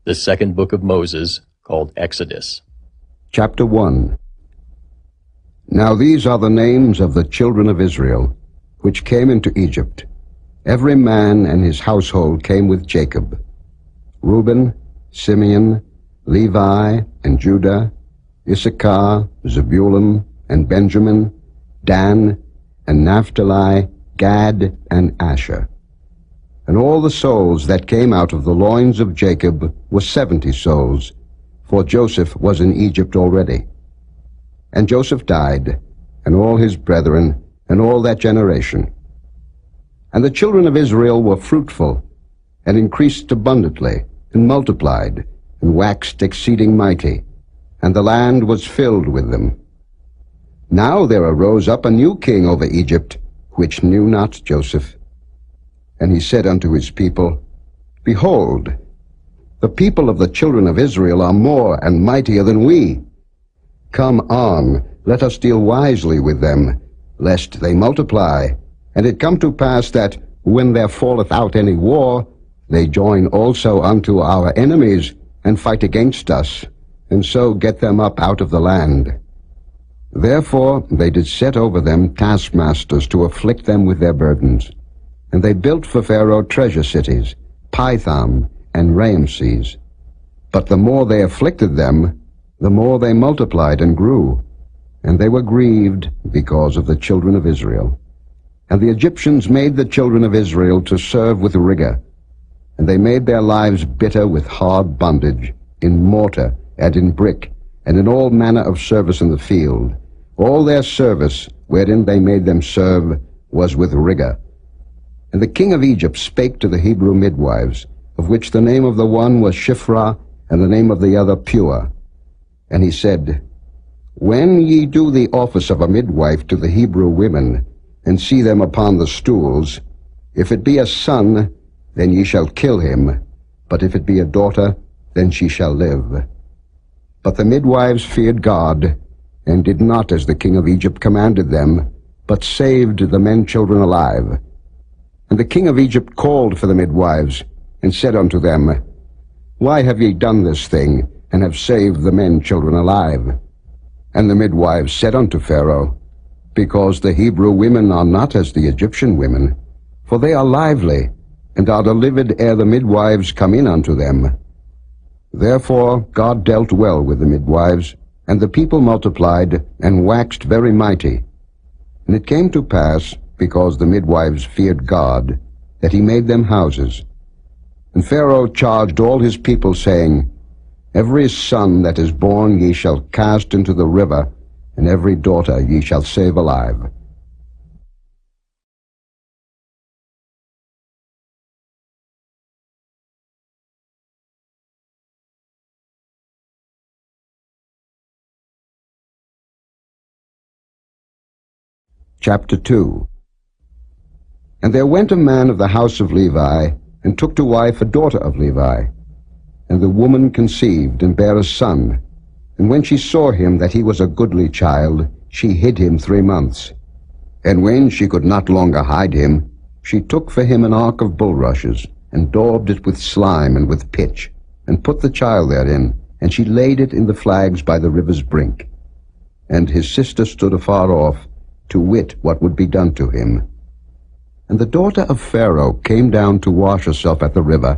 The second book of Moses, called Exodus. Chapter 1. Now these are the names of the children of Israel, which came into Egypt. Every man and his household came with Jacob: Reuben, Simeon, Levi, and Judah, Issachar, Zebulun, and Benjamin, Dan, and Naphtali, Gad, and Asher. And all the souls that came out of the loins of Jacob were 70 souls, for Joseph was in Egypt already. And Joseph died, and all his brethren, and all that generation. And the children of Israel were fruitful, and increased abundantly, and multiplied, and waxed exceeding mighty, and the land was filled with them. Now there arose up a new king over Egypt, which knew not Joseph. And he said unto his people, Behold, the people of the children of Israel are more and mightier than we. Come on, let us deal wisely with them, lest they multiply. And it come to pass that, when there falleth out any war, they join also unto our enemies, and fight against us, and so get them up out of the land. Therefore they did set over them taskmasters to afflict them with their burdens. And they built for Pharaoh treasure cities, Pithom and Raamses. But the more they afflicted them, the more they multiplied and grew. And they were grieved because of the children of Israel. And the Egyptians made the children of Israel to serve with rigor. And they made their lives bitter with hard bondage, in mortar and in brick, and in all manner of service in the field. All their service, wherein they made them serve, was with rigor. And the king of Egypt spake to the Hebrew midwives, of which the name of the one was Shiphrah, and the name of the other Pua. And he said, When ye do the office of a midwife to the Hebrew women, and see them upon the stools, if it be a son, then ye shall kill him, but if it be a daughter, then she shall live. But the midwives feared God, and did not as the king of Egypt commanded them, but saved the men children alive. And the king of Egypt called for the midwives, and said unto them, Why have ye done this thing, and have saved the men children alive? And the midwives said unto Pharaoh, Because the Hebrew women are not as the Egyptian women, for they are lively, and are delivered ere the midwives come in unto them. Therefore God dealt well with the midwives, and the people multiplied, and waxed very mighty. And it came to pass, because the midwives feared God, that he made them houses. And Pharaoh charged all his people, saying, Every son that is born ye shall cast into the river, and every daughter ye shall save alive. Chapter 2. And there went a man of the house of Levi, and took to wife a daughter of Levi. And the woman conceived, and bare a son. And when she saw him that he was a goodly child, she hid him 3 months. And when she could not longer hide him, she took for him an ark of bulrushes, and daubed it with slime and with pitch, and put the child therein, and she laid it in the flags by the river's brink. And his sister stood afar off, to wit what would be done to him. And the daughter of Pharaoh came down to wash herself at the river,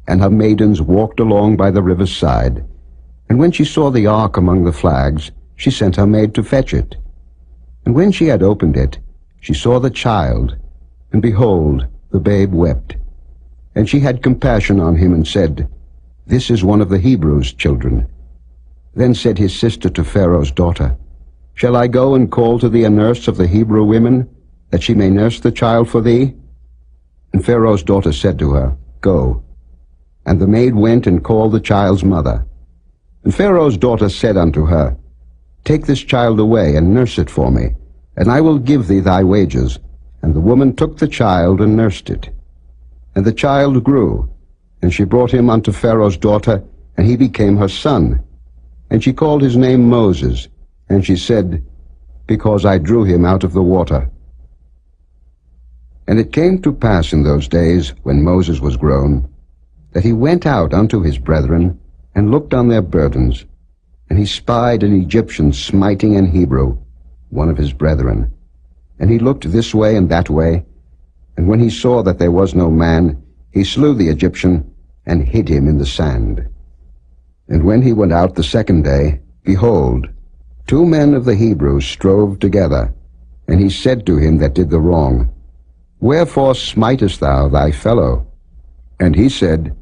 and her maidens walked along by the river's side. And when she saw the ark among the flags, she sent her maid to fetch it. And when she had opened it, she saw the child, and behold, the babe wept. And she had compassion on him, and said, This is one of the Hebrews' children. Then said his sister to Pharaoh's daughter, Shall I go and call to thee a nurse of the Hebrew women, that she may nurse the child for thee? And Pharaoh's daughter said to her, Go. And the maid went and called the child's mother. And Pharaoh's daughter said unto her, Take this child away, and nurse it for me, and I will give thee thy wages. And the woman took the child, and nursed it. And the child grew, and she brought him unto Pharaoh's daughter, and he became her son. And she called his name Moses, and she said, Because I drew him out of the water. And it came to pass in those days, when Moses was grown, that he went out unto his brethren, and looked on their burdens. And he spied an Egyptian smiting an Hebrew, one of his brethren. And he looked this way and that way, and when he saw that there was no man, he slew the Egyptian, and hid him in the sand. And when he went out the second day, behold, 2 men of the Hebrews strove together. And he said to him that did the wrong, Wherefore smitest thou thy fellow? And he said,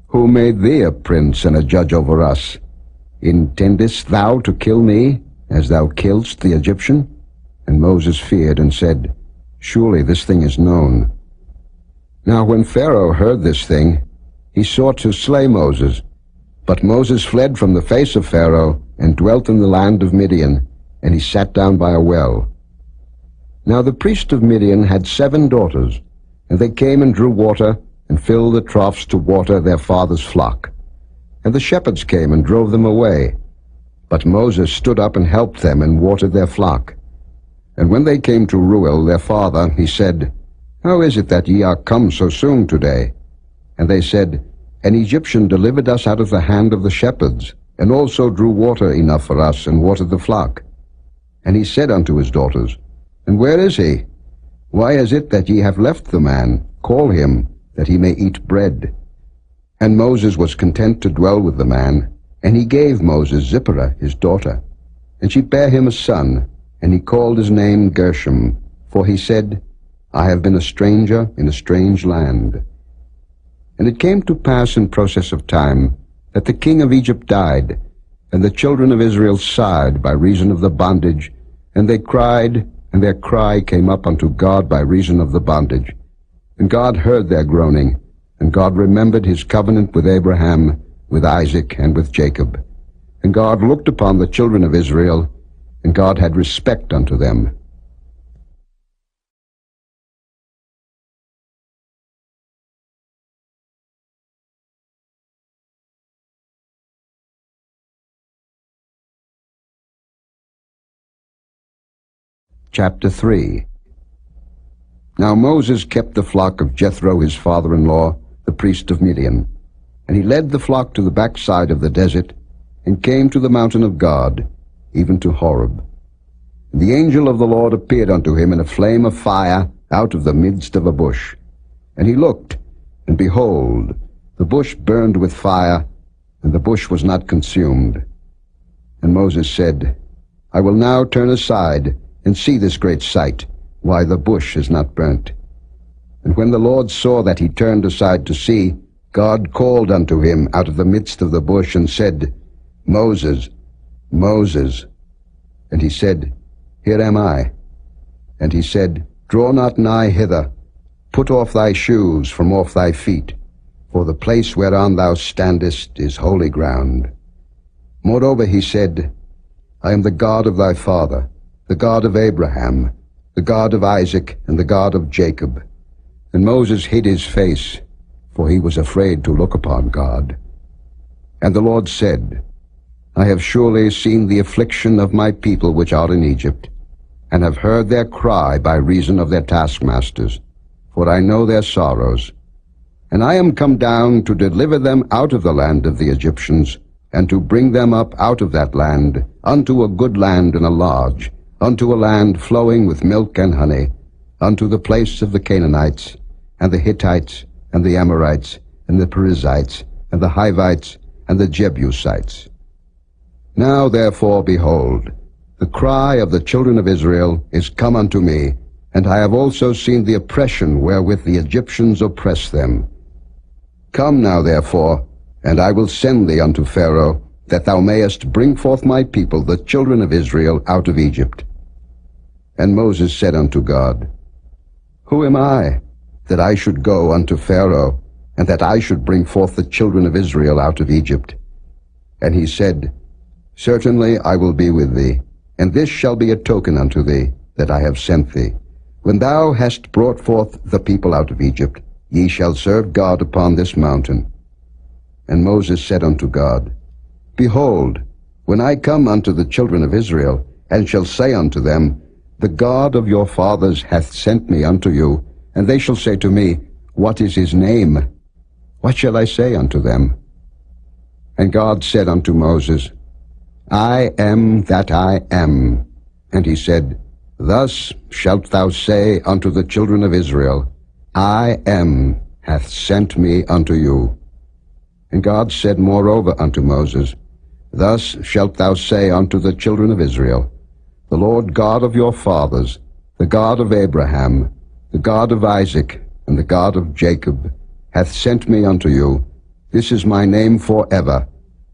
Who made thee a prince and a judge over us? Intendest thou to kill me, as thou killedst the Egyptian? And Moses feared, and said, Surely this thing is known. Now when Pharaoh heard this thing, he sought to slay Moses. But Moses fled from the face of Pharaoh, and dwelt in the land of Midian, and he sat down by a well. Now the priest of Midian had 7 daughters, and they came and drew water, and filled the troughs to water their father's flock. And the shepherds came and drove them away. But Moses stood up and helped them, and watered their flock. And when they came to Reuel their father, he said, How is it that ye are come so soon today? And they said, An Egyptian delivered us out of the hand of the shepherds, and also drew water enough for us, and watered the flock. And he said unto his daughters, And where is he? Why is it that ye have left the man? Call him, that he may eat bread. And Moses was content to dwell with the man, and he gave Moses Zipporah his daughter. And she bare him a son, and he called his name Gershom, for he said, I have been a stranger in a strange land. And it came to pass in process of time, that the king of Egypt died, and the children of Israel sighed by reason of the bondage, and they cried, and their cry came up unto God by reason of the bondage. And God heard their groaning, and God remembered his covenant with Abraham, with Isaac, and with Jacob. And God looked upon the children of Israel, and God had respect unto them. Chapter 3. Now Moses kept the flock of Jethro his father-in-law, the priest of Midian. And he led the flock to the backside of the desert, and came to the mountain of God, even to Horeb. And the angel of the Lord appeared unto him in a flame of fire out of the midst of a bush. And he looked, and behold, the bush burned with fire, and the bush was not consumed. And Moses said, I will now turn aside, and see this great sight, why the bush is not burnt. And when the Lord saw that he turned aside to see, God called unto him out of the midst of the bush, and said, Moses, Moses. And he said, Here am I. And he said, Draw not nigh hither. Put off thy shoes from off thy feet, for the place whereon thou standest is holy ground. Moreover he said, I am the God of thy father, the God of Abraham, the God of Isaac, and the God of Jacob. And Moses hid his face, for he was afraid to look upon God. And the Lord said, I have surely seen the affliction of my people which are in Egypt, and have heard their cry by reason of their taskmasters, for I know their sorrows. And I am come down to deliver them out of the land of the Egyptians, and to bring them up out of that land unto a good land and a large, unto a land flowing with milk and honey, unto the place of the Canaanites, and the Hittites, and the Amorites, and the Perizzites, and the Hivites, and the Jebusites. Now therefore, behold, the cry of the children of Israel is come unto me, and I have also seen the oppression wherewith the Egyptians oppress them. Come now therefore, and I will send thee unto Pharaoh, that thou mayest bring forth my people, the children of Israel, out of Egypt. And Moses said unto God, Who am I, that I should go unto Pharaoh, and that I should bring forth the children of Israel out of Egypt? And he said, Certainly I will be with thee, and this shall be a token unto thee, that I have sent thee. When thou hast brought forth the people out of Egypt, ye shall serve God upon this mountain. And Moses said unto God, Behold, when I come unto the children of Israel, and shall say unto them, The God of your fathers hath sent me unto you, and they shall say to me, What is his name? What shall I say unto them? And God said unto Moses, I am that I am. And he said, Thus shalt thou say unto the children of Israel, I am hath sent me unto you. And God said moreover unto Moses, Thus shalt thou say unto the children of Israel, The Lord God of your fathers, the God of Abraham, the God of Isaac, and the God of Jacob, hath sent me unto you. This is my name forever,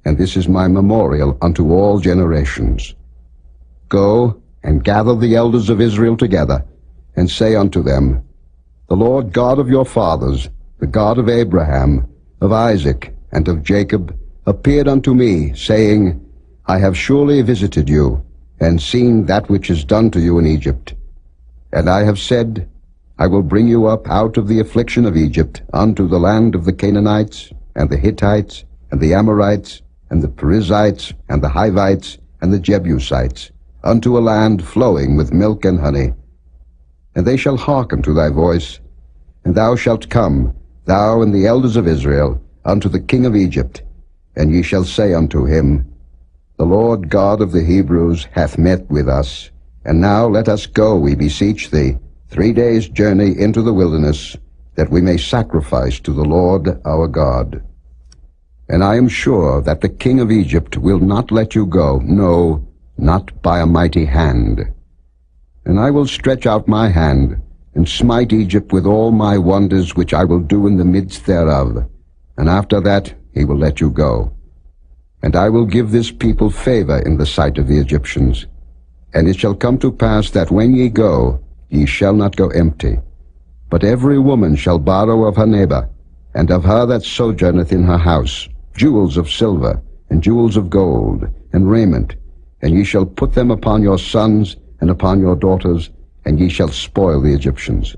and this is my memorial unto all generations. Go and gather the elders of Israel together, and say unto them, The Lord God of your fathers, the God of Abraham, of Isaac, and of Jacob, appeared unto me, saying, I have surely visited you, and seen that which is done to you in Egypt. And I have said, I will bring you up out of the affliction of Egypt unto the land of the Canaanites, and the Hittites, and the Amorites, and the Perizzites, and the Hivites, and the Jebusites, unto a land flowing with milk and honey. And they shall hearken to thy voice, and thou shalt come, thou and the elders of Israel, unto the king of Egypt, and ye shall say unto him, The Lord God of the Hebrews hath met with us, and now let us go, we beseech thee, 3 days' journey into the wilderness, that we may sacrifice to the Lord our God. And I am sure that the king of Egypt will not let you go, no, not by a mighty hand. And I will stretch out my hand, and smite Egypt with all my wonders which I will do in the midst thereof, and after that he will let you go. And I will give this people favor in the sight of the Egyptians. And it shall come to pass that when ye go, ye shall not go empty. But every woman shall borrow of her neighbor, and of her that sojourneth in her house, jewels of silver, and jewels of gold, and raiment, and ye shall put them upon your sons and upon your daughters, and ye shall spoil the Egyptians.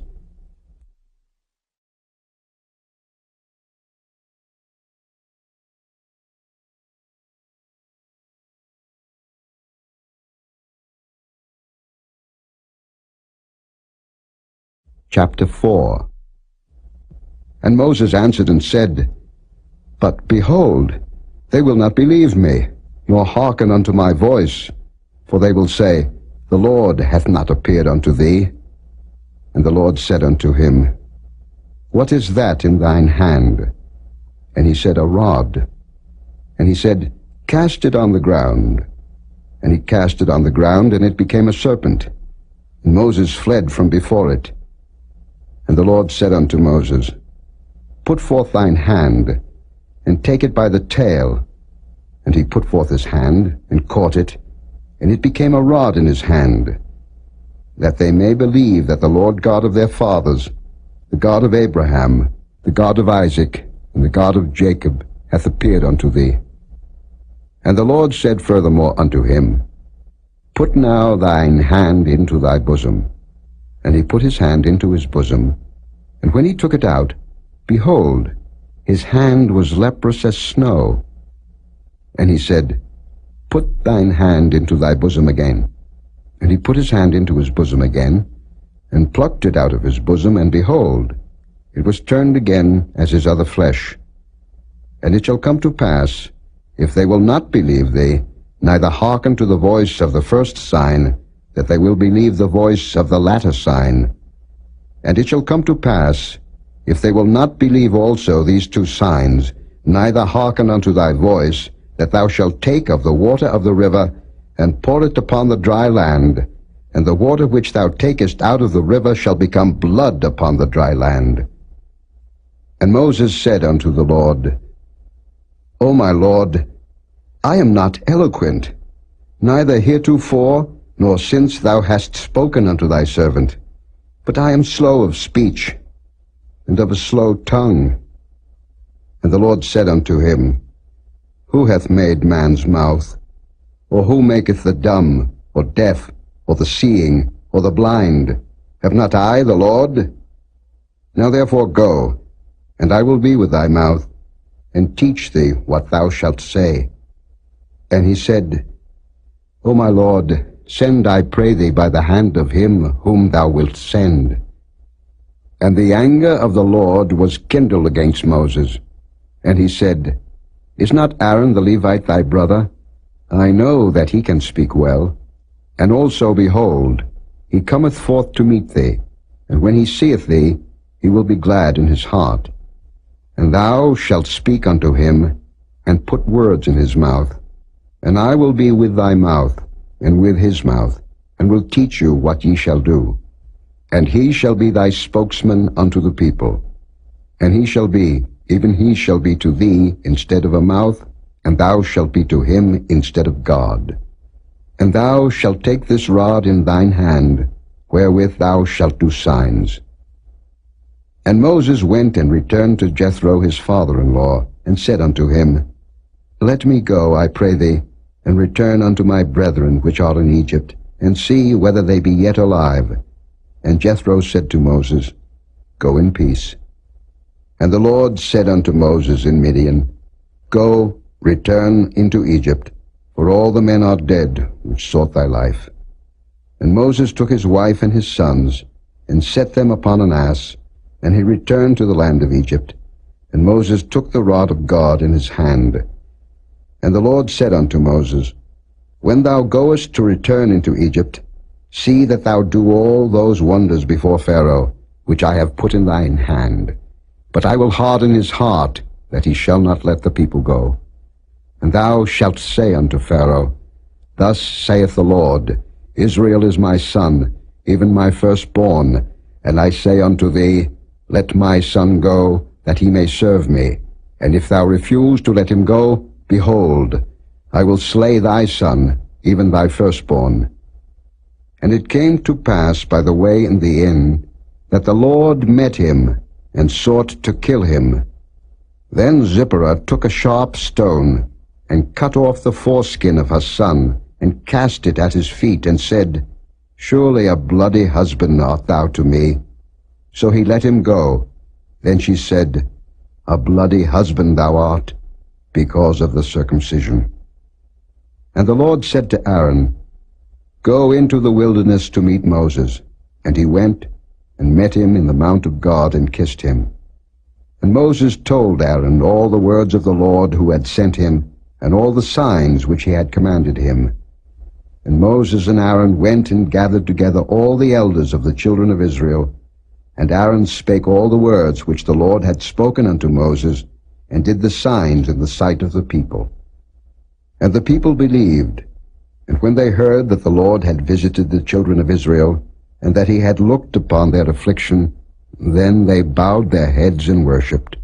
Chapter 4. And Moses answered and said, But behold, they will not believe me, nor hearken unto my voice. For they will say, The Lord hath not appeared unto thee. And the Lord said unto him, What is that in thine hand? And he said, A rod. And he said, Cast it on the ground. And he cast it on the ground, and it became a serpent. And Moses fled from before it. And the Lord said unto Moses, Put forth thine hand, and take it by the tail. And he put forth his hand, and caught it, and it became a rod in his hand, that they may believe that the Lord God of their fathers, the God of Abraham, the God of Isaac, and the God of Jacob, hath appeared unto thee. And the Lord said furthermore unto him, Put now thine hand into thy bosom. And he put his hand into his bosom, and when he took it out, behold, his hand was leprous as snow. And he said, Put thine hand into thy bosom again. And he put his hand into his bosom again, and plucked it out of his bosom, and behold, it was turned again as his other flesh. And it shall come to pass, if they will not believe thee, neither hearken to the voice of the first sign, that they will believe the voice of the latter sign. And it shall come to pass, if they will not believe also these 2 signs, neither hearken unto thy voice, that thou shalt take of the water of the river, and pour it upon the dry land, and the water which thou takest out of the river shall become blood upon the dry land. And Moses said unto the Lord, O my Lord, I am not eloquent, neither heretofore, nor since thou hast spoken unto thy servant, but I am slow of speech, and of a slow tongue. And the Lord said unto him, Who hath made man's mouth? Or who maketh the dumb, or deaf, or the seeing, or the blind? Have not I the Lord? Now therefore go, and I will be with thy mouth, and teach thee what thou shalt say. And he said, O my Lord, send, I pray thee, by the hand of him whom thou wilt send. And the anger of the Lord was kindled against Moses, And he said, Is not Aaron the Levite thy brother? I know that he can speak well. And also, behold, he cometh forth to meet thee, and when he seeth thee, he will be glad in his heart. And thou shalt speak unto him, and put words in his mouth. And I will be with thy mouth, and with his mouth, and will teach you what ye shall do. And he shall be thy spokesman unto the people. And he shall be, even he shall be to thee instead of a mouth, and thou shalt be to him instead of God. And thou shalt take this rod in thine hand, wherewith thou shalt do signs. And Moses went and returned to Jethro his father-in-law, and said unto him, Let me go, I pray thee, and return unto my brethren which are in Egypt, and see whether they be yet alive. And Jethro said to Moses, Go in peace. And the Lord said unto Moses in Midian, Go, return into Egypt, for all the men are dead which sought thy life. And Moses took his wife and his sons, and set them upon an ass, and he returned to the land of Egypt. And Moses took the rod of God in his hand. And the Lord said unto Moses, When thou goest to return into Egypt, see that thou do all those wonders before Pharaoh, which I have put in thine hand. But I will harden his heart, that he shall not let the people go. And thou shalt say unto Pharaoh, Thus saith the Lord, Israel is my son, even my firstborn. And I say unto thee, Let my son go, that he may serve me. And if thou refuse to let him go, behold, I will slay thy son, even thy firstborn. And it came to pass by the way in the inn, that the Lord met him, and sought to kill him. Then Zipporah took a sharp stone, and cut off the foreskin of her son, and cast it at his feet, and said, Surely a bloody husband art thou to me. So he let him go. Then she said, A bloody husband thou art, because of the circumcision. And the Lord said to Aaron, Go into the wilderness to meet Moses. And he went, and met him in the mount of God, and kissed him. And Moses told Aaron all the words of the Lord who had sent him, and all the signs which he had commanded him. And Moses and Aaron went and gathered together all the elders of the children of Israel. And Aaron spake all the words which the Lord had spoken unto Moses, and did the signs in the sight of the people. And the people believed. And when they heard that the Lord had visited the children of Israel, and that he had looked upon their affliction, then they bowed their heads and worshipped.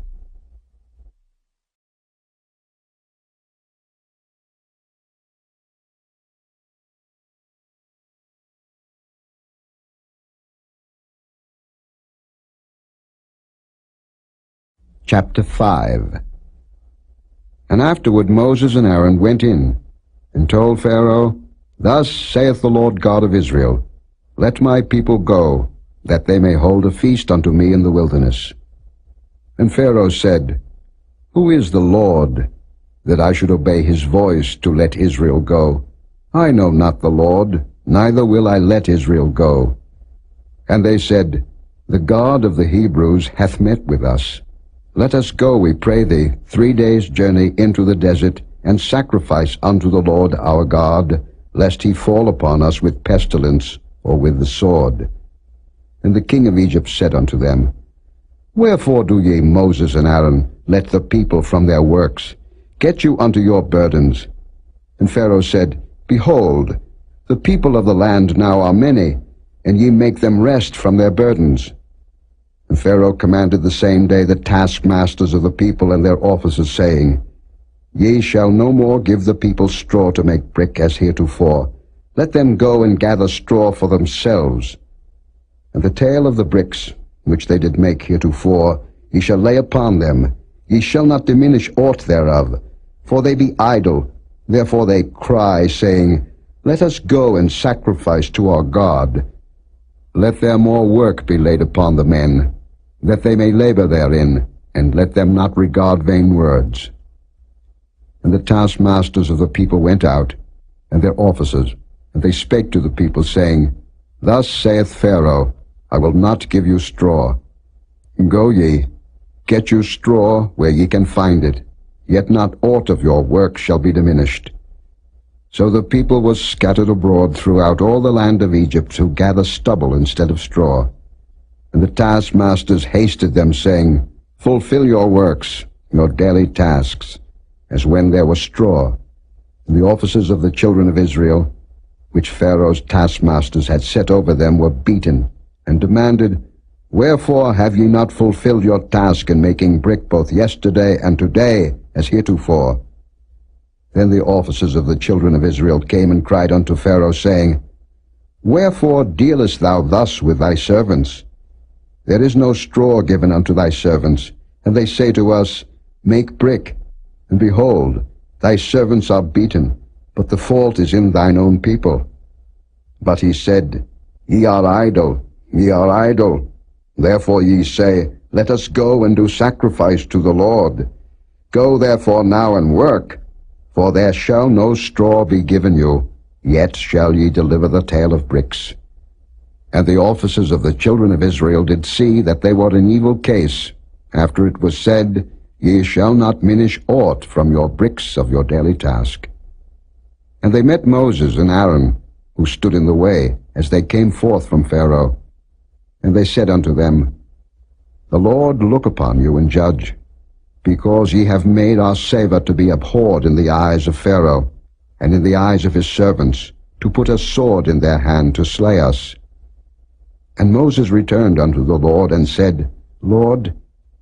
Chapter 5. And afterward Moses and Aaron went in, and told Pharaoh, Thus saith the Lord God of Israel, Let my people go, that they may hold a feast unto me in the wilderness. And Pharaoh said, Who is the Lord, that I should obey his voice to let Israel go? I know not the Lord, neither will I let Israel go. And they said, The God of the Hebrews hath met with us. Let us go, we pray thee, 3 days' journey into the desert, and sacrifice unto the Lord our God, lest he fall upon us with pestilence, or with the sword. And the king of Egypt said unto them, Wherefore do ye, Moses and Aaron, let the people from their works? Get you unto your burdens. And Pharaoh said, Behold, the people of the land now are many, and ye make them rest from their burdens. And Pharaoh commanded the same day the taskmasters of the people and their officers, saying, Ye shall no more give the people straw to make brick as heretofore. Let them go and gather straw for themselves. And the tale of the bricks, which they did make heretofore, ye shall lay upon them. Ye shall not diminish aught thereof, for they be idle. Therefore they cry, saying, Let us go and sacrifice to our God. Let their more work be laid upon the men, that they may labor therein, and let them not regard vain words. And the taskmasters of the people went out, and their officers, and they spake to the people, saying, Thus saith Pharaoh, I will not give you straw. Go ye, Get you straw where ye can find it, yet not aught of your work shall be diminished. So the people was scattered abroad throughout all the land of Egypt, who gather stubble instead of straw. And the taskmasters hasted them, saying, Fulfill your works, your daily tasks, as when there was straw. And the officers of the children of Israel, which Pharaoh's taskmasters had set over them, were beaten, and demanded, Wherefore have ye not fulfilled your task in making brick both yesterday and today, as heretofore? Then the officers of the children of Israel came and cried unto Pharaoh, saying, Wherefore dealest thou thus with thy servants? There is no straw given unto thy servants. And they say to us, Make brick. And behold, thy servants are beaten, but the fault is in thine own people. But he said, Ye are idle, ye are idle. Therefore ye say, Let us go and do sacrifice to the Lord. Go therefore now and work, for there shall no straw be given you, yet shall ye deliver the tale of bricks. And the officers of the children of Israel did see that they were in evil case, after it was said, Ye shall not minish aught from your bricks of your daily task. And they met Moses and Aaron, who stood in the way, as they came forth from Pharaoh. And they said unto them, The Lord look upon you and judge, because ye have made our savor to be abhorred in the eyes of Pharaoh, and in the eyes of his servants, to put a sword in their hand to slay us. And Moses returned unto the Lord, and said, Lord,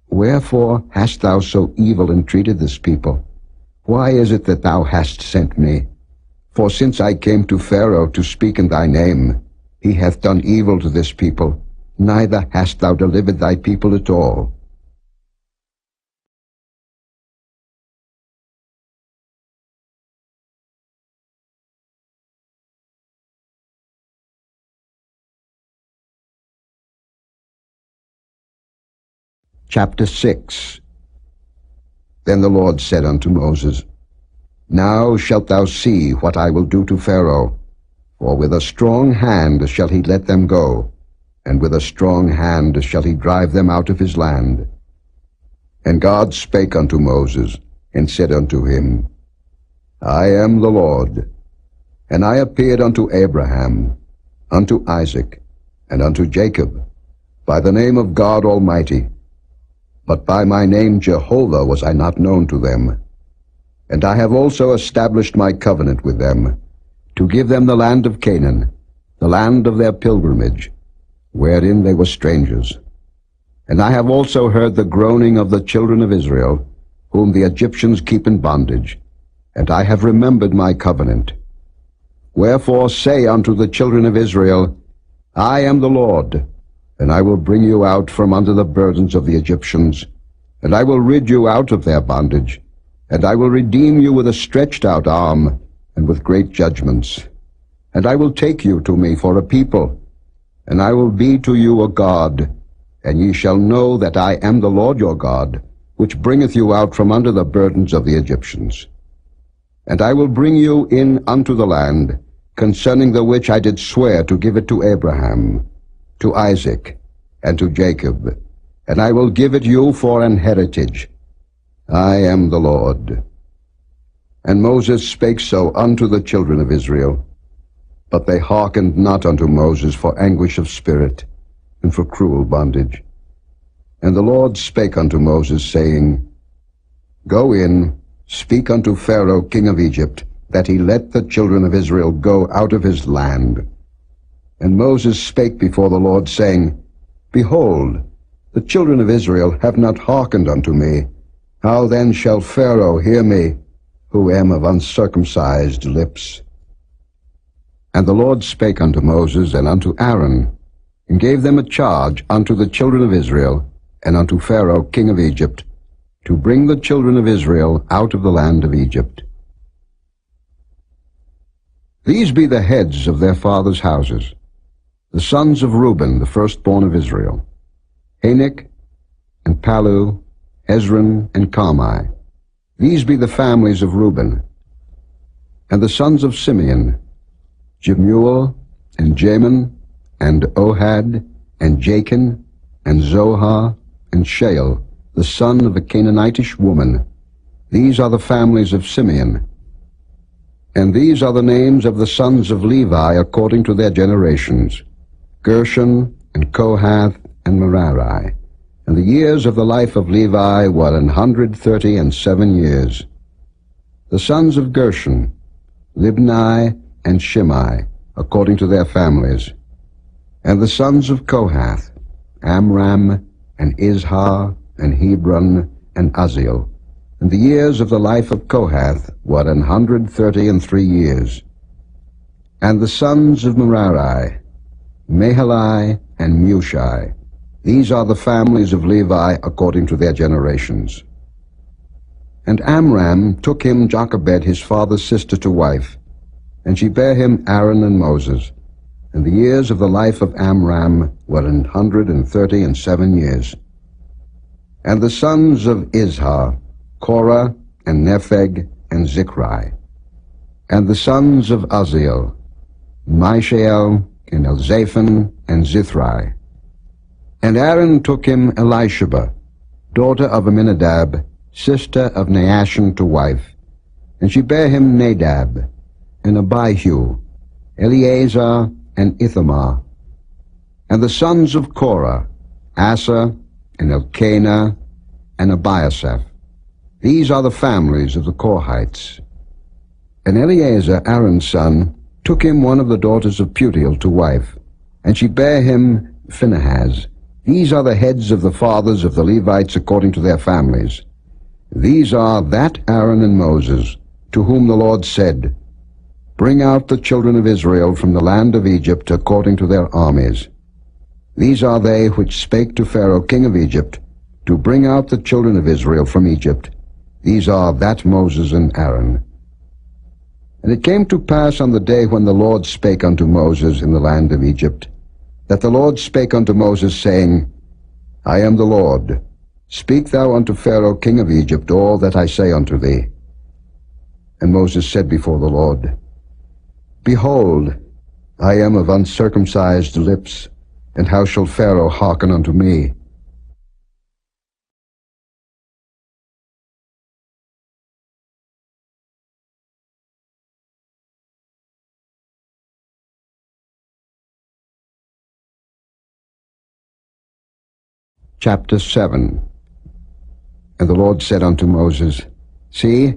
wherefore hast thou so evil entreated this people? Why is it that thou hast sent me? For since I came to Pharaoh to speak in thy name, he hath done evil to this people, neither hast thou delivered thy people at all. Chapter 6. Then the Lord said unto Moses, Now shalt thou see what I will do to Pharaoh, for with a strong hand shall he let them go, and with a strong hand shall he drive them out of his land. And God spake unto Moses, and said unto him, I am the Lord, and I appeared unto Abraham, unto Isaac, and unto Jacob, by the name of God Almighty. But by my name Jehovah was I not known to them. And I have also established my covenant with them, to give them the land of Canaan, the land of their pilgrimage, wherein they were strangers. And I have also heard the groaning of the children of Israel, whom the Egyptians keep in bondage, and I have remembered my covenant. Wherefore say unto the children of Israel, I am the Lord, and I will bring you out from under the burdens of the Egyptians, and I will rid you out of their bondage, and I will redeem you with a stretched out arm, and with great judgments. And I will take you to me for a people, and I will be to you a God, and ye shall know that I am the Lord your God, which bringeth you out from under the burdens of the Egyptians. And I will bring you in unto the land, concerning the which I did swear to give it to Abraham, to Isaac, and to Jacob, and I will give it you for an heritage. I am the Lord. And Moses spake so unto the children of Israel, but they hearkened not unto Moses for anguish of spirit, and for cruel bondage. And the Lord spake unto Moses, saying, Go in, speak unto Pharaoh king of Egypt, that he let the children of Israel go out of his land. And Moses spake before the Lord, saying, Behold, the children of Israel have not hearkened unto me. How then shall Pharaoh hear me, who am of uncircumcised lips? And the Lord spake unto Moses and unto Aaron, and gave them a charge unto the children of Israel, and unto Pharaoh king of Egypt, to bring the children of Israel out of the land of Egypt. These be the heads of their fathers' houses, the sons of Reuben, the firstborn of Israel, Hanok, and Palu, Hezron, and Carmi. These be the families of Reuben. And the sons of Simeon, Jemuel, and Jamin, and Ohad, and Jachin, and Zohar, and Shael, the son of a Canaanitish woman. These are the families of Simeon. And these are the names of the sons of Levi according to their generations, Gershon, and Kohath, and Merari. And the years of the life of Levi were 137 years. The sons of Gershon, Libni and Shimei, according to their families. And the sons of Kohath, Amram, and Izhar, and Hebron, and Uzziel. And the years of the life of Kohath were 133 years. And the sons of Merari, Mahali and Mushi. These are the families of Levi according to their generations. And Amram took him Jochebed his father's sister to wife, and she bare him Aaron and Moses. And the years of the life of Amram were 137 years. And the sons of Izhar, Korah, and Nepheg, and Zichri. And the sons of Uzziel, Mishael, and Elzaphan, and Zithri. And Aaron took him Elisheba, daughter of Aminadab, sister of Naashon, to wife. And she bare him Nadab, and Abihu, Eleazar, and Ithamar. And the sons of Korah, Asa, and Elkanah, and Abiasaph. These are the families of the Korhites. And Eleazar, Aaron's son, took him one of the daughters of Putiel to wife, and she bare him Phinehas. These are the heads of the fathers of the Levites according to their families. These are that Aaron and Moses, to whom the Lord said, Bring out the children of Israel from the land of Egypt according to their armies. These are they which spake to Pharaoh king of Egypt, to bring out the children of Israel from Egypt. These are that Moses and Aaron. And it came to pass on the day when the Lord spake unto Moses in the land of Egypt, that the Lord spake unto Moses, saying, I am the Lord. Speak thou unto Pharaoh king of Egypt all that I say unto thee. And Moses said before the Lord, Behold, I am of uncircumcised lips, and how shall Pharaoh hearken unto me? Chapter 7. And the Lord said unto Moses, See,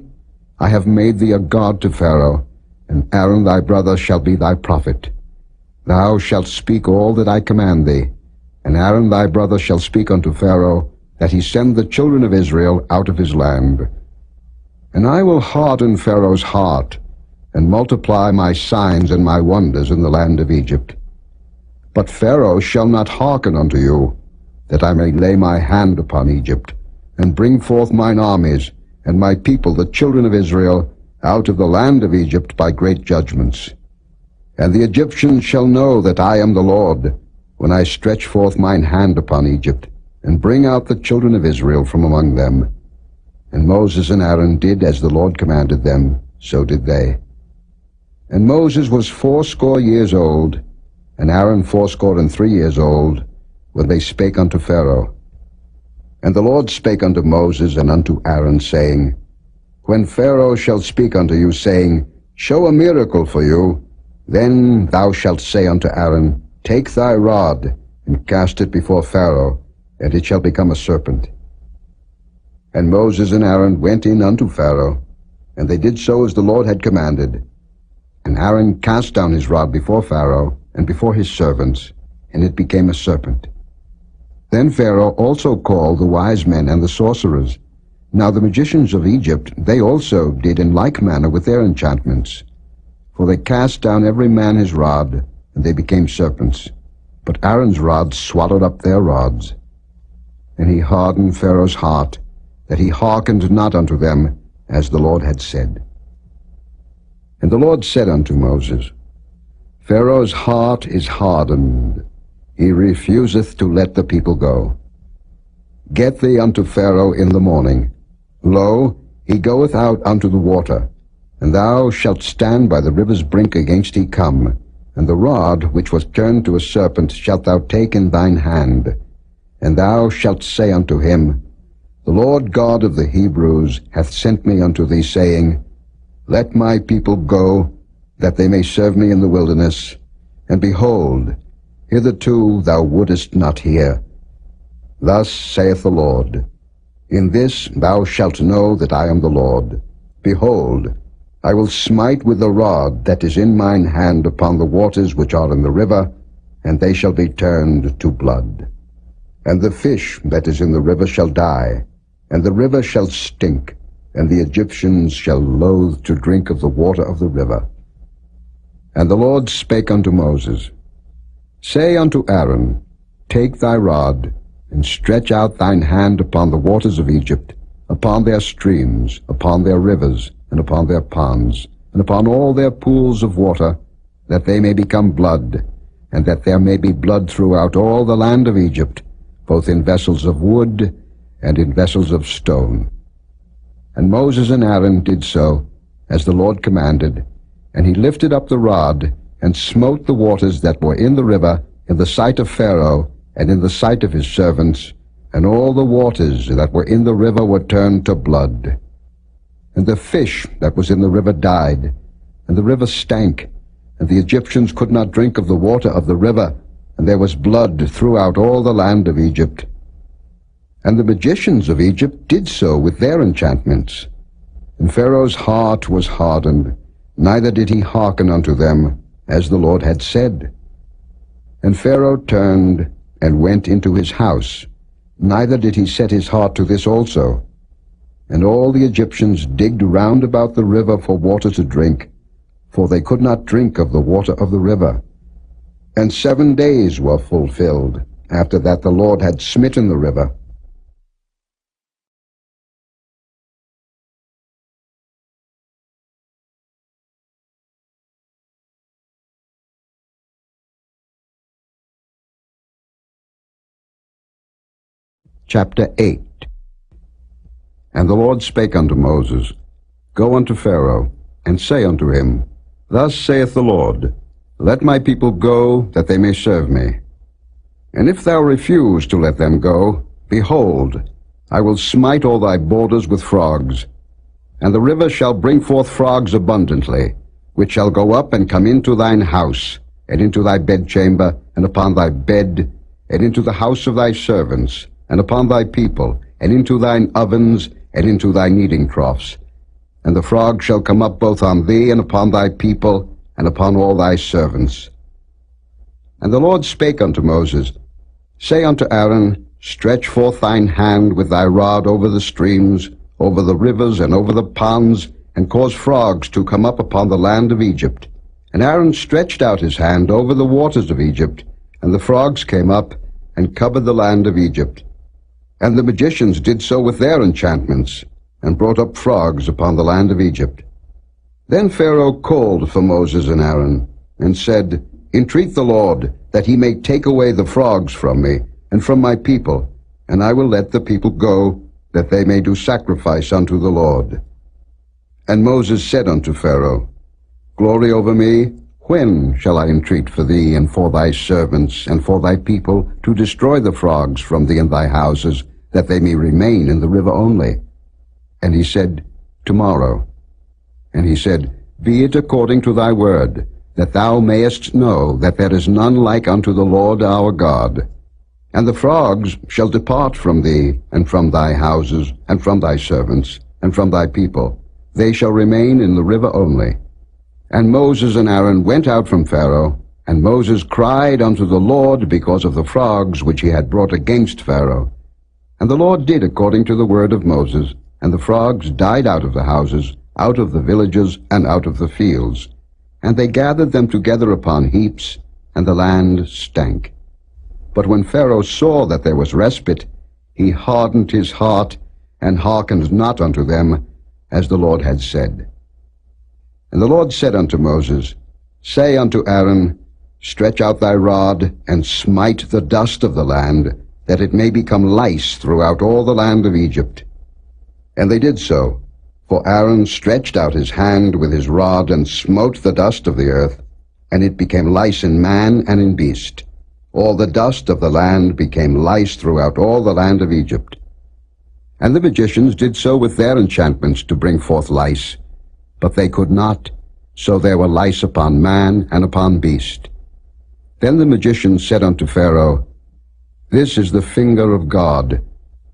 I have made thee a god to Pharaoh, and Aaron thy brother shall be thy prophet. Thou shalt speak all that I command thee, and Aaron thy brother shall speak unto Pharaoh, that he send the children of Israel out of his land. And I will harden Pharaoh's heart, and multiply my signs and my wonders in the land of Egypt. But Pharaoh shall not hearken unto you, that I may lay my hand upon Egypt, and bring forth mine armies, and my people, the children of Israel, out of the land of Egypt by great judgments. And the Egyptians shall know that I am the Lord, when I stretch forth mine hand upon Egypt, and bring out the children of Israel from among them. And Moses and Aaron did as the Lord commanded them, so did they. And Moses was 80 years old, and Aaron 83 years old, when they spake unto Pharaoh. And the Lord spake unto Moses and unto Aaron, saying, When Pharaoh shall speak unto you, saying, Show a miracle for you, then thou shalt say unto Aaron, Take thy rod, and cast it before Pharaoh, and it shall become a serpent. And Moses and Aaron went in unto Pharaoh, and they did so as the Lord had commanded. And Aaron cast down his rod before Pharaoh, and before his servants, and it became a serpent. Then Pharaoh also called the wise men and the sorcerers. Now the magicians of Egypt, they also did in like manner with their enchantments. For they cast down every man his rod, and they became serpents. But Aaron's rod swallowed up their rods. And he hardened Pharaoh's heart, that he hearkened not unto them, as the Lord had said. And the Lord said unto Moses, Pharaoh's heart is hardened. He refuseth to let the people go. Get thee unto Pharaoh in the morning. Lo, he goeth out unto the water, and thou shalt stand by the river's brink against he come, and the rod which was turned to a serpent shalt thou take in thine hand, and thou shalt say unto him, The Lord God of the Hebrews hath sent me unto thee, saying, Let my people go, that they may serve me in the wilderness. And behold, hitherto thou wouldest not hear. Thus saith the Lord, In this thou shalt know that I am the Lord. Behold, I will smite with the rod that is in mine hand upon the waters which are in the river, and they shall be turned to blood. And the fish that is in the river shall die, and the river shall stink, and the Egyptians shall loathe to drink of the water of the river. And the Lord spake unto Moses, Say unto Aaron, Take thy rod, and stretch out thine hand upon the waters of Egypt, upon their streams, upon their rivers, and upon their ponds, and upon all their pools of water, that they may become blood, and that there may be blood throughout all the land of Egypt, both in vessels of wood and in vessels of stone. And Moses and Aaron did so, as the Lord commanded, and he lifted up the rod, and smote the waters that were in the river in the sight of Pharaoh, and in the sight of his servants, and all the waters that were in the river were turned to blood. And the fish that was in the river died, and the river stank, and the Egyptians could not drink of the water of the river, and there was blood throughout all the land of Egypt. And the magicians of Egypt did so with their enchantments. And Pharaoh's heart was hardened, neither did he hearken unto them, as the Lord had said. And Pharaoh turned and went into his house, neither did he set his heart to this also. And all the Egyptians digged round about the river for water to drink, for they could not drink of the water of the river. And 7 days were fulfilled, after that the Lord had smitten the river. Chapter 8. And the Lord spake unto Moses, Go unto Pharaoh, and say unto him, Thus saith the Lord, Let my people go, that they may serve me. And if thou refuse to let them go, behold, I will smite all thy borders with frogs. And the river shall bring forth frogs abundantly, which shall go up and come into thine house, and into thy bedchamber, and upon thy bed, and into the house of thy servants, and upon thy people, and into thine ovens, and into thy kneading troughs. And the frog shall come up both on thee, and upon thy people, and upon all thy servants. And the Lord spake unto Moses, Say unto Aaron, Stretch forth thine hand with thy rod over the streams, over the rivers, and over the ponds, and cause frogs to come up upon the land of Egypt. And Aaron stretched out his hand over the waters of Egypt, and the frogs came up, and covered the land of Egypt. And the magicians did so with their enchantments, and brought up frogs upon the land of Egypt. Then Pharaoh called for Moses and Aaron, and said, Entreat the Lord, that he may take away the frogs from me, and from my people, and I will let the people go, that they may do sacrifice unto the Lord. And Moses said unto Pharaoh, Glory over me, when shall I entreat for thee, and for thy servants, and for thy people, to destroy the frogs from thee and thy houses, that they may remain in the river only? And he said, Tomorrow. And he said, Be it according to thy word, that thou mayest know that there is none like unto the Lord our God. And the frogs shall depart from thee, and from thy houses, and from thy servants, and from thy people. They shall remain in the river only. And Moses and Aaron went out from Pharaoh, and Moses cried unto the Lord because of the frogs which he had brought against Pharaoh. And the Lord did according to the word of Moses, and the frogs died out of the houses, out of the villages, and out of the fields. And they gathered them together upon heaps, and the land stank. But when Pharaoh saw that there was respite, he hardened his heart, and hearkened not unto them, as the Lord had said. And the Lord said unto Moses, Say unto Aaron, Stretch out thy rod, and smite the dust of the land, that it may become lice throughout all the land of Egypt. And they did so, for Aaron stretched out his hand with his rod, and smote the dust of the earth, and it became lice in man and in beast. All the dust of the land became lice throughout all the land of Egypt. And the magicians did so with their enchantments to bring forth lice. But they could not, so there were lice upon man and upon beast. Then the magicians said unto Pharaoh, This is the finger of God.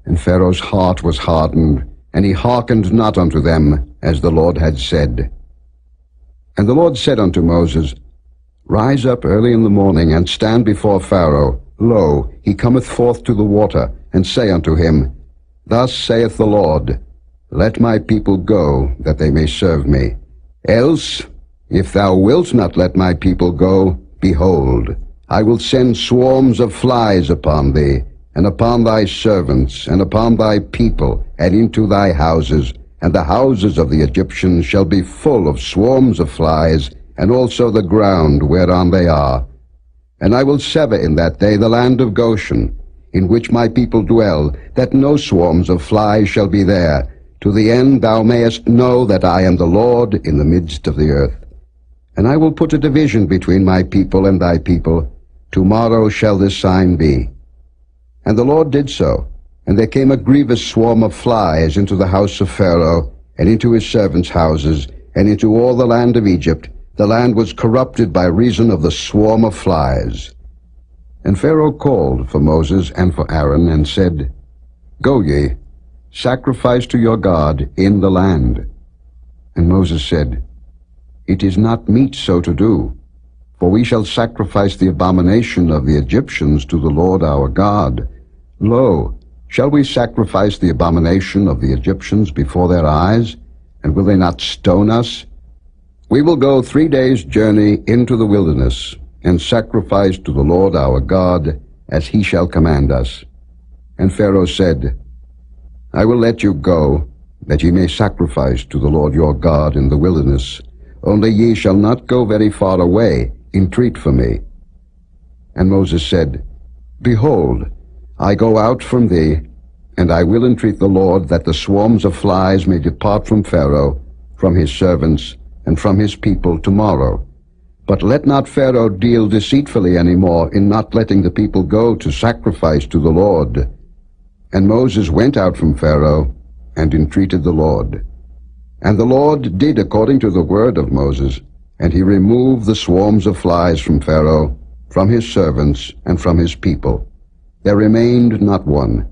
And Pharaoh's heart was hardened, and he hearkened not unto them, as the Lord had said. And the Lord said unto Moses, Rise up early in the morning, and stand before Pharaoh. Lo, he cometh forth to the water, and say unto him, Thus saith the Lord, Let my people go, that they may serve me. Else, if thou wilt not let my people go, behold, I will send swarms of flies upon thee, and upon thy servants, and upon thy people, and into thy houses, and the houses of the Egyptians shall be full of swarms of flies, and also the ground whereon they are. And I will sever in that day the land of Goshen, in which my people dwell, that no swarms of flies shall be there, to the end thou mayest know that I am the Lord in the midst of the earth. And I will put a division between my people and thy people. Tomorrow shall this sign be. And the Lord did so, and there came a grievous swarm of flies into the house of Pharaoh, and into his servants' houses, and into all the land of Egypt. The land was corrupted by reason of the swarm of flies. And Pharaoh called for Moses and for Aaron, and said, Go ye, sacrifice to your God in the land. And Moses said, It is not meet so to do, for we shall sacrifice the abomination of the Egyptians to the Lord our God. Lo, shall we sacrifice the abomination of the Egyptians before their eyes? And will they not stone us? We will go 3 days' journey into the wilderness, and sacrifice to the Lord our God, as he shall command us. And Pharaoh said, I will let you go, that ye may sacrifice to the Lord your God in the wilderness. Only ye shall not go very far away. Entreat for me. And Moses said, Behold, I go out from thee, and I will entreat the Lord that the swarms of flies may depart from Pharaoh, from his servants, and from his people tomorrow. But let not Pharaoh deal deceitfully any more in not letting the people go to sacrifice to the Lord. And Moses went out from Pharaoh, and entreated the Lord. And the Lord did according to the word of Moses, and he removed the swarms of flies from Pharaoh, from his servants, and from his people. There remained not one.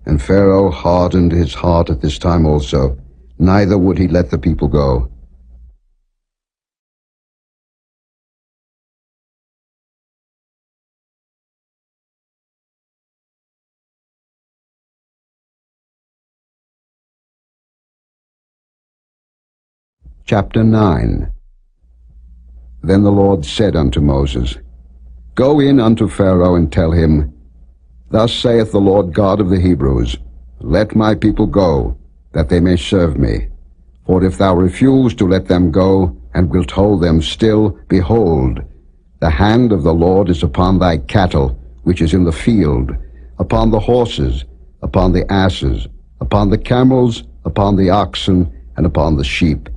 And Pharaoh hardened his heart at this time also, neither would he let the people go. Chapter 9. Then the Lord said unto Moses, Go in unto Pharaoh, and tell him, Thus saith the Lord God of the Hebrews, Let my people go, that they may serve me. For if thou refuse to let them go, and wilt hold them still, behold, the hand of the Lord is upon thy cattle, which is in the field, upon the horses, upon the asses, upon the camels, upon the oxen, and upon the sheep.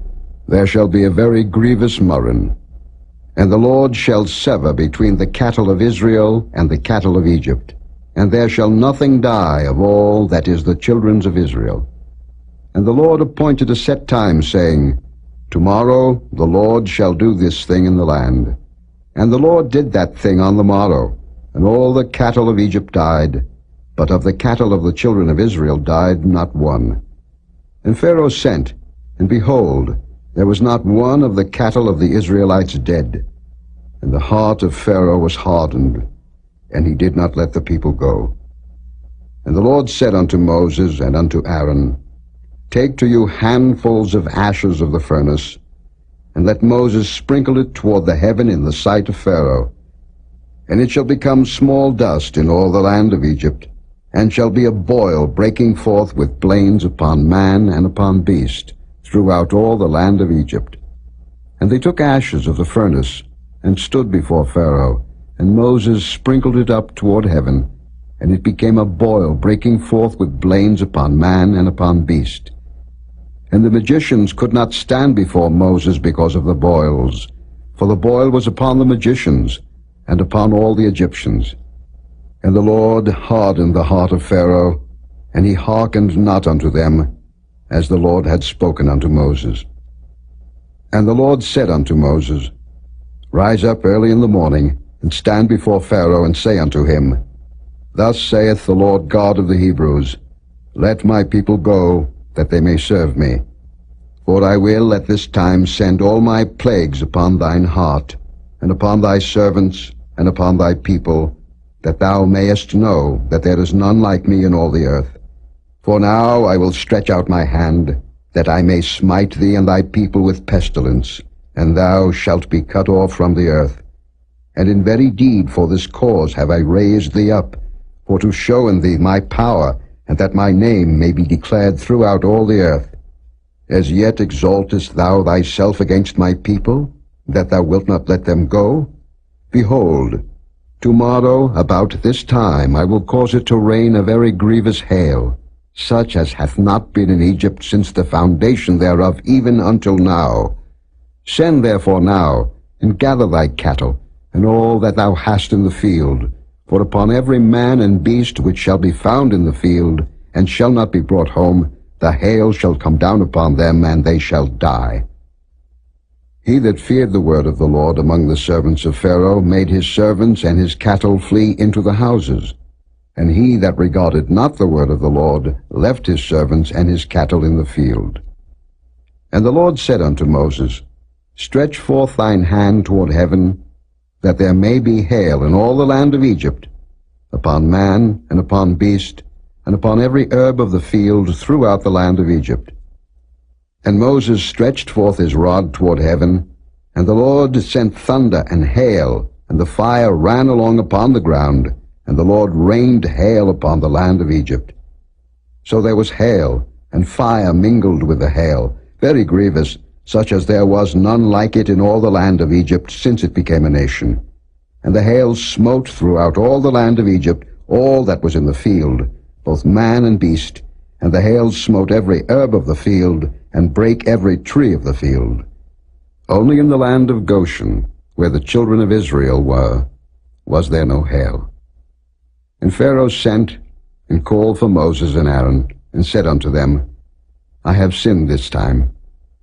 There shall be a very grievous murrain. And the Lord shall sever between the cattle of Israel and the cattle of Egypt, and there shall nothing die of all that is the children's of Israel. And the Lord appointed a set time, saying, Tomorrow the Lord shall do this thing in the land. And the Lord did that thing on the morrow, and all the cattle of Egypt died, but of the cattle of the children of Israel died not one. And Pharaoh sent, and behold, there was not one of the cattle of the Israelites dead. And the heart of Pharaoh was hardened, and he did not let the people go. And the Lord said unto Moses and unto Aaron, Take to you handfuls of ashes of the furnace, and let Moses sprinkle it toward the heaven in the sight of Pharaoh. And it shall become small dust in all the land of Egypt, and shall be a boil breaking forth with blains upon man and upon beast, throughout all the land of Egypt. And they took ashes of the furnace, and stood before Pharaoh, and Moses sprinkled it up toward heaven, and it became a boil breaking forth with blains upon man and upon beast. And the magicians could not stand before Moses because of the boils, for the boil was upon the magicians, and upon all the Egyptians. And the Lord hardened the heart of Pharaoh, and he hearkened not unto them, as the Lord had spoken unto Moses. And the Lord said unto Moses, Rise up early in the morning, and stand before Pharaoh, and say unto him, Thus saith the Lord God of the Hebrews, Let my people go, that they may serve me. For I will at this time send all my plagues upon thine heart, and upon thy servants, and upon thy people, that thou mayest know that there is none like me in all the earth. For now I will stretch out my hand, that I may smite thee and thy people with pestilence, and thou shalt be cut off from the earth. And in very deed for this cause have I raised thee up, for to show in thee my power, and that my name may be declared throughout all the earth. As yet exaltest thou thyself against my people, that thou wilt not let them go? Behold, tomorrow about this time I will cause it to rain a very grievous hail, such as hath not been in Egypt since the foundation thereof even until now. Send therefore now, and gather thy cattle, and all that thou hast in the field, for upon every man and beast which shall be found in the field, and shall not be brought home, the hail shall come down upon them, and they shall die. He that feared the word of the Lord among the servants of Pharaoh made his servants and his cattle flee into the houses. And he that regarded not the word of the Lord left his servants and his cattle in the field. And the Lord said unto Moses, Stretch forth thine hand toward heaven, that there may be hail in all the land of Egypt, upon man and upon beast, and upon every herb of the field throughout the land of Egypt. And Moses stretched forth his rod toward heaven, and the Lord sent thunder and hail, and the fire ran along upon the ground, and the Lord rained hail upon the land of Egypt. So there was hail, and fire mingled with the hail, very grievous, such as there was none like it in all the land of Egypt since it became a nation. And the hail smote throughout all the land of Egypt all that was in the field, both man and beast, and the hail smote every herb of the field, and brake every tree of the field. Only in the land of Goshen, where the children of Israel were, was there no hail. And Pharaoh sent and called for Moses and Aaron, and said unto them, I have sinned this time.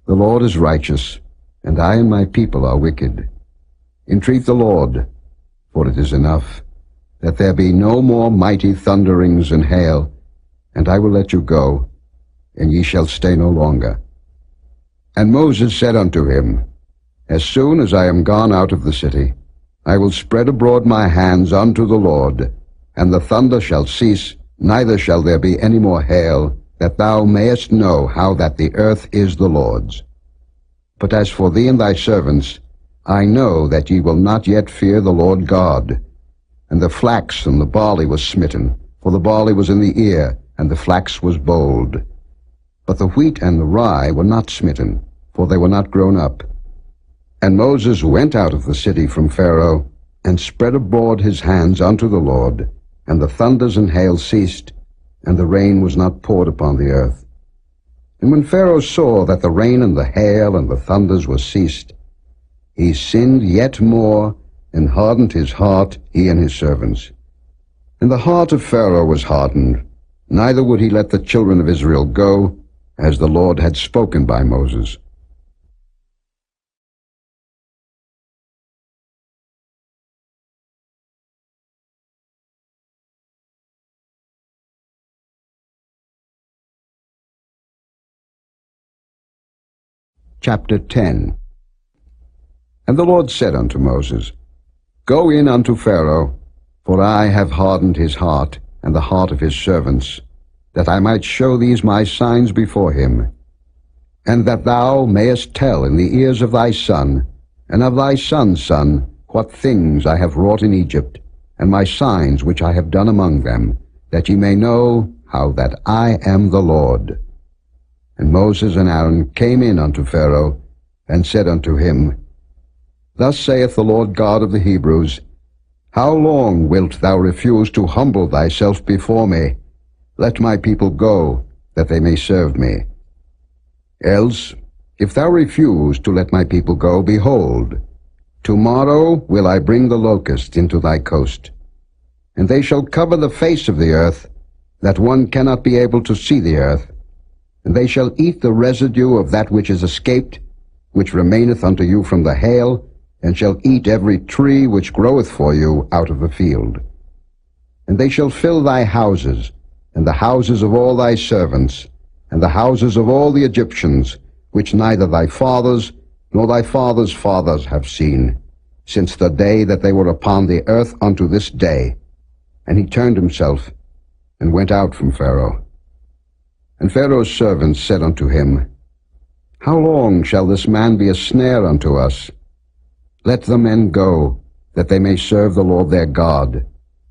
The Lord is righteous, and I and my people are wicked. Entreat the Lord, for it is enough, that there be no more mighty thunderings and hail, and I will let you go, and ye shall stay no longer. And Moses said unto him, As soon as I am gone out of the city, I will spread abroad my hands unto the Lord, and the thunder shall cease, neither shall there be any more hail, that thou mayest know how that the earth is the Lord's. But as for thee and thy servants, I know that ye will not yet fear the Lord God. And the flax and the barley was smitten, for the barley was in the ear, and the flax was bold. But the wheat and the rye were not smitten, for they were not grown up. And Moses went out of the city from Pharaoh, and spread abroad his hands unto the Lord, and the thunders and hail ceased, and the rain was not poured upon the earth. And when Pharaoh saw that the rain and the hail and the thunders were ceased, he sinned yet more, and hardened his heart, he and his servants. And the heart of Pharaoh was hardened, neither would he let the children of Israel go, as the Lord had spoken by Moses. Chapter 10. And the Lord said unto Moses, Go in unto Pharaoh, for I have hardened his heart, and the heart of his servants, that I might show these my signs before him, and that thou mayest tell in the ears of thy son, and of thy son's son, what things I have wrought in Egypt, and my signs which I have done among them, that ye may know how that I am the Lord. And Moses and Aaron came in unto Pharaoh, and said unto him, Thus saith the Lord God of the Hebrews, How long wilt thou refuse to humble thyself before me? Let my people go, that they may serve me. Else, if thou refuse to let my people go, behold, tomorrow will I bring the locusts into thy coast, and they shall cover the face of the earth, that one cannot be able to see the earth. And they shall eat the residue of that which is escaped, which remaineth unto you from the hail, and shall eat every tree which groweth for you out of the field. And they shall fill thy houses, and the houses of all thy servants, and the houses of all the Egyptians, which neither thy fathers nor thy fathers' fathers have seen, since the day that they were upon the earth unto this day. And he turned himself, and went out from Pharaoh. And Pharaoh's servants said unto him, How long shall this man be a snare unto us? Let the men go, that they may serve the Lord their God.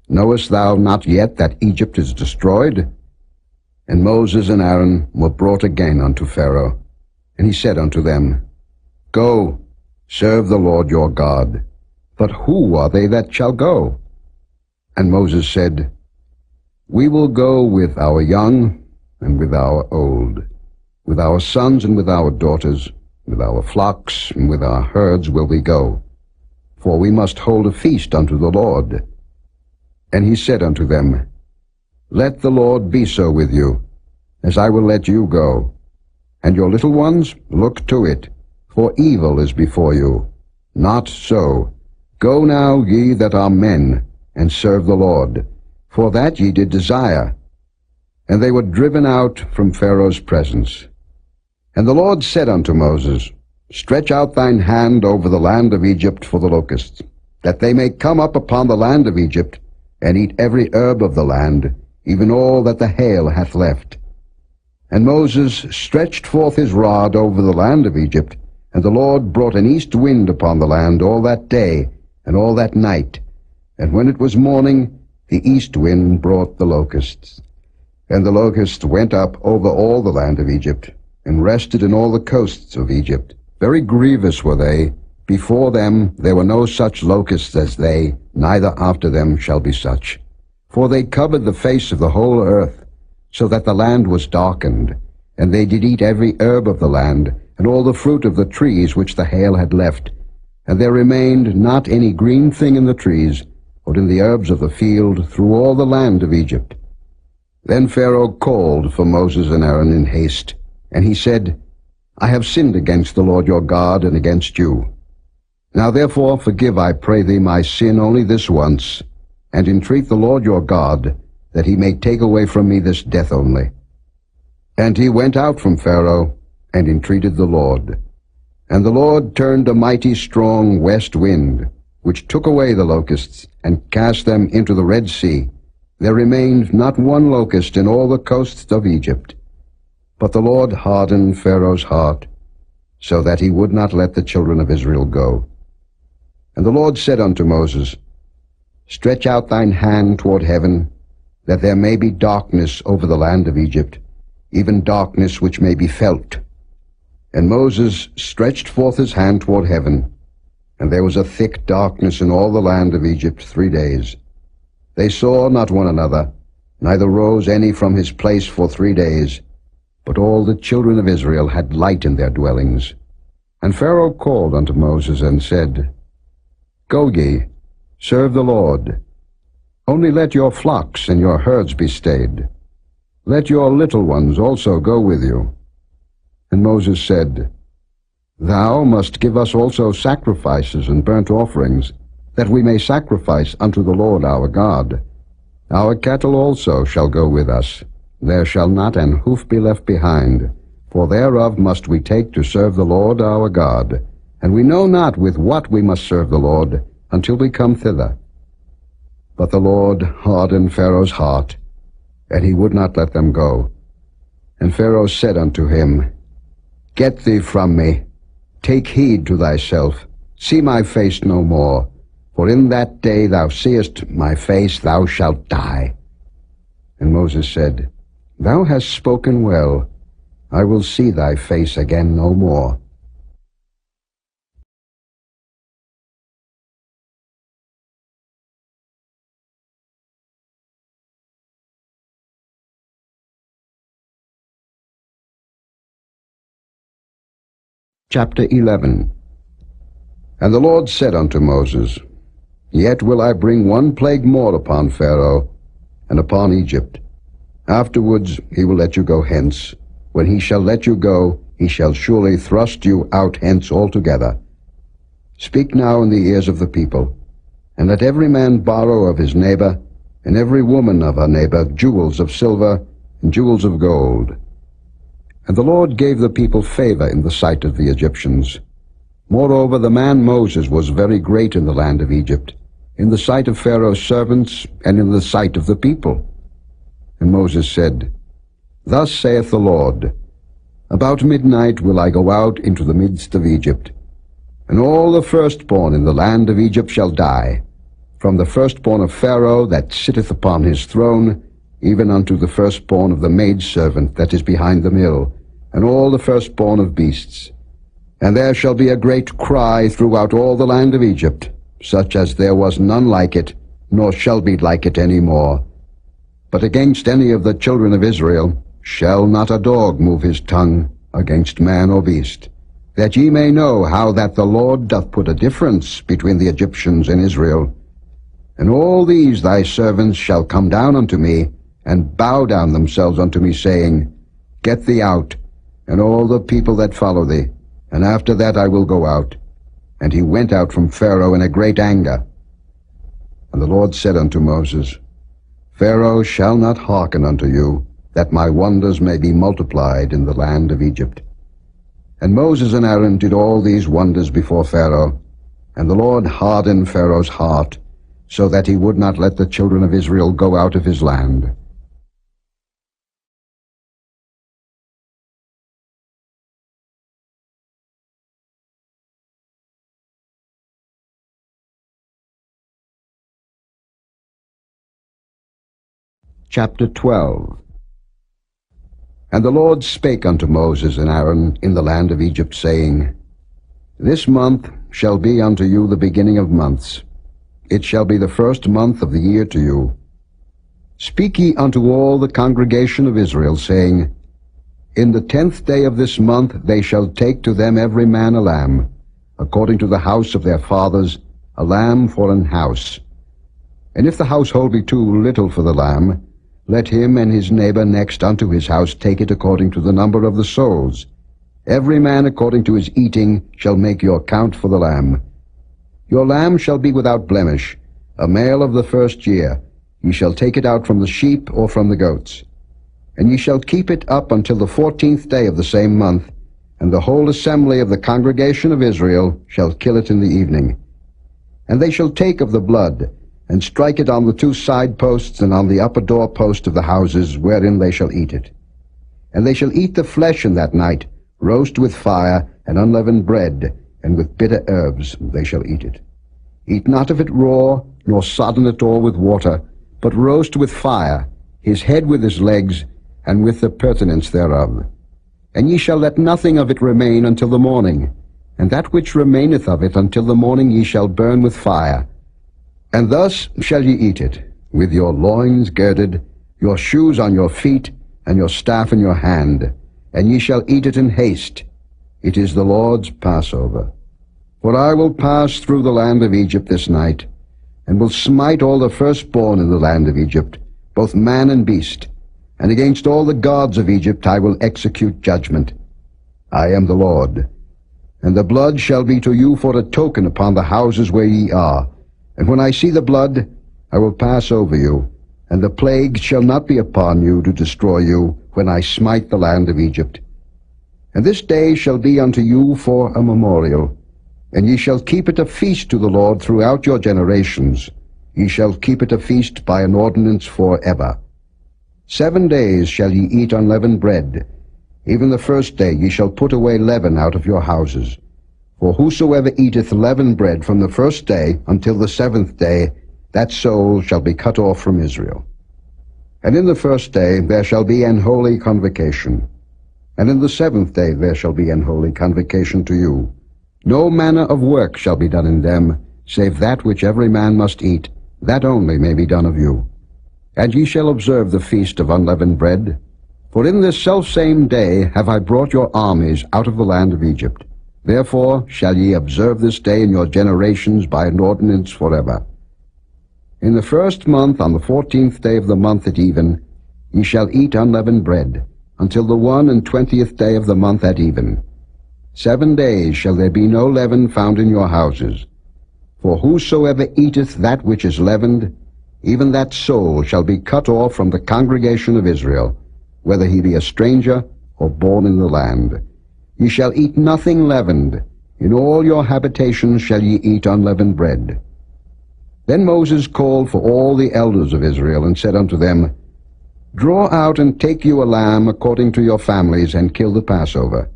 Knowest thou not yet that Egypt is destroyed? And Moses and Aaron were brought again unto Pharaoh. And he said unto them, Go, serve the Lord your God. But who are they that shall go? And Moses said, We will go with our young and with our old, with our sons and with our daughters, with our flocks and with our herds will we go, for we must hold a feast unto the Lord. And he said unto them, Let the Lord be so with you, as I will let you go. And your little ones, look to it, for evil is before you. Not so. Go now, ye that are men, and serve the Lord, for that ye did desire. And they were driven out from Pharaoh's presence. And the Lord said unto Moses, Stretch out thine hand over the land of Egypt for the locusts, that they may come up upon the land of Egypt, and eat every herb of the land, even all that the hail hath left. And Moses stretched forth his rod over the land of Egypt, and the Lord brought an east wind upon the land all that day and all that night. And when it was morning, the east wind brought the locusts. And the locusts went up over all the land of Egypt, and rested in all the coasts of Egypt. Very grievous were they. Before them there were no such locusts as they, neither after them shall be such. For they covered the face of the whole earth, so that the land was darkened. And they did eat every herb of the land, and all the fruit of the trees which the hail had left. And there remained not any green thing in the trees, or in the herbs of the field, through all the land of Egypt. Then Pharaoh called for Moses and Aaron in haste, and he said, I have sinned against the Lord your God, and against you. Now therefore forgive, I pray thee, my sin only this once, and entreat the Lord your God, that he may take away from me this death only. And he went out from Pharaoh, and entreated the Lord. And the Lord turned a mighty strong west wind, which took away the locusts, and cast them into the Red Sea. There remained not one locust in all the coasts of Egypt. But the Lord hardened Pharaoh's heart, so that he would not let the children of Israel go. And the Lord said unto Moses, Stretch out thine hand toward heaven, that there may be darkness over the land of Egypt, even darkness which may be felt. And Moses stretched forth his hand toward heaven, and there was a thick darkness in all the land of Egypt 3 days. They saw not one another, neither rose any from his place for 3 days. But all the children of Israel had light in their dwellings. And Pharaoh called unto Moses and said, Go ye, serve the Lord. Only let your flocks and your herds be stayed. Let your little ones also go with you. And Moses said, Thou must give us also sacrifices and burnt offerings, that we may sacrifice unto the Lord our God. Our cattle also shall go with us. There shall not an hoof be left behind, for thereof must we take to serve the Lord our God. And we know not with what we must serve the Lord, until we come thither. But the Lord hardened Pharaoh's heart, and he would not let them go. And Pharaoh said unto him, Get thee from me, take heed to thyself, see my face no more, for in that day thou seest my face, thou shalt die. And Moses said, Thou hast spoken well. I will see thy face again no more. Chapter 11. And the Lord said unto Moses, Yet will I bring one plague more upon Pharaoh, and upon Egypt, Afterwards he will let you go hence. When he shall let you go, he shall surely thrust you out hence altogether. Speak now in the ears of the people, and let every man borrow of his neighbor, and every woman of her neighbor, jewels of silver and jewels of gold. And the Lord gave the people favor in the sight of the Egyptians. Moreover, the man Moses was very great in the land of Egypt, in the sight of Pharaoh's servants, and in the sight of the people. And Moses said, Thus saith the Lord, About midnight will I go out into the midst of Egypt, and all the firstborn in the land of Egypt shall die, from the firstborn of Pharaoh that sitteth upon his throne, even unto the firstborn of the maidservant that is behind the mill, and all the firstborn of beasts. And there shall be a great cry throughout all the land of Egypt, such as there was none like it, nor shall be like it any more. But against any of the children of Israel shall not a dog move his tongue against man or beast, that ye may know how that the Lord doth put a difference between the Egyptians and Israel. And all these thy servants shall come down unto me, and bow down themselves unto me, saying, Get thee out, and all the people that follow thee, and after that I will go out. And he went out from Pharaoh in a great anger. And the Lord said unto Moses, Pharaoh shall not hearken unto you, that my wonders may be multiplied in the land of Egypt. And Moses and Aaron did all these wonders before Pharaoh, and the Lord hardened Pharaoh's heart, so that he would not let the children of Israel go out of his land. Chapter 12. And the Lord spake unto Moses and Aaron in the land of Egypt, saying, This month shall be unto you the beginning of months. It shall be the first month of the year to you. Speak ye unto all the congregation of Israel, saying, In the 10th day of this month they shall take to them every man a lamb, according to the house of their fathers, a lamb for an house. And if the household be too little for the lamb, let him and his neighbor next unto his house take it according to the number of the souls. Every man according to his eating shall make your count for the lamb. Your lamb shall be without blemish, a male of the first year. Ye shall take it out from the sheep or from the goats. And ye shall keep it up until the 14th day of the same month, and the whole assembly of the congregation of Israel shall kill it in the evening. And they shall take of the blood, and strike it on the 2 side posts and on the upper door post of the houses wherein they shall eat it. And they shall eat the flesh in that night, roast with fire, and unleavened bread, and with bitter herbs they shall eat it. Eat not of it raw, nor sodden it all with water, but roast with fire, his head with his legs, and with the purtenance thereof. And ye shall let nothing of it remain until the morning, and that which remaineth of it until the morning ye shall burn with fire. And thus shall ye eat it, with your loins girded, your shoes on your feet, and your staff in your hand, and ye shall eat it in haste. It is the Lord's Passover. For I will pass through the land of Egypt this night, and will smite all the firstborn in the land of Egypt, both man and beast, and against all the gods of Egypt I will execute judgment. I am the Lord. And the blood shall be to you for a token upon the houses where ye are. And when I see the blood, I will pass over you, and the plague shall not be upon you to destroy you, when I smite the land of Egypt. And this day shall be unto you for a memorial, and ye shall keep it a feast to the Lord throughout your generations. Ye shall keep it a feast by an ordinance forever. 7 days shall ye eat unleavened bread. Even the first day ye shall put away leaven out of your houses. For whosoever eateth leavened bread from the first day until the 7th day, that soul shall be cut off from Israel. And in the first day there shall be an holy convocation. And in the 7th day there shall be an holy convocation to you. No manner of work shall be done in them, save that which every man must eat, that only may be done of you. And ye shall observe the feast of unleavened bread. For in this selfsame day have I brought your armies out of the land of Egypt. Therefore shall ye observe this day in your generations by an ordinance forever. In the 1st month, on the 14th day of the month at even, ye shall eat unleavened bread, until the 21st day of the month at even. 7 days shall there be no leaven found in your houses. For whosoever eateth that which is leavened, even that soul shall be cut off from the congregation of Israel, whether he be a stranger or born in the land. Ye shall eat nothing leavened. In all your habitations shall ye eat unleavened bread. Then Moses called for all the elders of Israel, and said unto them, Draw out and take you a lamb according to your families, and kill the Passover.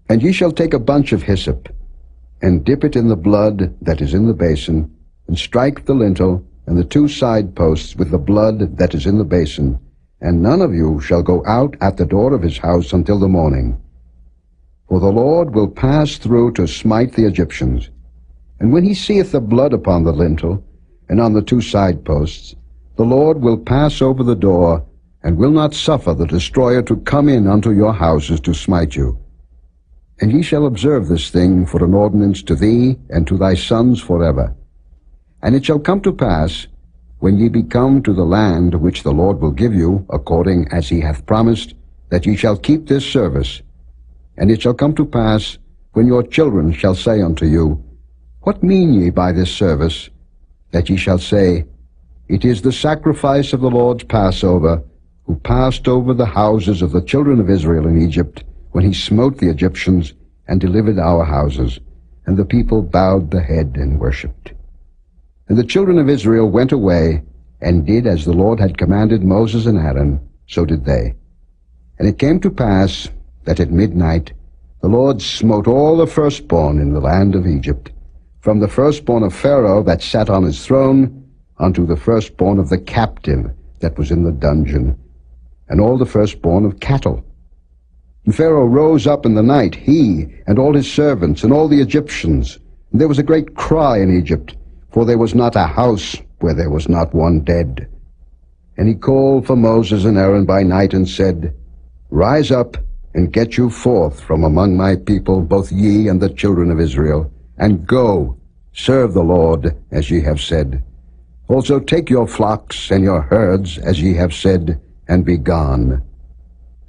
And ye shall take a bunch of hyssop, and dip it in the blood that is in the basin, and strike the lintel and the 2 side posts with the blood that is in the basin, and none of you shall go out at the door of his house until the morning. For the Lord will pass through to smite the Egyptians. And when he seeth the blood upon the lintel and on the 2 side posts, the Lord will pass over the door, and will not suffer the destroyer to come in unto your houses to smite you. And ye shall observe this thing for an ordinance to thee and to thy sons forever. And it shall come to pass, when ye be come to the land which the Lord will give you, according as he hath promised, that ye shall keep this service. And it shall come to pass, when your children shall say unto you, What mean ye by this service? That ye shall say, It is the sacrifice of the Lord's Passover, who passed over the houses of the children of Israel in Egypt, when he smote the Egyptians, and delivered our houses. And the people bowed the head and worshipped. And the children of Israel went away, and did as the Lord had commanded Moses and Aaron, so did they. And it came to pass, that at midnight the Lord smote all the firstborn in the land of Egypt, from the firstborn of Pharaoh that sat on his throne, unto the firstborn of the captive that was in the dungeon, and all the firstborn of cattle. And Pharaoh rose up in the night, he and all his servants, and all the Egyptians. And there was a great cry in Egypt, for there was not a house where there was not one dead. And he called for Moses and Aaron by night, and said, Rise up, and get you forth from among my people, both ye and the children of Israel, and go, serve the Lord, as ye have said. Also take your flocks and your herds, as ye have said, and be gone.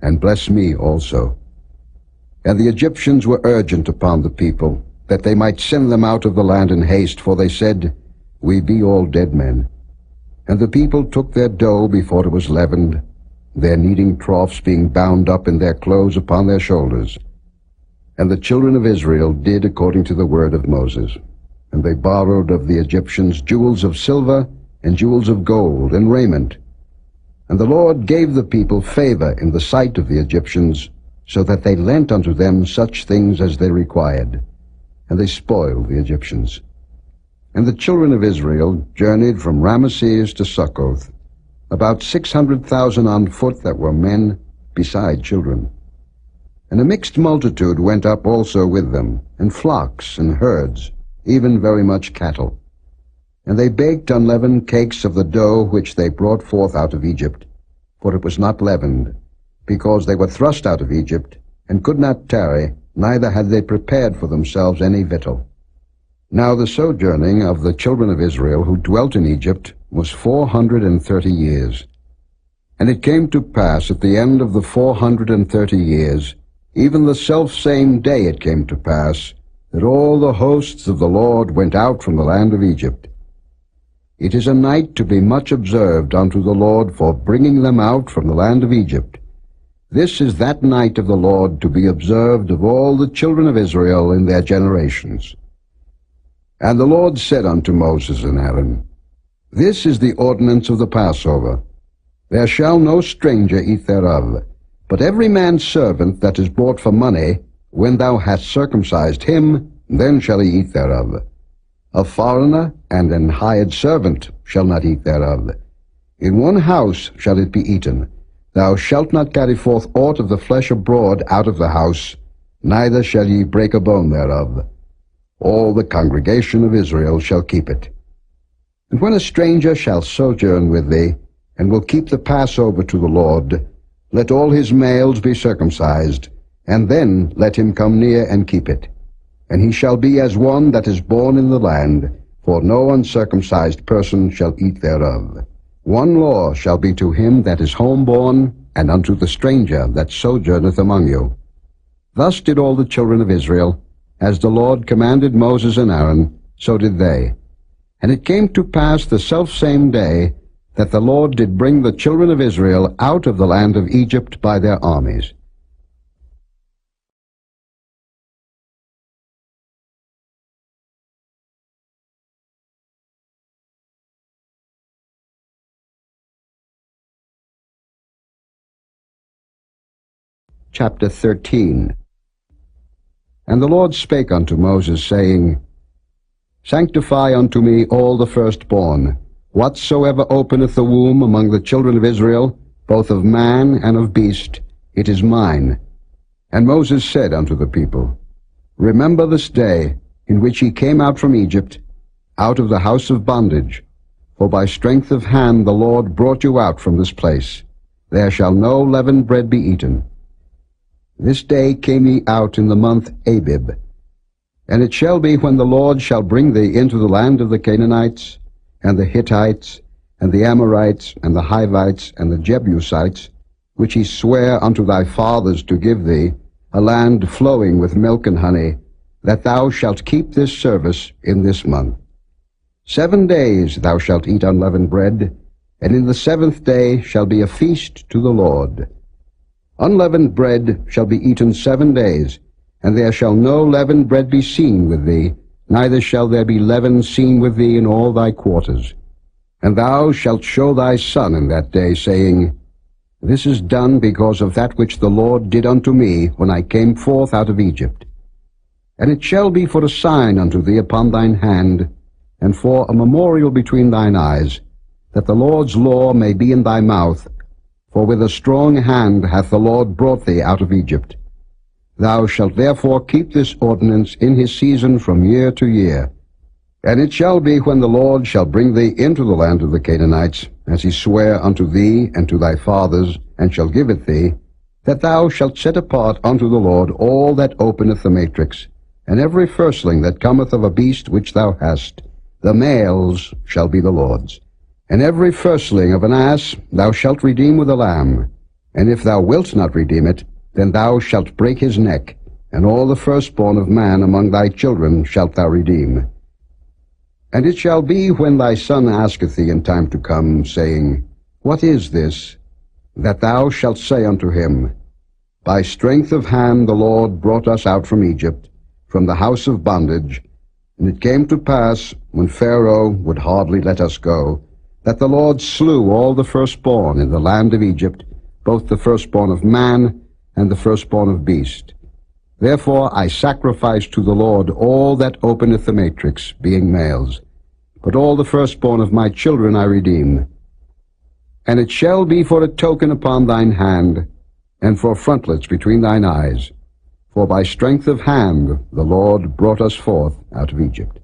And bless me also. And the Egyptians were urgent upon the people, that they might send them out of the land in haste, for they said, We be all dead men. And the people took their dough before it was leavened, their kneading troughs being bound up in their clothes upon their shoulders. And the children of Israel did according to the word of Moses. And they borrowed of the Egyptians jewels of silver, and jewels of gold, and raiment. And the Lord gave the people favor in the sight of the Egyptians, so that they lent unto them such things as they required. And they spoiled the Egyptians. And the children of Israel journeyed from Ramesses to Succoth, about 600,000 on foot that were men, beside children. And a mixed multitude went up also with them, and flocks and herds, even very much cattle. And they baked unleavened cakes of the dough which they brought forth out of Egypt, for it was not leavened, because they were thrust out of Egypt, and could not tarry, neither had they prepared for themselves any victual. Now the sojourning of the children of Israel who dwelt in Egypt was 430 years. And it came to pass at the end of the 430 years, even the selfsame day it came to pass, that all the hosts of the Lord went out from the land of Egypt. It is a night to be much observed unto the Lord for bringing them out from the land of Egypt. This is that night of the Lord to be observed of all the children of Israel in their generations. And the Lord said unto Moses and Aaron, This is the ordinance of the Passover. There shall no stranger eat thereof, but every man's servant that is bought for money, when thou hast circumcised him, then shall he eat thereof. A foreigner and an hired servant shall not eat thereof. In one house shall it be eaten. Thou shalt not carry forth aught of the flesh abroad out of the house, neither shall ye break a bone thereof. All the congregation of Israel shall keep it. And when a stranger shall sojourn with thee, and will keep the Passover to the Lord, let all his males be circumcised, and then let him come near and keep it. And he shall be as one that is born in the land, for no uncircumcised person shall eat thereof. One law shall be to him that is homeborn, and unto the stranger that sojourneth among you. Thus did all the children of Israel, as the Lord commanded Moses and Aaron, so did they. And it came to pass the selfsame day that the Lord did bring the children of Israel out of the land of Egypt by their armies. Chapter 13. And the Lord spake unto Moses, saying, Sanctify unto me all the firstborn, whatsoever openeth the womb among the children of Israel, both of man and of beast, it is mine. And Moses said unto the people, Remember this day in which ye came out from Egypt, out of the house of bondage, for by strength of hand the Lord brought you out from this place. There shall no leavened bread be eaten. This day came ye out in the month Abib. And it shall be, when the Lord shall bring thee into the land of the Canaanites, and the Hittites, and the Amorites, and the Hivites, and the Jebusites, which he sware unto thy fathers to give thee, a land flowing with milk and honey, that thou shalt keep this service in this month. 7 days thou shalt eat unleavened bread, and in the 7th day shall be a feast to the Lord. Unleavened bread shall be eaten 7 days, and there shall no leavened bread be seen with thee, neither shall there be leaven seen with thee in all thy quarters. And thou shalt show thy son in that day, saying, This is done because of that which the Lord did unto me when I came forth out of Egypt. And it shall be for a sign unto thee upon thine hand, and for a memorial between thine eyes, that the Lord's law may be in thy mouth, for with a strong hand hath the Lord brought thee out of Egypt. Thou shalt therefore keep this ordinance in his season from year to year. And it shall be, when the Lord shall bring thee into the land of the Canaanites, as he sware unto thee and to thy fathers, and shall give it thee, that thou shalt set apart unto the Lord all that openeth the matrix, and every firstling that cometh of a beast which thou hast. The males shall be the Lord's. And every firstling of an ass thou shalt redeem with a lamb. And if thou wilt not redeem it, then thou shalt break his neck, and all the firstborn of man among thy children shalt thou redeem. And it shall be, when thy son asketh thee in time to come, saying, What is this? That thou shalt say unto him, By strength of hand the Lord brought us out from Egypt, from the house of bondage. And it came to pass, when Pharaoh would hardly let us go, that the Lord slew all the firstborn in the land of Egypt, both the firstborn of man and the firstborn of beast. Therefore I sacrifice to the Lord all that openeth the matrix, being males. But all the firstborn of my children I redeem. And it shall be for a token upon thine hand, and for frontlets between thine eyes. For by strength of hand the Lord brought us forth out of Egypt.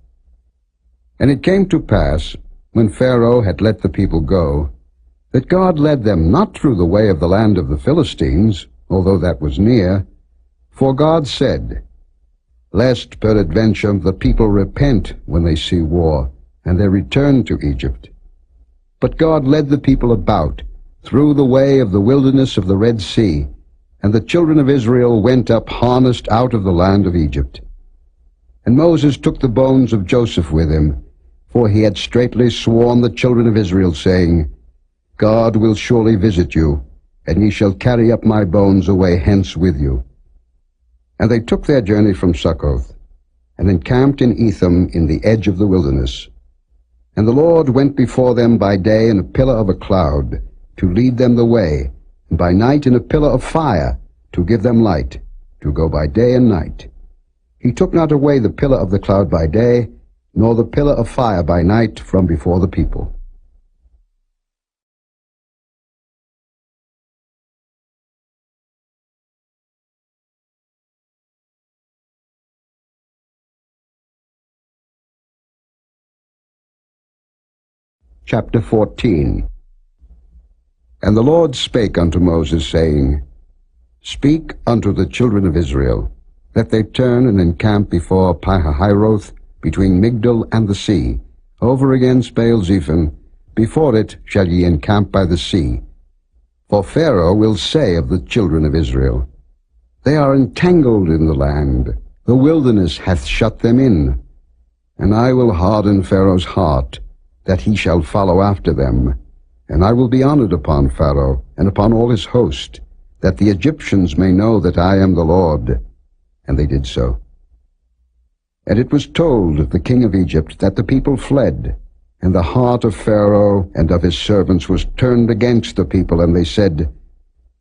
And it came to pass, when Pharaoh had let the people go, that God led them not through the way of the land of the Philistines, although that was near. For God said, Lest peradventure the people repent when they see war, and they return to Egypt. But God led the people about through the way of the wilderness of the Red Sea, and the children of Israel went up harnessed out of the land of Egypt. And Moses took the bones of Joseph with him, for he had straitly sworn the children of Israel, saying, God will surely visit you, and ye shall carry up my bones away hence with you. And they took their journey from Succoth, and encamped in Etham in the edge of the wilderness. And the Lord went before them by day in a pillar of a cloud, to lead them the way, and by night in a pillar of fire, to give them light, to go by day and night. He took not away the pillar of the cloud by day, nor the pillar of fire by night from before the people. Chapter 14. And the Lord spake unto Moses, saying, Speak unto the children of Israel, that they turn and encamp before Pihahiroth, between Migdol and the sea, over against Baal-zephon, Before it shall ye encamp by the sea. For Pharaoh will say of the children of Israel, They are entangled in the land, the wilderness hath shut them in. And I will harden Pharaoh's heart, that he shall follow after them. And I will be honored upon Pharaoh, and upon all his host, that the Egyptians may know that I am the Lord. And they did so. And it was told the king of Egypt that the people fled, and the heart of Pharaoh and of his servants was turned against the people, and they said,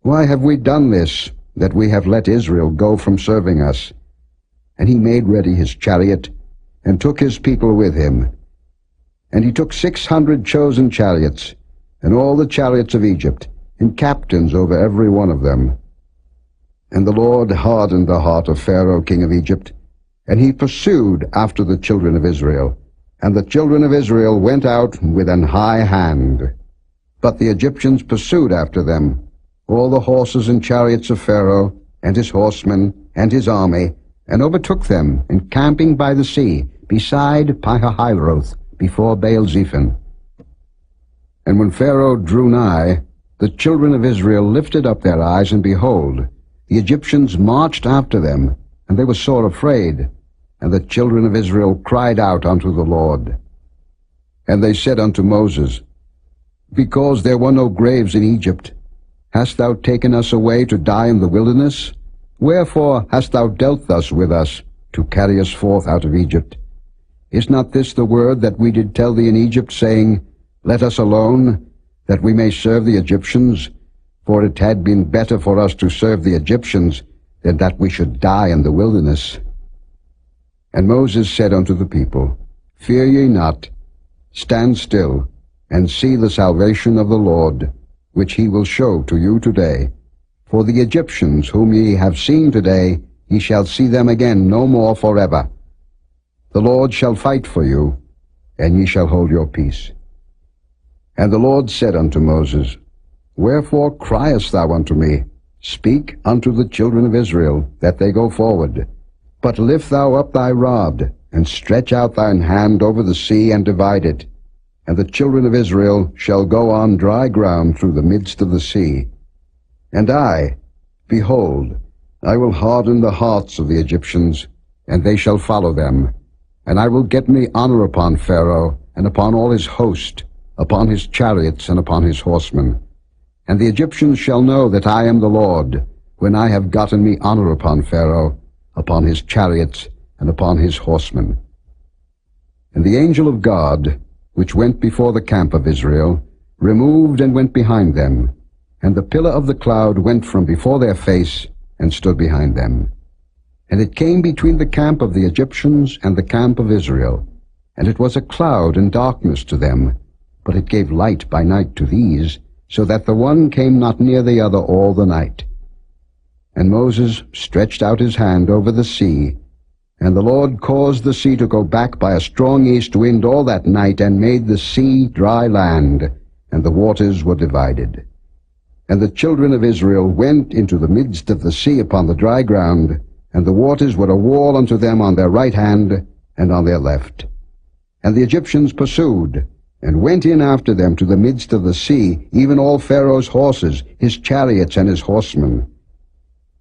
Why have we done this, that we have let Israel go from serving us? And he made ready his chariot, and took his people with him. And he took 600 chosen chariots, and all the chariots of Egypt, and captains over every one of them. And the Lord hardened the heart of Pharaoh king of Egypt, and he pursued after the children of Israel. And the children of Israel went out with an high hand. But the Egyptians pursued after them, all the horses and chariots of Pharaoh, and his horsemen, and his army, and overtook them, encamping by the sea, beside Pihahiroth, before Baal-zephon. And when Pharaoh drew nigh, the children of Israel lifted up their eyes, and behold, the Egyptians marched after them, and they were sore afraid. And the children of Israel cried out unto the Lord. And they said unto Moses, Because there were no graves in Egypt, hast thou taken us away to die in the wilderness? Wherefore hast thou dealt thus with us, to carry us forth out of Egypt? Is not this the word that we did tell thee in Egypt, saying, Let us alone, that we may serve the Egyptians? For it had been better for us to serve the Egyptians, than that we should die in the wilderness. And Moses said unto the people, Fear ye not, stand still, and see the salvation of the Lord, which he will show to you today. For the Egyptians whom ye have seen today, ye shall see them again no more forever. The Lord shall fight for you, and ye shall hold your peace. And the Lord said unto Moses, Wherefore criest thou unto me? Speak unto the children of Israel, that they go forward. But lift thou up thy rod, and stretch out thine hand over the sea, and divide it. And the children of Israel shall go on dry ground through the midst of the sea. And I, behold, I will harden the hearts of the Egyptians, and they shall follow them. And I will get me honor upon Pharaoh, and upon all his host, upon his chariots, and upon his horsemen. And the Egyptians shall know that I am the Lord, when I have gotten me honor upon Pharaoh, upon his chariots, and upon his horsemen. And the angel of God, which went before the camp of Israel, removed and went behind them. And the pillar of the cloud went from before their face, and stood behind them. And it came between the camp of the Egyptians and the camp of Israel. And it was a cloud and darkness to them, but it gave light by night to these, so that the one came not near the other all the night. And Moses stretched out his hand over the sea, and the Lord caused the sea to go back by a strong east wind all that night, and made the sea dry land, and the waters were divided. And the children of Israel went into the midst of the sea upon the dry ground, and the waters were a wall unto them on their right hand and on their left. And the Egyptians pursued, and went in after them to the midst of the sea, even all Pharaoh's horses, his chariots, and his horsemen.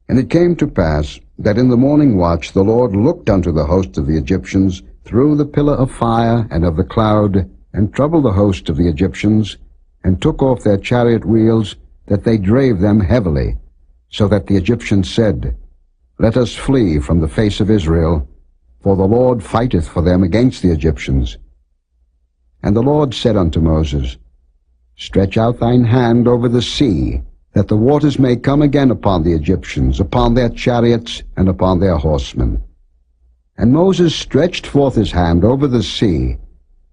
And it came to pass that in the morning watch the Lord looked unto the host of the Egyptians through the pillar of fire and of the cloud, and troubled the host of the Egyptians, and took off their chariot wheels, that they drave them heavily, so that the Egyptians said, Let us flee from the face of Israel, for the Lord fighteth for them against the Egyptians. And the Lord said unto Moses, Stretch out thine hand over the sea, that the waters may come again upon the Egyptians, upon their chariots, and upon their horsemen. And Moses stretched forth his hand over the sea,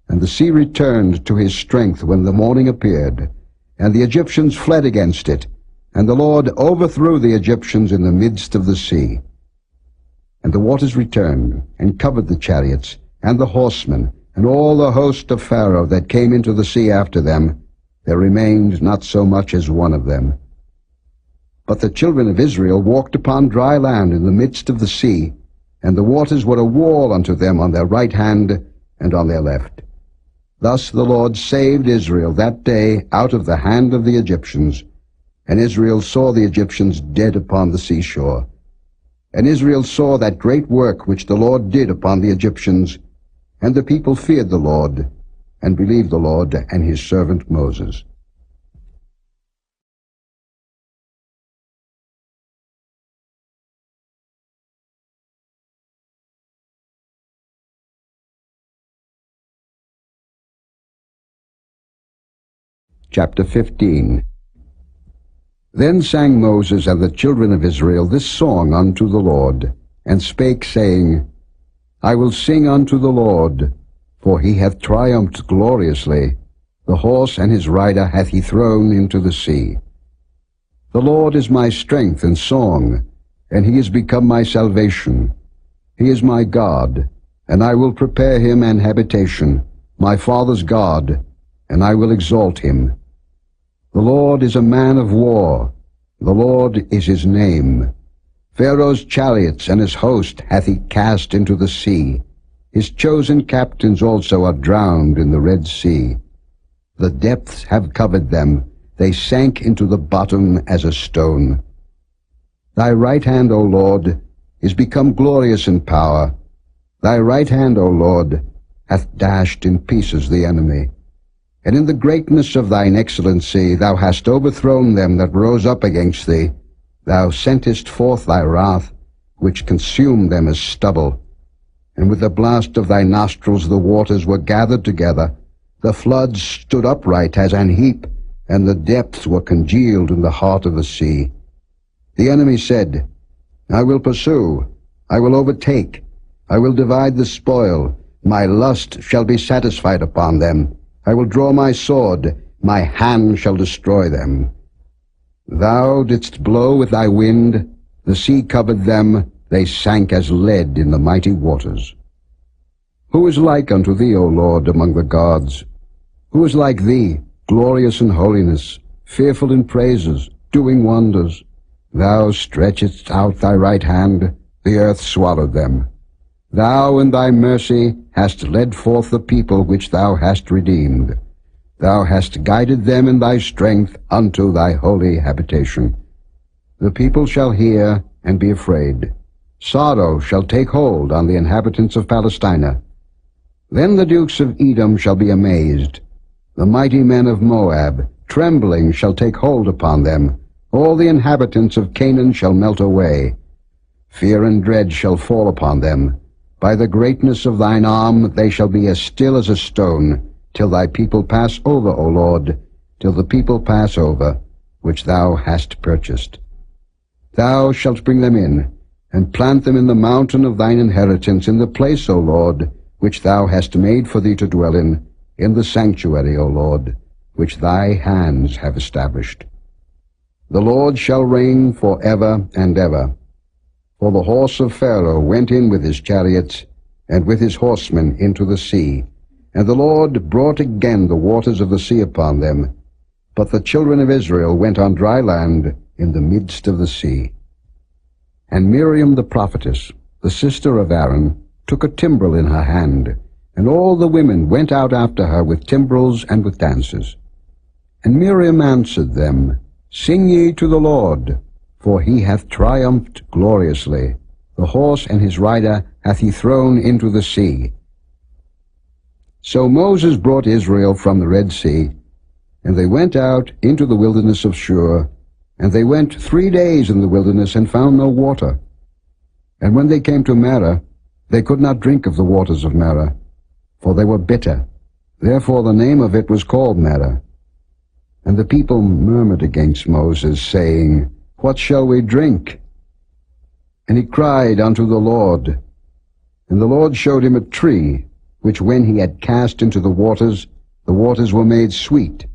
and the sea returned to his strength when the morning appeared, and the Egyptians fled against it, and the Lord overthrew the Egyptians in the midst of the sea. And the waters returned, and covered the chariots, and the horsemen, and all the host of Pharaoh that came into the sea after them. There remained not so much as one of them. But the children of Israel walked upon dry land in the midst of the sea, and the waters were a wall unto them on their right hand and on their left. Thus the Lord saved Israel that day out of the hand of the Egyptians. And Israel saw the Egyptians dead upon the seashore. And Israel saw that great work which the Lord did upon the Egyptians. And the people feared the Lord, and believed the Lord and his servant Moses. Chapter 15. Then sang Moses and the children of Israel this song unto the Lord, and spake, saying, I will sing unto the Lord, for he hath triumphed gloriously. The horse and his rider hath he thrown into the sea. The Lord is my strength and song, and he is become my salvation. He is my God, and I will prepare him an habitation, my father's God, and I will exalt him. The Lord is a man of war. The Lord is his name. Pharaoh's chariots and his host hath he cast into the sea. His chosen captains also are drowned in the Red Sea. The depths have covered them. They sank into the bottom as a stone. Thy right hand, O Lord, is become glorious in power. Thy right hand, O Lord, hath dashed in pieces the enemy. And in the greatness of thine excellency thou hast overthrown them that rose up against thee. Thou sentest forth thy wrath, which consumed them as stubble. And with the blast of thy nostrils the waters were gathered together. The floods stood upright as an heap, and the depths were congealed in the heart of the sea. The enemy said, I will pursue, I will overtake, I will divide the spoil. My lust shall be satisfied upon them. I will draw my sword, my hand shall destroy them. Thou didst blow with thy wind, the sea covered them, they sank as lead in the mighty waters. Who is like unto thee, O Lord, among the gods? Who is like thee, glorious in holiness, fearful in praises, doing wonders? Thou stretchedst out thy right hand, the earth swallowed them. Thou in thy mercy hast led forth the people which thou hast redeemed. Thou hast guided them in thy strength unto thy holy habitation. The people shall hear and be afraid. Sorrow shall take hold on the inhabitants of Palestina. Then the dukes of Edom shall be amazed. The mighty men of Moab, trembling, shall take hold upon them. All the inhabitants of Canaan shall melt away. Fear and dread shall fall upon them. By the greatness of thine arm they shall be as still as a stone, till thy people pass over, O Lord, till the people pass over, which thou hast purchased. Thou shalt bring them in, and plant them in the mountain of thine inheritance, in the place, O Lord, which thou hast made for thee to dwell in the sanctuary, O Lord, which thy hands have established. The Lord shall reign for ever and ever. For the horse of Pharaoh went in with his chariots, and with his horsemen into the sea. And the Lord brought again the waters of the sea upon them. But the children of Israel went on dry land in the midst of the sea. And Miriam the prophetess, the sister of Aaron, took a timbrel in her hand, and all the women went out after her with timbrels and with dances. And Miriam answered them, Sing ye to the Lord, for he hath triumphed gloriously. The horse and his rider hath he thrown into the sea. So Moses brought Israel from the Red Sea, and they went out into the wilderness of Shur, and they went 3 days in the wilderness and found no water. And when they came to Marah, they could not drink of the waters of Marah, for they were bitter. Therefore the name of it was called Marah. And the people murmured against Moses, saying, What shall we drink? And he cried unto the Lord. And the Lord showed him a tree, which when he had cast into the waters were made sweet.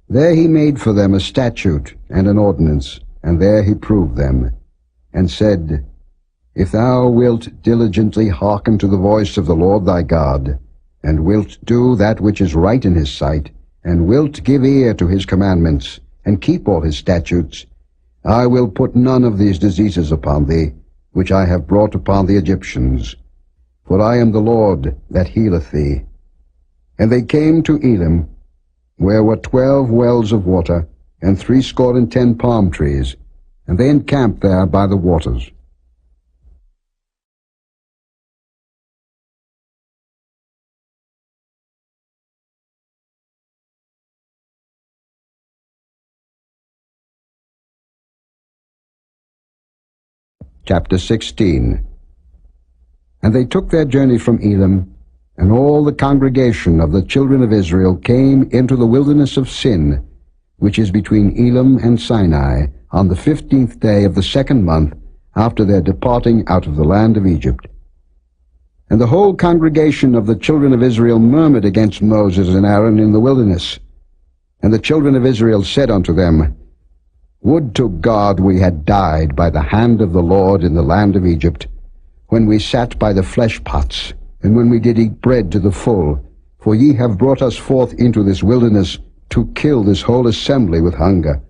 There he made for them a statute and an ordinance, and there he proved them, and said, If thou wilt diligently hearken to the voice of the Lord thy God, and wilt do that which is right in his sight, and wilt give ear to his commandments, and keep all his statutes, I will put none of these diseases upon thee, which I have brought upon the Egyptians. For I am the Lord that healeth thee. And they came to Elim, where were 12 wells of water, and 70 palm trees, and they encamped there by the waters. Chapter 16. And they took their journey from Elim, and all the congregation of the children of Israel came into the wilderness of Sin, which is between Elim and Sinai, on the 15th day of the 2nd month after their departing out of the land of Egypt. And the whole congregation of the children of Israel murmured against Moses and Aaron in the wilderness. And the children of Israel said unto them, Would to God we had died by the hand of the Lord in the land of Egypt, when we sat by the flesh pots, and when we did eat bread to the full. For ye have brought us forth into this wilderness to kill this whole assembly with hunger.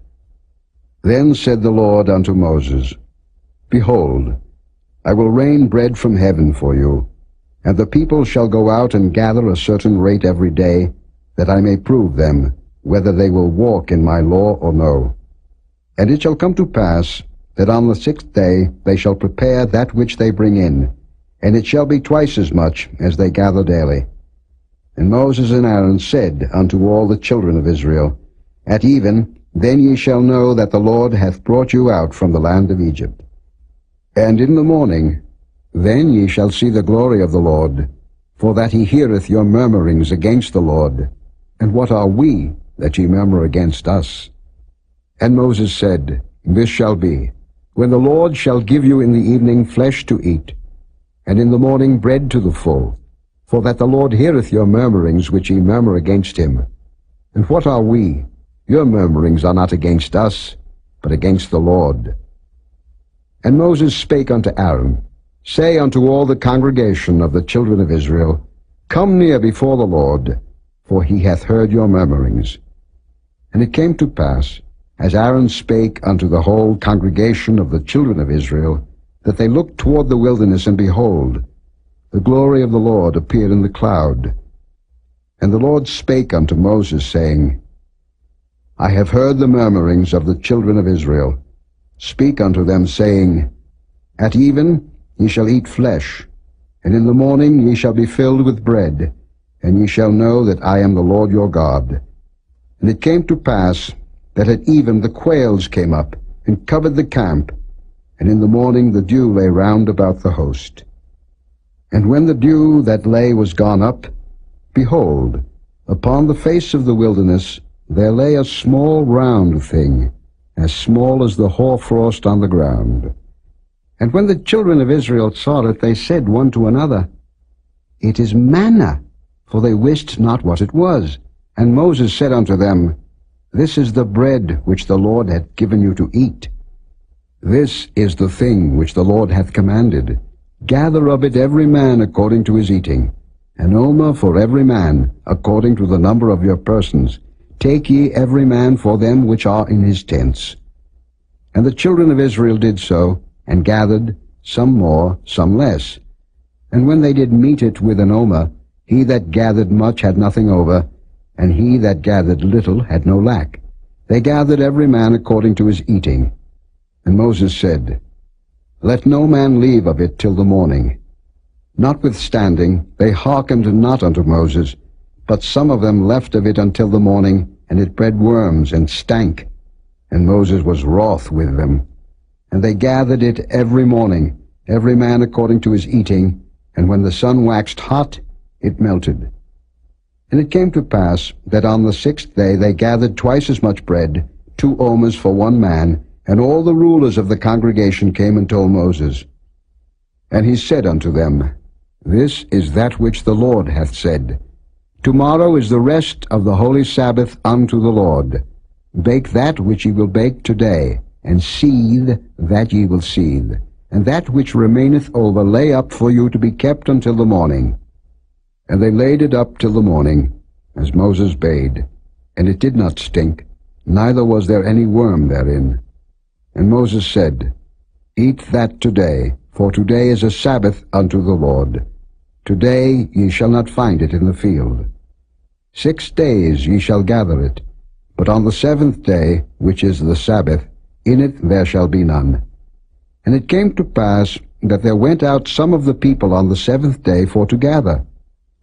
Then said the Lord unto Moses, Behold, I will rain bread from heaven for you, and the people shall go out and gather a certain rate every day, that I may prove them, whether they will walk in my law or no. And it shall come to pass, that on the 6th day they shall prepare that which they bring in, and it shall be twice as much as they gather daily. And Moses and Aaron said unto all the children of Israel, At even, then ye shall know that the Lord hath brought you out from the land of Egypt. And in the morning, then ye shall see the glory of the Lord, for that he heareth your murmurings against the Lord. And what are we, that ye murmur against us? And Moses said, This shall be, when the Lord shall give you in the evening flesh to eat, and in the morning bread to the full, for that the Lord heareth your murmurings which ye murmur against him. And what are we? Your murmurings are not against us, but against the Lord. And Moses spake unto Aaron, Say unto all the congregation of the children of Israel, Come near before the Lord, for he hath heard your murmurings. And it came to pass, as Aaron spake unto the whole congregation of the children of Israel, that they looked toward the wilderness, and behold, the glory of the Lord appeared in the cloud. And the Lord spake unto Moses, saying, I have heard the murmurings of the children of Israel. Speak unto them, saying, At even ye shall eat flesh, and in the morning ye shall be filled with bread, and ye shall know that I am the Lord your God. And it came to pass, that at even the quails came up, and covered the camp, and in the morning the dew lay round about the host. And when the dew that lay was gone up, behold, upon the face of the wilderness there lay a small round thing, as small as the hoarfrost on the ground. And when the children of Israel saw it, they said one to another, It is manna, for they wist not what it was. And Moses said unto them, This is the bread which the Lord hath given you to eat. This is the thing which the Lord hath commanded. Gather of it every man according to his eating, an omer for every man, according to the number of your persons. Take ye every man for them which are in his tents. And the children of Israel did so, and gathered, some more, some less. And when they did meet it with an omer, he that gathered much had nothing over, and he that gathered little had no lack. They gathered every man according to his eating. And Moses said, Let no man leave of it till the morning. Notwithstanding, they hearkened not unto Moses, but some of them left of it until the morning, and it bred worms and stank. And Moses was wroth with them. And they gathered it every morning, every man according to his eating, and when the sun waxed hot, it melted. And it came to pass that on the 6th day they gathered twice as much bread, 2 omers for one man, and all the rulers of the congregation came and told Moses. And he said unto them, This is that which the Lord hath said. Tomorrow is the rest of the holy Sabbath unto the Lord. Bake that which ye will bake today, and seethe that ye will seethe, and that which remaineth over lay up for you to be kept until the morning. And they laid it up till the morning, as Moses bade, and it did not stink, neither was there any worm therein. And Moses said, Eat that today, for today is a Sabbath unto the Lord. Today ye shall not find it in the field. 6 days ye shall gather it, but on the 7th day, which is the Sabbath, in it there shall be none. And it came to pass that there went out some of the people on the 7th day for to gather,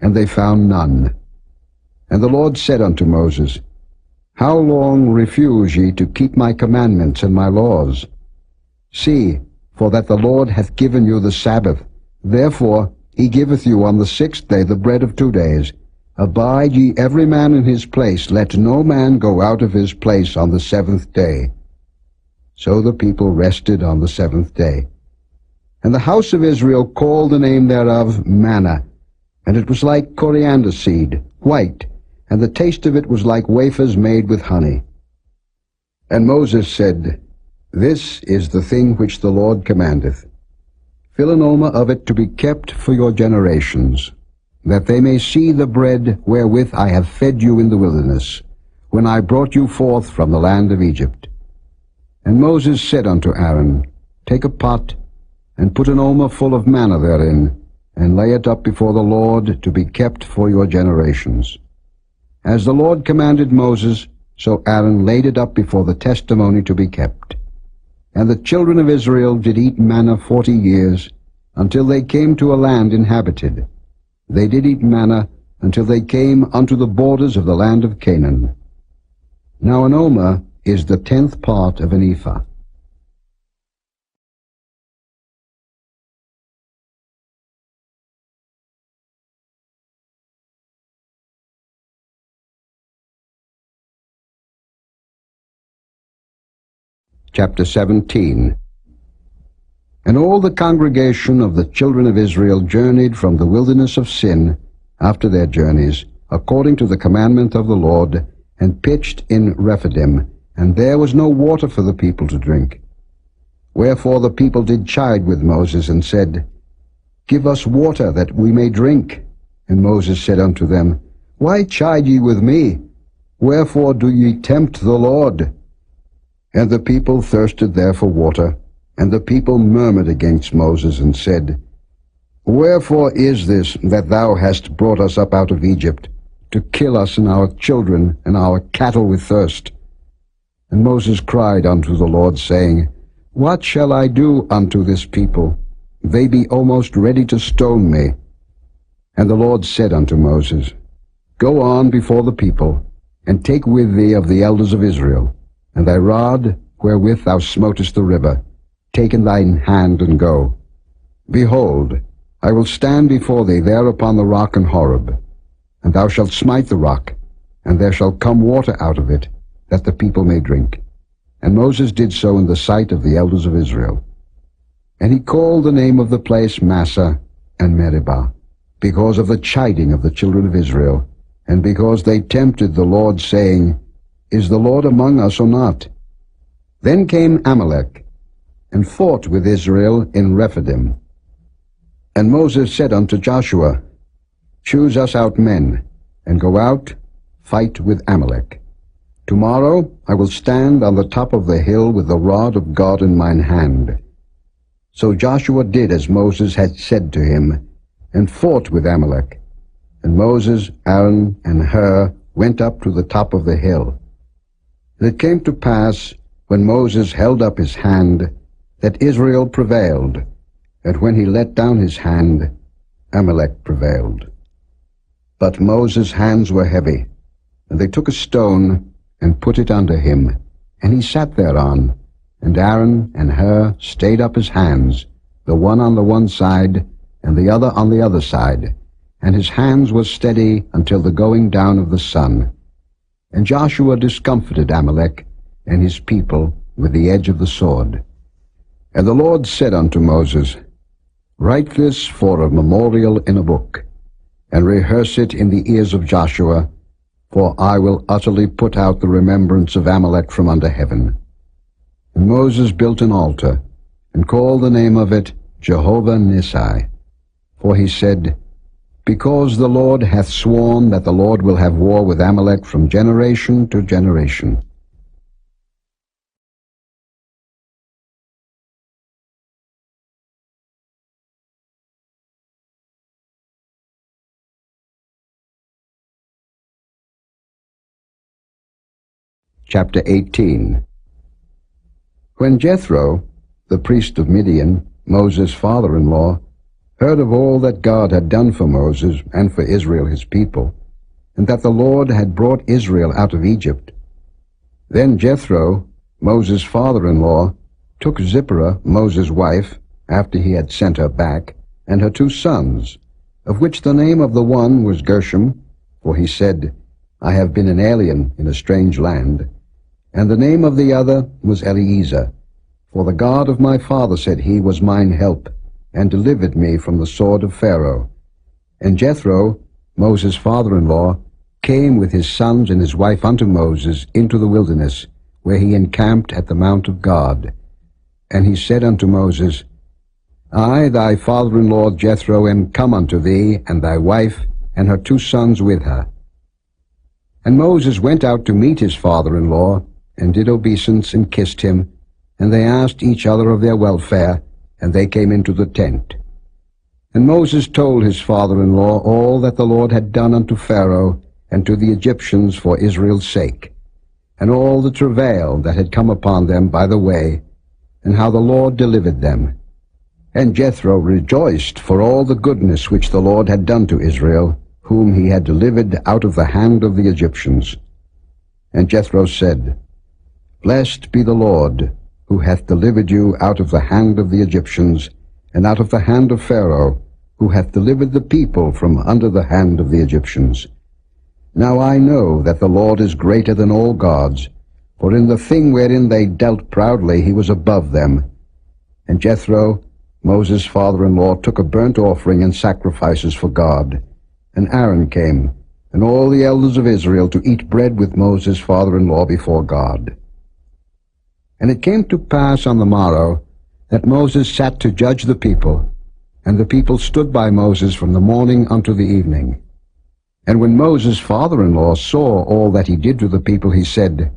and they found none. And the Lord said unto Moses, How long refuse ye to keep my commandments and my laws? See, for that the Lord hath given you the Sabbath, therefore he giveth you on the 6th day the bread of 2 days. Abide ye every man in his place, let no man go out of his place on the 7th day. So the people rested on the 7th day. And the house of Israel called the name thereof manna, and it was like coriander seed, white, and the taste of it was like wafers made with honey. And Moses said, This is the thing which the Lord commandeth. Fill an omer of it to be kept for your generations, that they may see the bread wherewith I have fed you in the wilderness, when I brought you forth from the land of Egypt. And Moses said unto Aaron, Take a pot, and put an omer full of manna therein, and lay it up before the Lord to be kept for your generations. As the Lord commanded Moses, so Aaron laid it up before the testimony to be kept. And the children of Israel did eat manna 40 years, until they came to a land inhabited. They did eat manna until they came unto the borders of the land of Canaan. Now an omer is the 10th part of an ephah. Chapter 17. And all the congregation of the children of Israel journeyed from the wilderness of Sin after their journeys, according to the commandment of the Lord, and pitched in Rephidim, and there was no water for the people to drink. Wherefore the people did chide with Moses, and said, Give us water, that we may drink. And Moses said unto them, Why chide ye with me? Wherefore do ye tempt the Lord? And the people thirsted there for water, and the people murmured against Moses, and said, Wherefore is this that thou hast brought us up out of Egypt, to kill us and our children and our cattle with thirst? And Moses cried unto the Lord, saying, What shall I do unto this people? They be almost ready to stone me. And the Lord said unto Moses, Go on before the people, and take with thee of the elders of Israel, and thy rod wherewith thou smotest the river, take in thine hand, and go. Behold, I will stand before thee there upon the rock in Horeb, and thou shalt smite the rock, and there shall come water out of it, that the people may drink. And Moses did so in the sight of the elders of Israel. And he called the name of the place Massah and Meribah, because of the chiding of the children of Israel, and because they tempted the Lord, saying, Is the Lord among us or not? Then came Amalek, and fought with Israel in Rephidim. And Moses said unto Joshua, Choose us out men, and go out, fight with Amalek. Tomorrow I will stand on the top of the hill with the rod of God in mine hand. So Joshua did as Moses had said to him, and fought with Amalek. And Moses, Aaron, and Hur went up to the top of the hill. And it came to pass, when Moses held up his hand, that Israel prevailed, and when he let down his hand, Amalek prevailed. But Moses' hands were heavy, and they took a stone, and put it under him, and he sat thereon, and Aaron and Hur stayed up his hands, the one on the one side, and the other on the other side, and his hands were steady until the going down of the sun. And Joshua discomfited Amalek and his people with the edge of the sword. And the Lord said unto Moses, Write this for a memorial in a book, and rehearse it in the ears of Joshua, for I will utterly put out the remembrance of Amalek from under heaven. And Moses built an altar, and called the name of it Jehovah Nissi. For he said, Because the Lord hath sworn that the Lord will have war with Amalek from generation to generation. Chapter 18. When Jethro, the priest of Midian, Moses' father-in-law, heard of all that God had done for Moses and for Israel his people, and that the Lord had brought Israel out of Egypt, then Jethro, Moses' father-in-law, took Zipporah, Moses' wife, after he had sent her back, and her 2 sons, of which the name of the one was Gershom, for he said, I have been an alien in a strange land, and the name of the other was Eliezer, for the God of my father, said he, was mine help, and delivered me from the sword of Pharaoh. And Jethro, Moses' father-in-law, came with his sons and his wife unto Moses into the wilderness, where he encamped at the mount of God. And he said unto Moses, I, thy father-in-law Jethro, am come unto thee, and thy wife, and her 2 sons with her. And Moses went out to meet his father-in-law, and did obeisance, and kissed him, and they asked each other of their welfare, and they came into the tent. And Moses told his father-in-law all that the Lord had done unto Pharaoh and to the Egyptians for Israel's sake, and all the travail that had come upon them by the way, and how the Lord delivered them. And Jethro rejoiced for all the goodness which the Lord had done to Israel, whom he had delivered out of the hand of the Egyptians. And Jethro said, Blessed be the Lord, who hath delivered you out of the hand of the Egyptians, and out of the hand of Pharaoh, who hath delivered the people from under the hand of the Egyptians. Now I know that the Lord is greater than all gods, for in the thing wherein they dealt proudly he was above them. And Jethro, Moses' father-in-law, took a burnt offering and sacrifices for God. And Aaron came, and all the elders of Israel, to eat bread with Moses' father-in-law before God. And it came to pass on the morrow that Moses sat to judge the people, and the people stood by Moses from the morning unto the evening. And when Moses' father-in-law saw all that he did to the people, he said,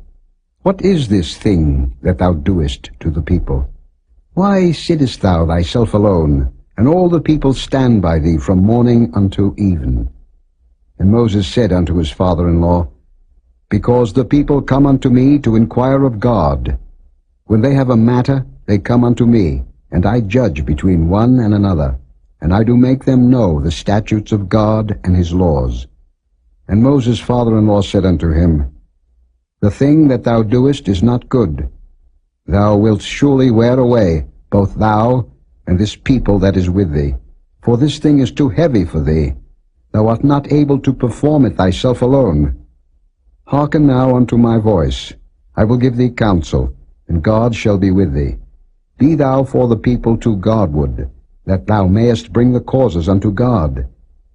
What is this thing that thou doest to the people? Why sittest thou thyself alone, and all the people stand by thee from morning unto even? And Moses said unto his father-in-law, Because the people come unto me to inquire of God. When they have a matter, they come unto me, and I judge between one and another, and I do make them know the statutes of God and his laws. And Moses' father-in-law said unto him, The thing that thou doest is not good. Thou wilt surely wear away, both thou and this people that is with thee. For this thing is too heavy for thee. Thou art not able to perform it thyself alone. Hearken now unto my voice. I will give thee counsel, and God shall be with thee. Be thou for the people to Godward, that thou mayest bring the causes unto God.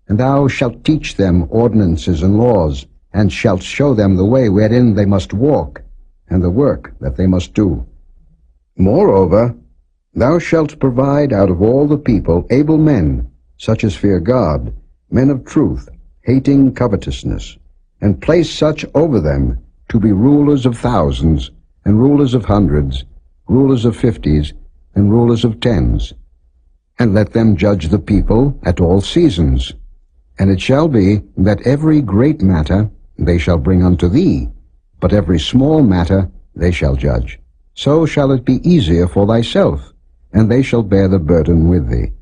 And thou shalt teach them ordinances and laws, and shalt show them the way wherein they must walk, and the work that they must do. Moreover, thou shalt provide out of all the people able men, such as fear God, men of truth, hating covetousness, and place such over them to be rulers of thousands, and rulers of hundreds, rulers of 50s, and rulers of 10s. And let them judge the people at all seasons. And it shall be that every great matter they shall bring unto thee, but every small matter they shall judge. So shall it be easier for thyself, and they shall bear the burden with thee.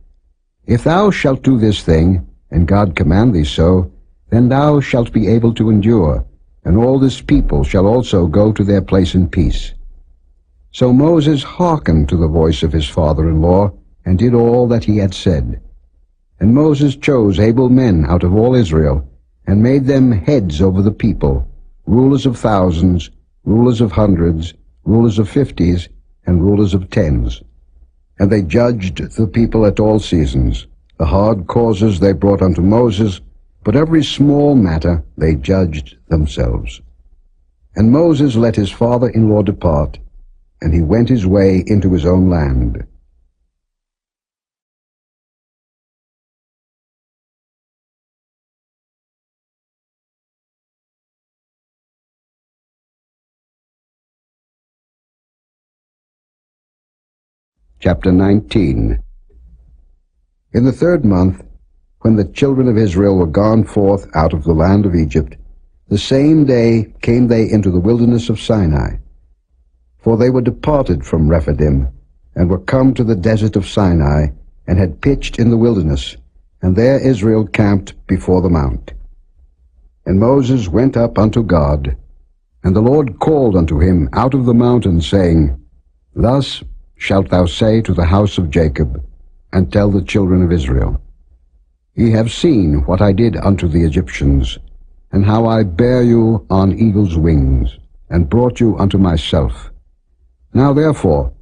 If thou shalt do this thing, and God command thee so, then thou shalt be able to endure, and all this people shall also go to their place in peace. So Moses hearkened to the voice of his father-in-law, and did all that he had said. And Moses chose able men out of all Israel, and made them heads over the people, rulers of thousands, rulers of hundreds, rulers of 50s, and rulers of 10s. And they judged the people at all seasons. The hard causes they brought unto Moses, but every small matter they judged themselves. And Moses let his father-in-law depart, and he went his way into his own land. Chapter 19. In the 3rd month, when the children of Israel were gone forth out of the land of Egypt, The same day came they into the wilderness of Sinai. For they were departed from Rephidim, and were come to the desert of Sinai, and had pitched in the wilderness, and there Israel camped before the mount. And Moses went up unto God, and the Lord called unto him out of the mountain, saying, Thus shalt thou say to the house of Jacob, and tell the children of Israel, Ye have seen what I did unto the Egyptians, and how I bare you on eagle's wings, and brought you unto myself. Now therefore,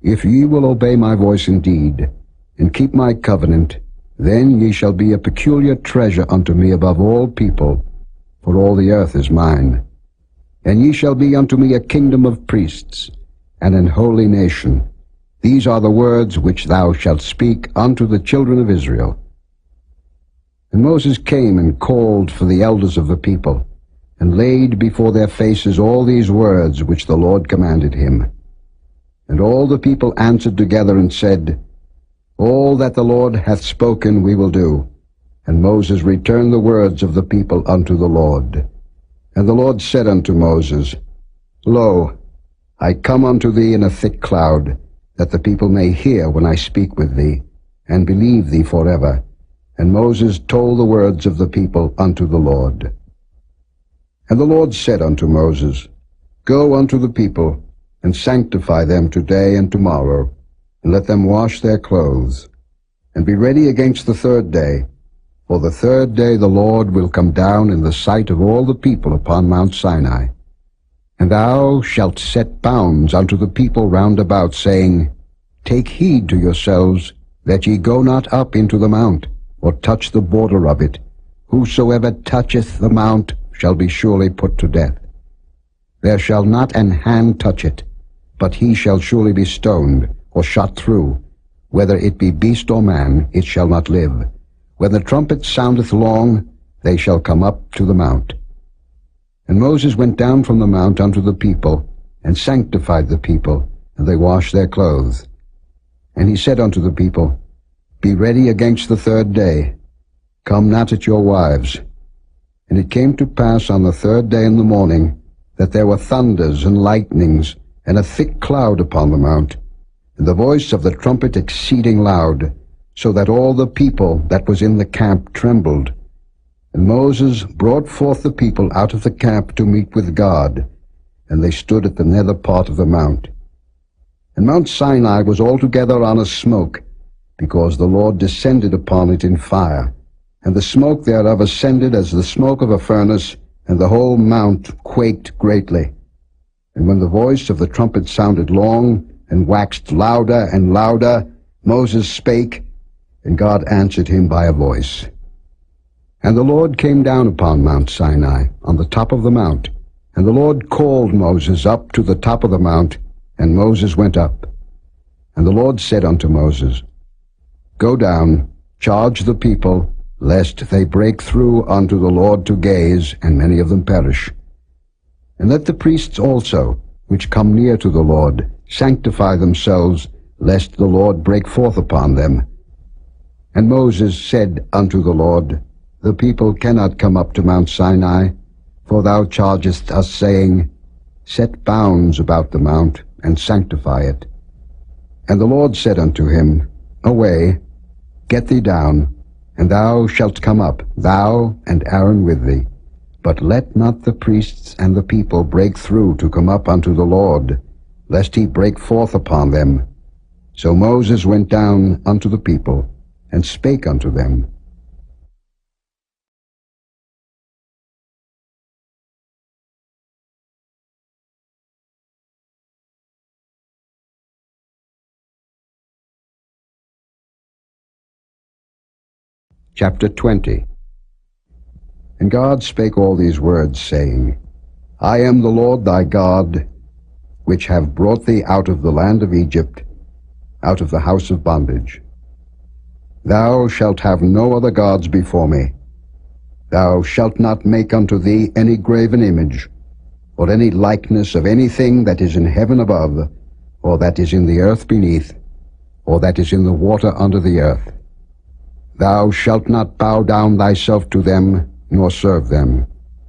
if ye will obey my voice indeed, and keep my covenant, then ye shall be a peculiar treasure unto me above all people, for all the earth is mine. And ye shall be unto me a kingdom of priests, and an holy nation. These are the words which thou shalt speak unto the children of Israel. And Moses came and called for the elders of the people, and laid before their faces all these words which the Lord commanded him. And all the people answered together and said, All that the Lord hath spoken we will do. And Moses returned the words of the people unto the Lord. And the Lord said unto Moses, Lo, I come unto thee in a thick cloud, that the people may hear when I speak with thee, and believe thee forever. And Moses told the words of the people unto the Lord. And the Lord said unto Moses, Go unto the people, and sanctify them today and tomorrow, and let them wash their clothes, and be ready against the third day. For the third day the Lord will come down in the sight of all the people upon Mount Sinai. And thou shalt set bounds unto the people round about, saying, Take heed to yourselves, that ye go not up into the mount, or touch the border of it. Whosoever toucheth the mount shall be surely put to death. There shall not an hand touch it, but he shall surely be stoned, or shot through. Whether it be beast or man, it shall not live. When the trumpet soundeth long, they shall come up to the mount. And Moses went down from the mount unto the people, and sanctified the people, and they washed their clothes. And he said unto the people, Be ready against the third day. Come not at your wives. And it came to pass on the third day in the morning, that there were thunders and lightnings, and a thick cloud upon the mount, and the voice of the trumpet exceeding loud, so that all the people that was in the camp trembled. And Moses brought forth the people out of the camp to meet with God, and they stood at the nether part of the mount. And Mount Sinai was altogether on a smoke, because the Lord descended upon it in fire, and the smoke thereof ascended as the smoke of a furnace, and the whole mount quaked greatly. And when the voice of the trumpet sounded long, and waxed louder and louder, Moses spake, and God answered him by a voice. And the Lord came down upon Mount Sinai, on the top of the mount. And the Lord called Moses up to the top of the mount, and Moses went up. And the Lord said unto Moses, Go down, charge the people, lest they break through unto the Lord to gaze, and many of them perish. And let the priests also, which come near to the Lord, sanctify themselves, lest the Lord break forth upon them. And Moses said unto the Lord, The people cannot come up to Mount Sinai, for thou chargest us, saying, Set bounds about the mount, and sanctify it. And the Lord said unto him, Away, get thee down, and thou shalt come up, thou and Aaron with thee. But let not the priests and the people break through to come up unto the Lord, lest he break forth upon them. So Moses went down unto the people, and spake unto them. Chapter 20. And God spake all these words, saying, I am the Lord thy God, which have brought thee out of the land of Egypt, out of the house of bondage. Thou shalt have no other gods before me. Thou shalt not make unto thee any graven image, or any likeness of anything that is in heaven above, or that is in the earth beneath, or that is in the water under the earth. Thou shalt not bow down thyself to them, nor serve them.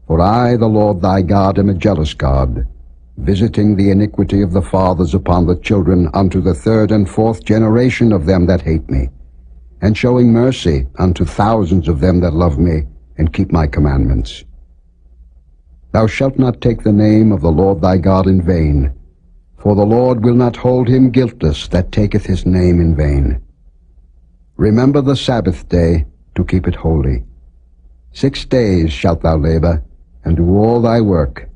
For I, the Lord thy God, am a jealous God, visiting the iniquity of the fathers upon the children unto the third and fourth generation of them that hate me, and showing mercy unto thousands of them that love me, and keep my commandments. Thou shalt not take the name of the Lord thy God in vain, for the Lord will not hold him guiltless that taketh his name in vain. Remember the Sabbath day to keep it holy. 6 days shalt thou labor, and do all thy work.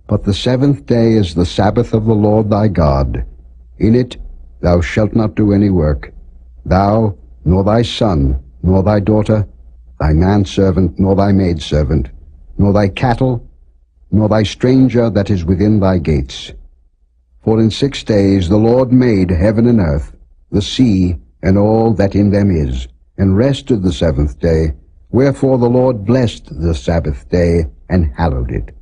But the 7th day is the Sabbath of the Lord thy God. In it thou shalt not do any work, thou, nor thy son, nor thy daughter, thy manservant, nor thy maidservant, nor thy cattle, nor thy stranger that is within thy gates. For in 6 days the Lord made heaven and earth, the sea, and all that in them is, and rested the 7th day. Wherefore the Lord blessed the Sabbath day, and hallowed it.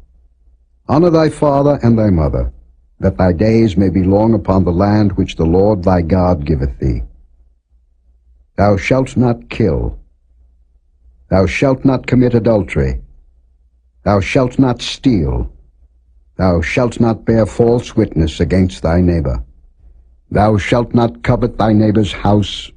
Honor thy father and thy mother, that thy days may be long upon the land which the Lord thy God giveth thee. Thou shalt not kill. Thou shalt not commit adultery. Thou shalt not steal. Thou shalt not bear false witness against thy neighbor. Thou shalt not covet thy neighbor's house.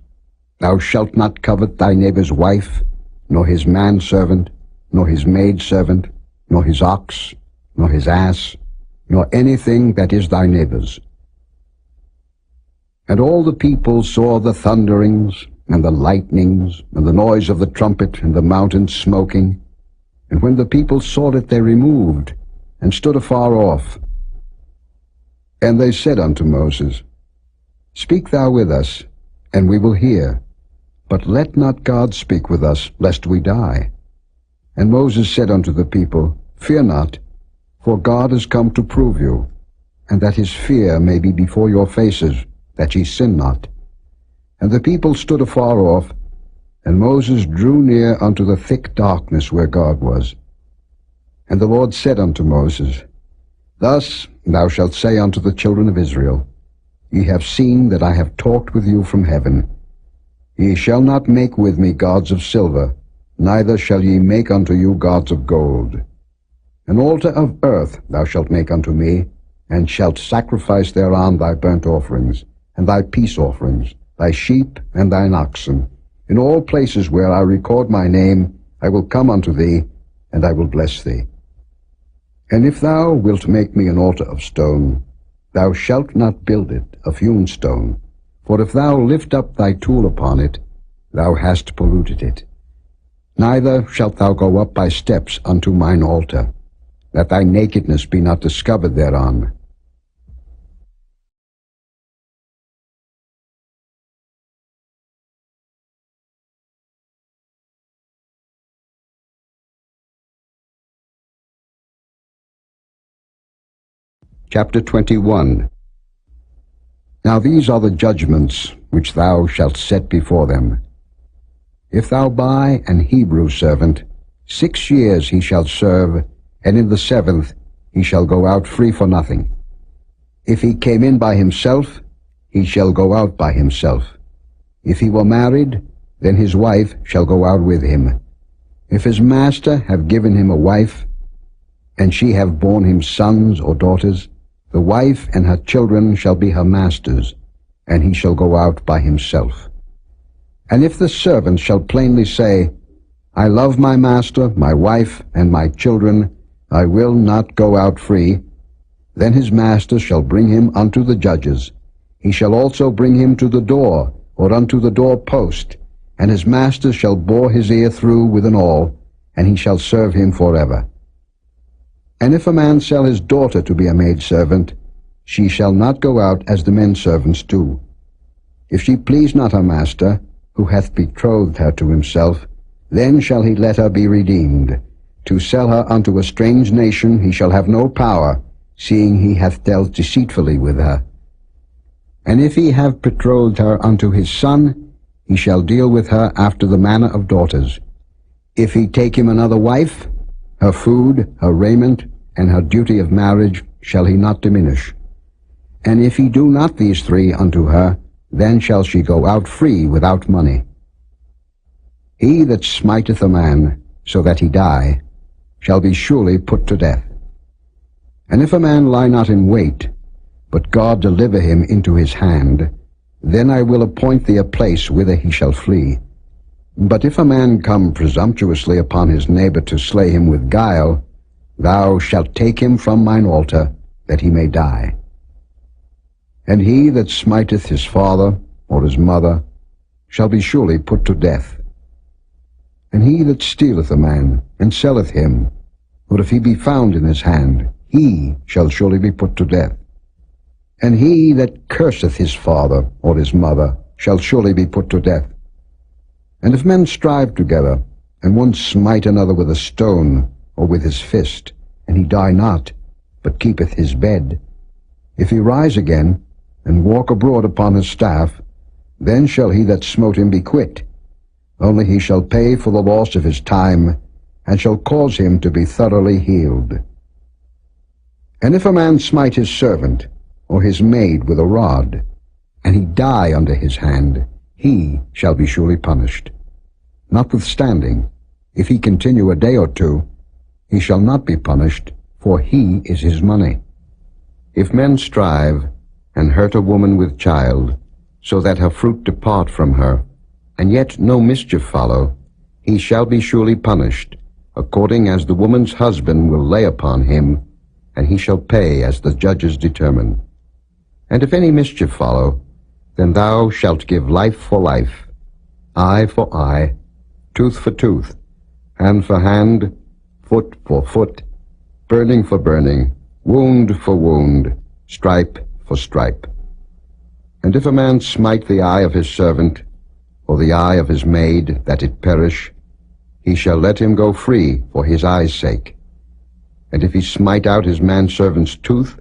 Thou shalt not covet thy neighbor's wife, nor his manservant, nor his maidservant, nor his ox, nor his ass, nor anything that is thy neighbor's. And all the people saw the thunderings, and the lightnings, and the noise of the trumpet, and the mountain smoking. And when the people saw it, they removed, and stood afar off. And they said unto Moses, Speak thou with us, and we will hear. But let not God speak with us, lest we die. And Moses said unto the people, Fear not, for God is come to prove you, and that his fear may be before your faces, that ye sin not. And the people stood afar off, and Moses drew near unto the thick darkness where God was. And the Lord said unto Moses, Thus thou shalt say unto the children of Israel, Ye have seen that I have talked with you from heaven. Ye shall not make with me gods of silver, neither shall ye make unto you gods of gold. An altar of earth thou shalt make unto me, and shalt sacrifice thereon thy burnt offerings, and thy peace offerings, thy sheep and thine oxen. In all places where I record my name, I will come unto thee, and I will bless thee. And if thou wilt make me an altar of stone, thou shalt not build it of hewn stone, for if thou lift up thy tool upon it, thou hast polluted it. Neither shalt thou go up by steps unto mine altar, that thy nakedness be not discovered thereon. Chapter 21. Now these are the judgments which thou shalt set before them. If thou buy an Hebrew servant, 6 years he shall serve, and in the 7th he shall go out free for nothing. If he came in by himself, he shall go out by himself. If he were married, then his wife shall go out with him. If his master have given him a wife, and she have borne him sons or daughters, the wife and her children shall be her master's, and he shall go out by himself. And if the servant shall plainly say, I love my master, my wife, and my children, I will not go out free, then his master shall bring him unto the judges. He shall also bring him to the door, or unto the door post, and his master shall bore his ear through with an awl, and he shall serve him forever. And if a man sell his daughter to be a maidservant, she shall not go out as the men servants do. If she please not her master, who hath betrothed her to himself, then shall he let her be redeemed. To sell her unto a strange nation he shall have no power, seeing he hath dealt deceitfully with her. And if he have betrothed her unto his son, he shall deal with her after the manner of daughters. If he take him another wife, her food, her raiment, and her duty of marriage shall he not diminish. And if he do not these 3 unto her, then shall she go out free without money. He that smiteth a man, so that he die, shall be surely put to death. And if a man lie not in wait, but God deliver him into his hand, then I will appoint thee a place whither he shall flee. But if a man come presumptuously upon his neighbor to slay him with guile, thou shalt take him from mine altar, that he may die. And he that smiteth his father or his mother shall be surely put to death. And he that stealeth a man, and selleth him, or if he be found in his hand, he shall surely be put to death. And he that curseth his father or his mother shall surely be put to death. And if men strive together, and one smite another with a stone, or with his fist, and he die not, but keepeth his bed, if he rise again, and walk abroad upon his staff, then shall he that smote him be quit. Only he shall pay for the loss of his time, and shall cause him to be thoroughly healed. And if a man smite his servant, or his maid with a rod, and he die under his hand, he shall be surely punished. Notwithstanding, if he continue a day or two, he shall not be punished, for he is his money. If men strive, and hurt a woman with child, so that her fruit depart from her, and yet no mischief follow, he shall be surely punished, according as the woman's husband will lay upon him, and he shall pay as the judges determine. And if any mischief follow, then thou shalt give life for life, eye for eye, tooth for tooth, hand for hand, foot for foot, burning for burning, wound for wound, stripe for stripe. And if a man smite the eye of his servant, or the eye of his maid, that it perish, he shall let him go free for his eye's sake. And if he smite out his manservant's tooth,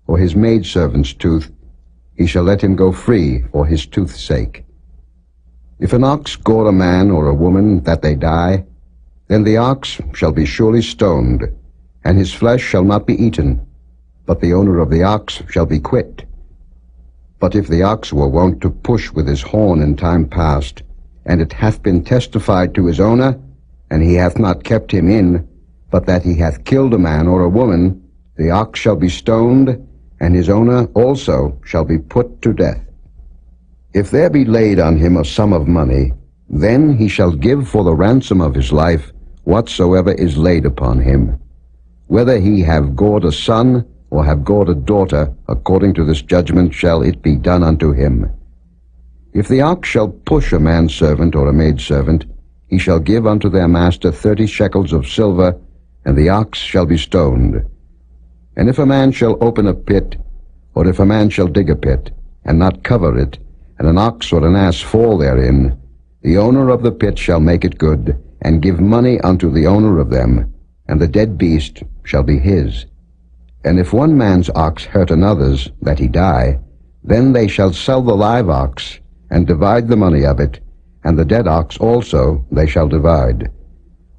or his maidservant's tooth, he shall let him go free for his tooth's sake. If an ox gore a man or a woman, that they die, then the ox shall be surely stoned, and his flesh shall not be eaten, but the owner of the ox shall be quit. But if the ox were wont to push with his horn in time past, and it hath been testified to his owner, and he hath not kept him in, but that he hath killed a man or a woman, the ox shall be stoned, and his owner also shall be put to death. If there be laid on him a sum of money, then he shall give for the ransom of his life whatsoever is laid upon him. Whether he have gored a son, or have gored a daughter, according to this judgment shall it be done unto him. If the ox shall push a manservant or a maidservant, he shall give unto their master 30 shekels of silver, and the ox shall be stoned. And if a man shall open a pit, or if a man shall dig a pit, and not cover it, and an ox or an ass fall therein, the owner of the pit shall make it good, and give money unto the owner of them, and the dead beast shall be his. And if one man's ox hurt another's, that he die, then they shall sell the live ox, and divide the money of it, and the dead ox also they shall divide.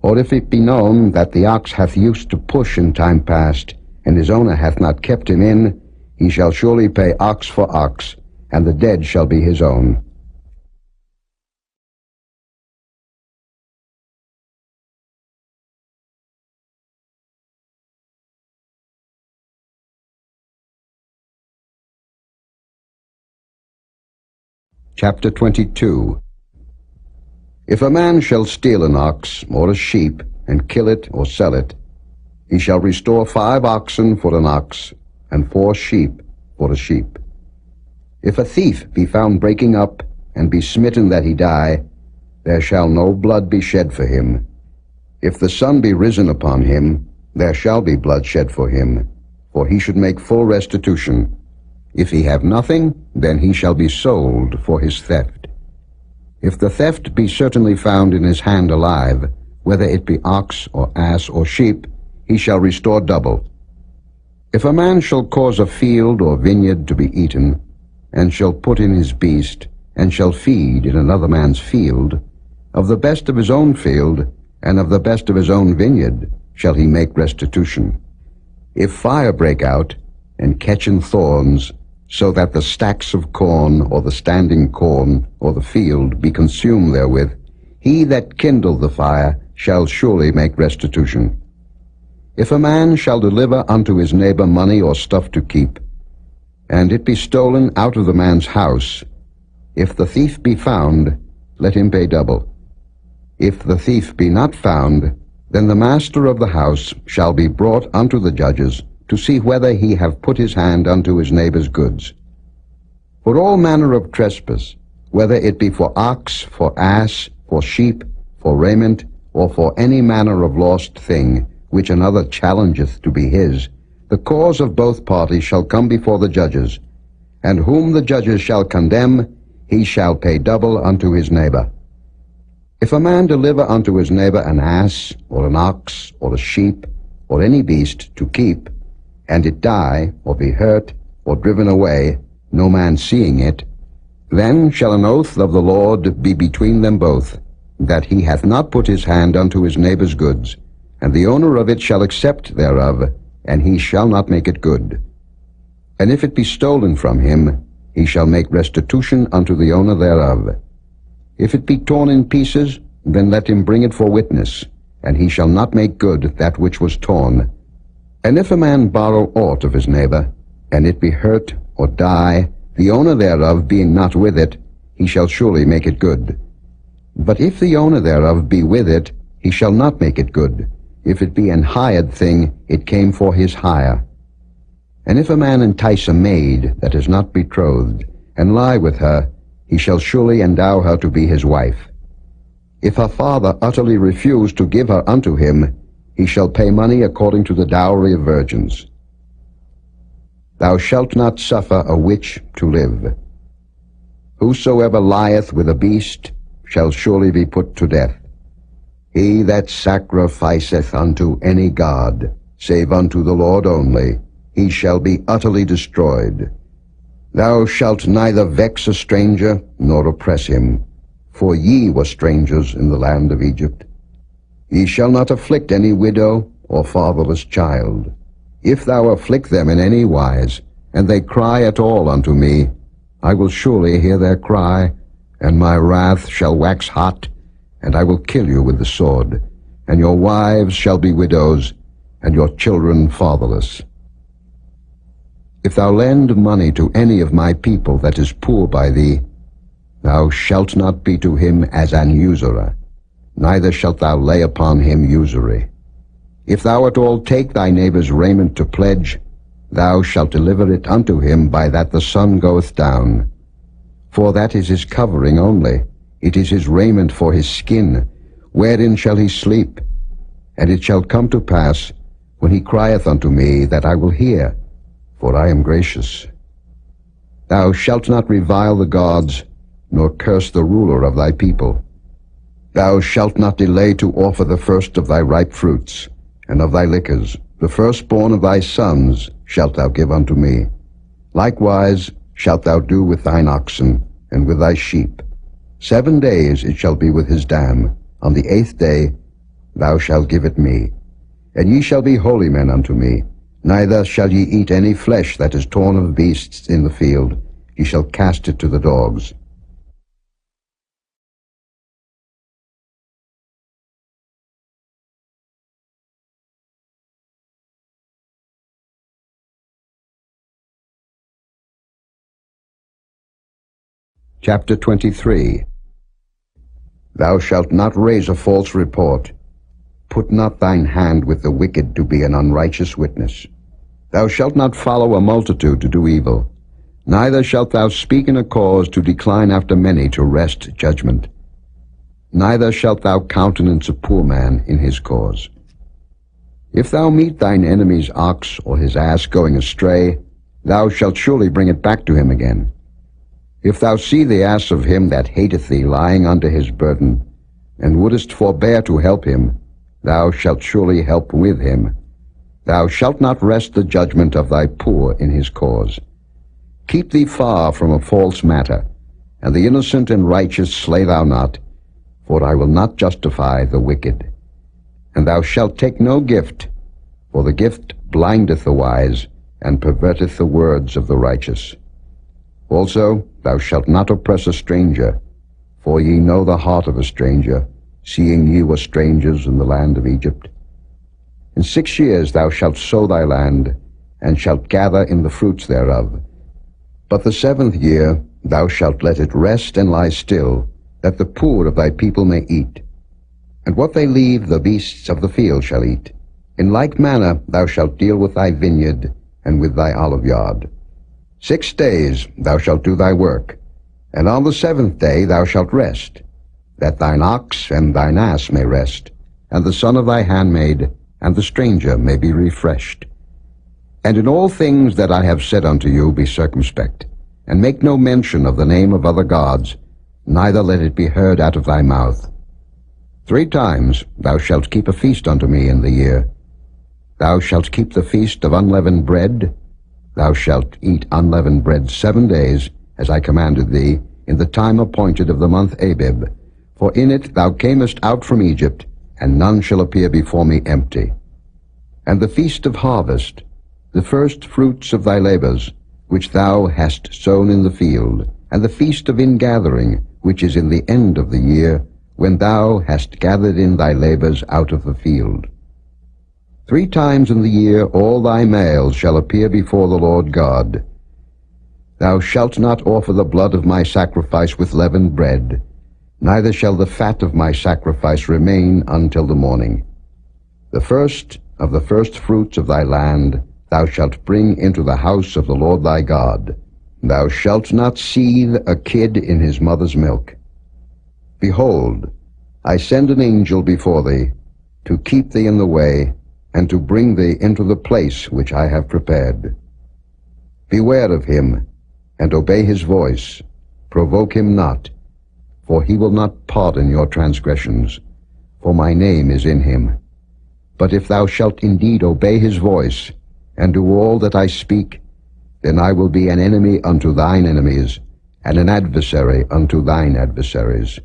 Or if it be known that the ox hath used to push in time past, and his owner hath not kept him in, he shall surely pay ox for ox, and the dead shall be his own. Chapter 22. If a man shall steal an ox or a sheep, and kill it or sell it, he shall restore 5 oxen for an ox, and 4 sheep for a sheep. If a thief be found breaking up, and be smitten that he die, there shall no blood be shed for him. If the sun be risen upon him, there shall be blood shed for him, for he should make full restitution. If he have nothing, then he shall be sold for his theft. If the theft be certainly found in his hand alive, whether it be ox or ass or sheep, he shall restore double. If a man shall cause a field or vineyard to be eaten, and shall put in his beast, and shall feed in another man's field, of the best of his own field, and of the best of his own vineyard, shall he make restitution. If fire break out, and catch in thorns, so that the stacks of corn, or the standing corn, or the field be consumed therewith, he that kindled the fire shall surely make restitution. If a man shall deliver unto his neighbor money or stuff to keep, and it be stolen out of the man's house, if the thief be found, let him pay double. If the thief be not found, then the master of the house shall be brought unto the judges, to see whether he have put his hand unto his neighbor's goods. For all manner of trespass, whether it be for ox, for ass, for sheep, for raiment, or for any manner of lost thing, which another challengeth to be his, the cause of both parties shall come before the judges, and whom the judges shall condemn, he shall pay double unto his neighbor. If a man deliver unto his neighbor an ass, or an ox, or a sheep, or any beast to keep, and it die, or be hurt, or driven away, no man seeing it, then shall an oath of the Lord be between them both, that he hath not put his hand unto his neighbor's goods, and the owner of it shall accept thereof, and he shall not make it good. And if it be stolen from him, he shall make restitution unto the owner thereof. If it be torn in pieces, then let him bring it for witness, and he shall not make good that which was torn. And if a man borrow aught of his neighbor, and it be hurt or die, the owner thereof being not with it, he shall surely make it good. But if the owner thereof be with it, he shall not make it good. If it be an hired thing, it came for his hire. And if a man entice a maid that is not betrothed, and lie with her, he shall surely endow her to be his wife. If her father utterly refuse to give her unto him, he shall pay money according to the dowry of virgins. Thou shalt not suffer a witch to live. Whosoever lieth with a beast shall surely be put to death. He that sacrificeth unto any god, save unto the Lord only, he shall be utterly destroyed. Thou shalt neither vex a stranger, nor oppress him, for ye were strangers in the land of Egypt. Ye shall not afflict any widow or fatherless child. If thou afflict them in any wise, and they cry at all unto me, I will surely hear their cry, and my wrath shall wax hot, and I will kill you with the sword, and your wives shall be widows, and your children fatherless. If thou lend money to any of my people that is poor by thee, thou shalt not be to him as an usurer, neither shalt thou lay upon him usury. If thou at all take thy neighbor's raiment to pledge, thou shalt deliver it unto him by that the sun goeth down. For that is his covering only, it is his raiment for his skin, wherein shall he sleep? And it shall come to pass, when he crieth unto me, that I will hear, for I am gracious. Thou shalt not revile the gods, nor curse the ruler of thy people. Thou shalt not delay to offer the first of thy ripe fruits, and of thy liquors, the firstborn of thy sons shalt thou give unto me. Likewise shalt thou do with thine oxen, and with thy sheep. 7 days it shall be with his dam. On the 8th day thou shalt give it me. And ye shall be holy men unto me. Neither shall ye eat any flesh that is torn of beasts in the field. Ye shall cast it to the dogs. Chapter 23. Thou shalt not raise a false report. Put not thine hand with the wicked to be an unrighteous witness. Thou shalt not follow a multitude to do evil. Neither shalt thou speak in a cause to decline after many to wrest judgment. Neither shalt thou countenance a poor man in his cause. If thou meet thine enemy's ox or his ass going astray, thou shalt surely bring it back to him again. If thou see the ass of him that hateth thee lying under his burden, and wouldest forbear to help him, thou shalt surely help with him. Thou shalt not wrest the judgment of thy poor in his cause. Keep thee far from a false matter, and the innocent and righteous slay thou not, for I will not justify the wicked. And thou shalt take no gift, for the gift blindeth the wise, and perverteth the words of the righteous. Also, thou shalt not oppress a stranger, for ye know the heart of a stranger, seeing ye were strangers in the land of Egypt. In 6 years thou shalt sow thy land, and shalt gather in the fruits thereof. But the 7th year thou shalt let it rest and lie still, that the poor of thy people may eat. And what they leave the beasts of the field shall eat. In like manner thou shalt deal with thy vineyard and with thy oliveyard. 6 days thou shalt do thy work, and on the 7th day thou shalt rest, that thine ox and thine ass may rest, and the son of thy handmaid and the stranger may be refreshed. And in all things that I have said unto you be circumspect, and make no mention of the name of other gods, neither let it be heard out of thy mouth. 3 times thou shalt keep a feast unto me in the year. Thou shalt keep the feast of unleavened bread. Thou shalt eat unleavened bread 7 days, as I commanded thee, in the time appointed of the month Abib. For in it thou camest out from Egypt, and none shall appear before me empty. And the feast of harvest, the first fruits of thy labors, which thou hast sown in the field, and the feast of ingathering, which is in the end of the year, when thou hast gathered in thy labors out of the field. 3 times in the year all thy males shall appear before the Lord God. Thou shalt not offer the blood of my sacrifice with leavened bread, neither shall the fat of my sacrifice remain until the morning. The first of the first fruits of thy land thou shalt bring into the house of the Lord thy God. Thou shalt not seethe a kid in his mother's milk. Behold, I send an angel before thee, to keep thee in the way, and to bring thee into the place which I have prepared. Beware of him, and obey his voice. Provoke him not, for he will not pardon your transgressions, for my name is in him. But if thou shalt indeed obey his voice, and do all that I speak, then I will be an enemy unto thine enemies, and an adversary unto thine adversaries.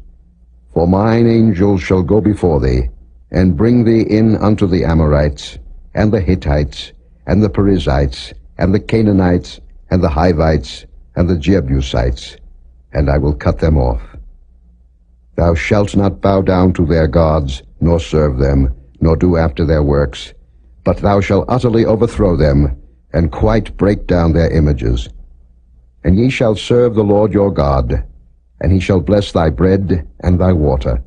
For mine angel shall go before thee, and bring thee in unto the Amorites, and the Hittites, and the Perizzites, and the Canaanites, and the Hivites, and the Jebusites, and I will cut them off. Thou shalt not bow down to their gods, nor serve them, nor do after their works, but thou shalt utterly overthrow them, and quite break down their images. And ye shall serve the Lord your God, and he shall bless thy bread and thy water,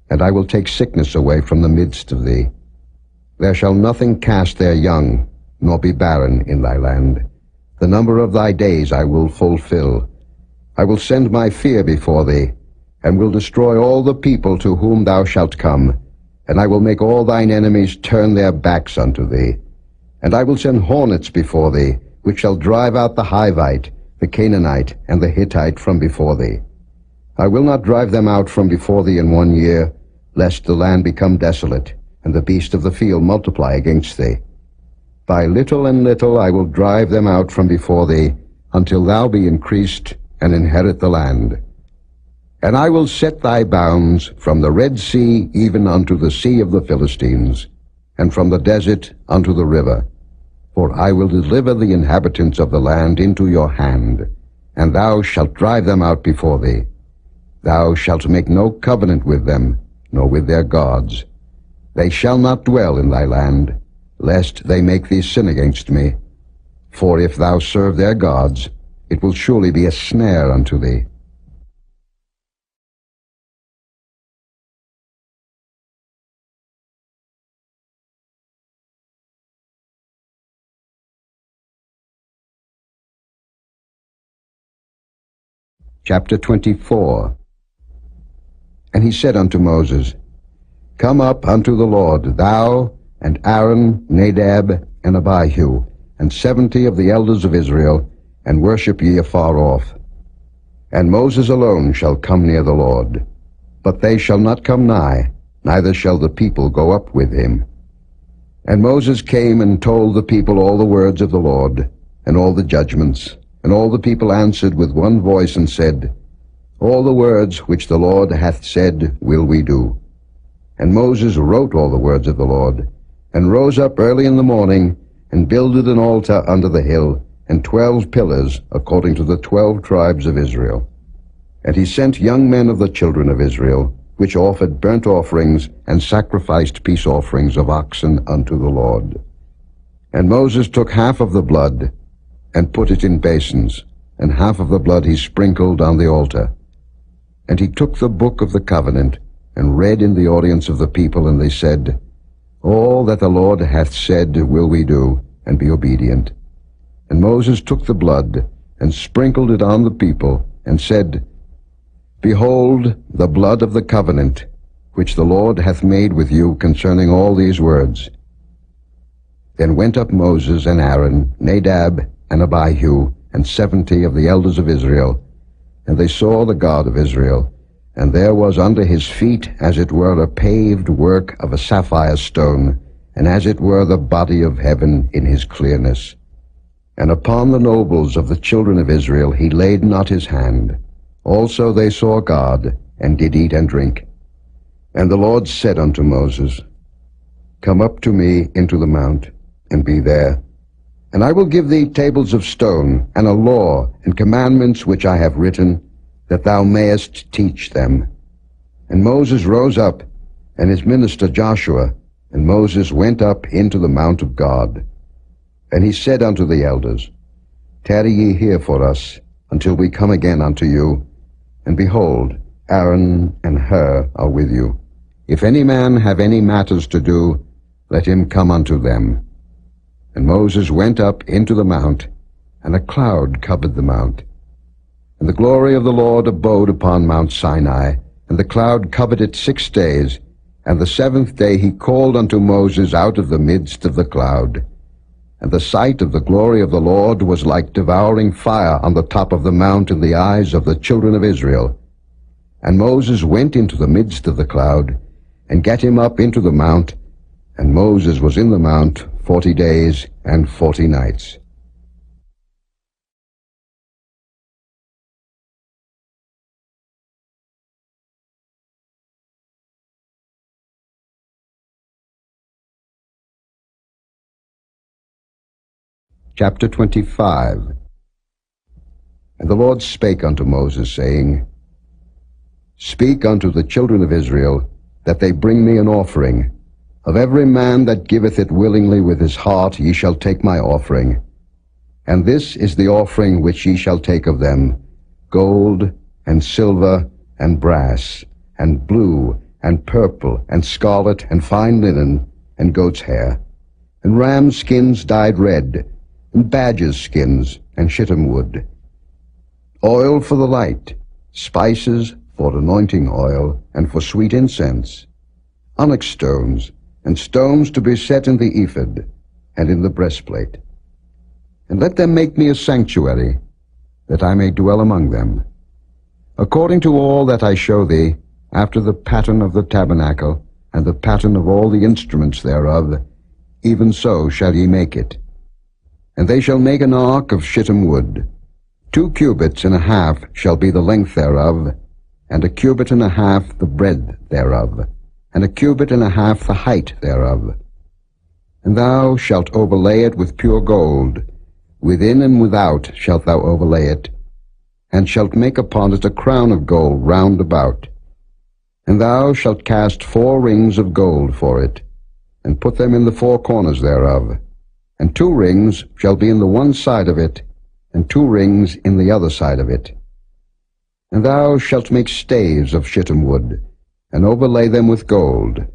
and I will take sickness away from the midst of thee. There shall nothing cast their young, nor be barren in thy land. The number of thy days I will fulfill. I will send my fear before thee, and will destroy all the people to whom thou shalt come, and I will make all thine enemies turn their backs unto thee. And I will send hornets before thee, which shall drive out the Hivite, the Canaanite, and the Hittite from before thee. I will not drive them out from before thee in 1 year, lest the land become desolate, and the beasts of the field multiply against thee. By little and little I will drive them out from before thee, until thou be increased, and inherit the land. And I will set thy bounds from the Red Sea even unto the sea of the Philistines, and from the desert unto the river. For I will deliver the inhabitants of the land into your hand, and thou shalt drive them out before thee. Thou shalt make no covenant with them, nor with their gods. They shall not dwell in thy land, lest they make thee sin against me. For if thou serve their gods, it will surely be a snare unto thee. Chapter 24. And he said unto Moses, Come up unto the Lord, thou, and Aaron, Nadab, and Abihu, and 70 of the elders of Israel, and worship ye afar off. And Moses alone shall come near the Lord, but they shall not come nigh, neither shall the people go up with him. And Moses came and told the people all the words of the Lord, and all the judgments. And all the people answered with one voice and said, All the words which the Lord hath said will we do. And Moses wrote all the words of the Lord, and rose up early in the morning, and builded an altar under the hill, and 12 pillars, according to the 12 tribes of Israel. And he sent young men of the children of Israel, which offered burnt offerings and sacrificed peace offerings of oxen unto the Lord. And Moses took half of the blood, and put it in basins, and half of the blood he sprinkled on the altar. And he took the book of the covenant, and read in the audience of the people, and they said, All that the Lord hath said will we do, and be obedient. And Moses took the blood, and sprinkled it on the people, and said, Behold the blood of the covenant, which the Lord hath made with you concerning all these words. Then went up Moses and Aaron, Nadab and Abihu, and 70 of the elders of Israel, and they saw the God of Israel, and there was under his feet as it were a paved work of a sapphire stone, and as it were the body of heaven in his clearness. And upon the nobles of the children of Israel he laid not his hand. Also they saw God, and did eat and drink. And the Lord said unto Moses, Come up to me into the mount, and be there. And I will give thee tables of stone, and a law, and commandments which I have written, that thou mayest teach them. And Moses rose up, and his minister Joshua, and Moses went up into the mount of God. And he said unto the elders, Tarry ye here for us, until we come again unto you. And behold, Aaron and Hur are with you. If any man have any matters to do, let him come unto them. And Moses went up into the mount, and a cloud covered the mount. And the glory of the Lord abode upon Mount Sinai, and the cloud covered it 6 days. And the 7th day he called unto Moses out of the midst of the cloud. And the sight of the glory of the Lord was like devouring fire on the top of the mount in the eyes of the children of Israel. And Moses went into the midst of the cloud, and gat him up into the mount, and Moses was in the mount 40 days and 40 nights. Chapter 25. And the Lord spake unto Moses, saying, Speak unto the children of Israel, that they bring me an offering. Of every man that giveth it willingly with his heart ye shall take my offering. And this is the offering which ye shall take of them, gold, and silver, and brass, and blue, and purple, and scarlet, and fine linen, and goat's hair, and ram skins dyed red, and badgers' skins, and shittim wood, oil for the light, spices for anointing oil, and for sweet incense, onyx stones, and stones to be set in the ephod, and in the breastplate. And let them make me a sanctuary, that I may dwell among them. According to all that I show thee, after the pattern of the tabernacle, and the pattern of all the instruments thereof, even so shall ye make it. And they shall make an ark of shittim wood. 2 cubits and a half shall be the length thereof, and 1 cubit and a half the breadth thereof, and 1 cubit and a half the height thereof. And thou shalt overlay it with pure gold. Within and without shalt thou overlay it, and shalt make upon it a crown of gold round about. And thou shalt cast 4 rings of gold for it, and put them in the 4 corners thereof. And 2 rings shall be in the one side of it, and 2 rings in the other side of it. And thou shalt make staves of shittim wood, and overlay them with gold.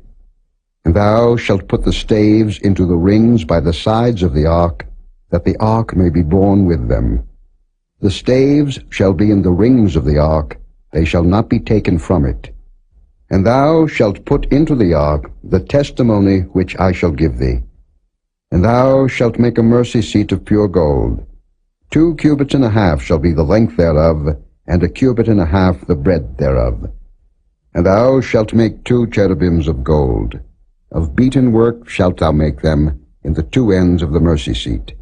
And thou shalt put the staves into the rings by the sides of the ark, that the ark may be borne with them. The staves shall be in the rings of the ark, they shall not be taken from it. And thou shalt put into the ark the testimony which I shall give thee. And thou shalt make a mercy seat of pure gold. 2 cubits and a half shall be the length thereof, and 1 cubit and a half the breadth thereof. And thou shalt make 2 cherubims of gold. Of beaten work shalt thou make them in the 2 ends of the mercy seat.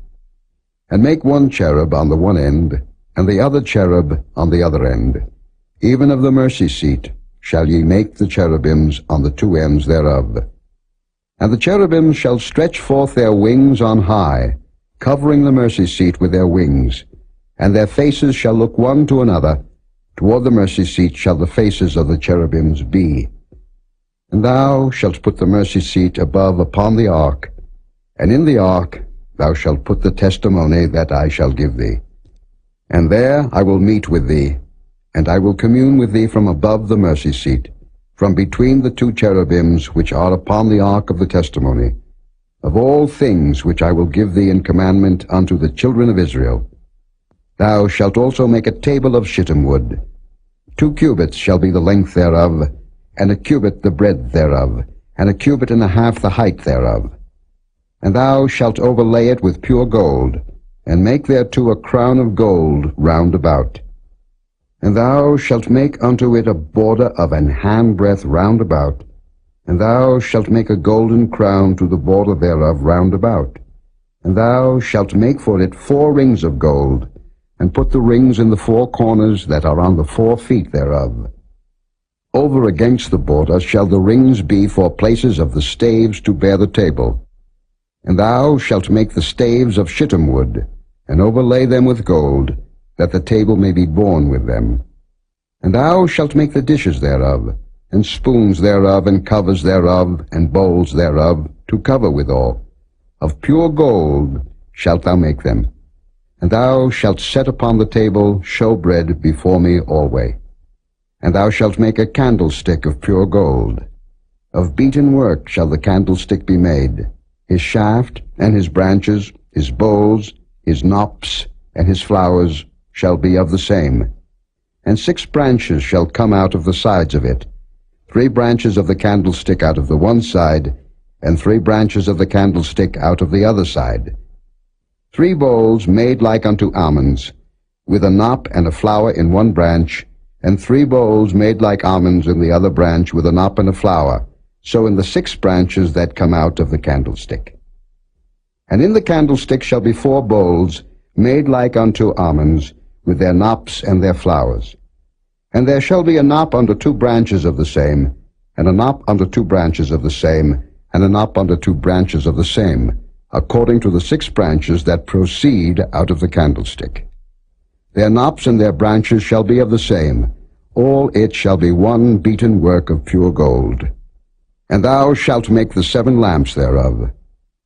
And make 1 cherub on the one end, and the other cherub on the other end. Even of the mercy seat shall ye make the cherubims on the 2 ends thereof. And the cherubims shall stretch forth their wings on high, covering the mercy seat with their wings, and their faces shall look one to another, Toward the mercy seat shall the faces of the cherubims be. And thou shalt put the mercy seat above upon the ark, and in the ark thou shalt put the testimony that I shall give thee. And there I will meet with thee, and I will commune with thee from above the mercy seat, from between the two cherubims which are upon the ark of the testimony, of all things which I will give thee in commandment unto the children of Israel. Thou shalt also make a table of shittim wood. 2 cubits shall be the length thereof, and a cubit the breadth thereof, and a cubit and a half the height thereof. And thou shalt overlay it with pure gold, and make thereto a crown of gold round about. And thou shalt make unto it a border of an handbreadth round about, and thou shalt make a golden crown to the border thereof round about. And thou shalt make for it 4 rings of gold, and put the rings in the 4 corners that are on the 4 feet thereof. Over against the border shall the rings be for places of the staves to bear the table. And thou shalt make the staves of shittim wood, and overlay them with gold, that the table may be borne with them. And thou shalt make the dishes thereof, and spoons thereof, and covers thereof, and bowls thereof, to cover withal. Of pure gold shalt thou make them. And thou shalt set upon the table showbread before me alway. And thou shalt make a candlestick of pure gold. Of beaten work shall the candlestick be made. His shaft, and his branches, his bowls, his knops, and his flowers shall be of the same. And 6 branches shall come out of the sides of it, 3 branches of the candlestick out of the one side, and 3 branches of the candlestick out of the other side. 3 bowls made like unto almonds, with a knop and a flower in one branch, and 3 bowls made like almonds in the other branch, with a knop and a flower, so in the 6 branches that come out of the candlestick. And in the candlestick shall be 4 bowls, made like unto almonds, with their knops and their flowers. And there shall be a knop under 2 branches of the same, and a knop under 2 branches of the same, and a knop under 2 branches of the same, according to the 6 branches that proceed out of the candlestick. Their knops and their branches shall be of the same. All it shall be one beaten work of pure gold. And thou shalt make the 7 lamps thereof,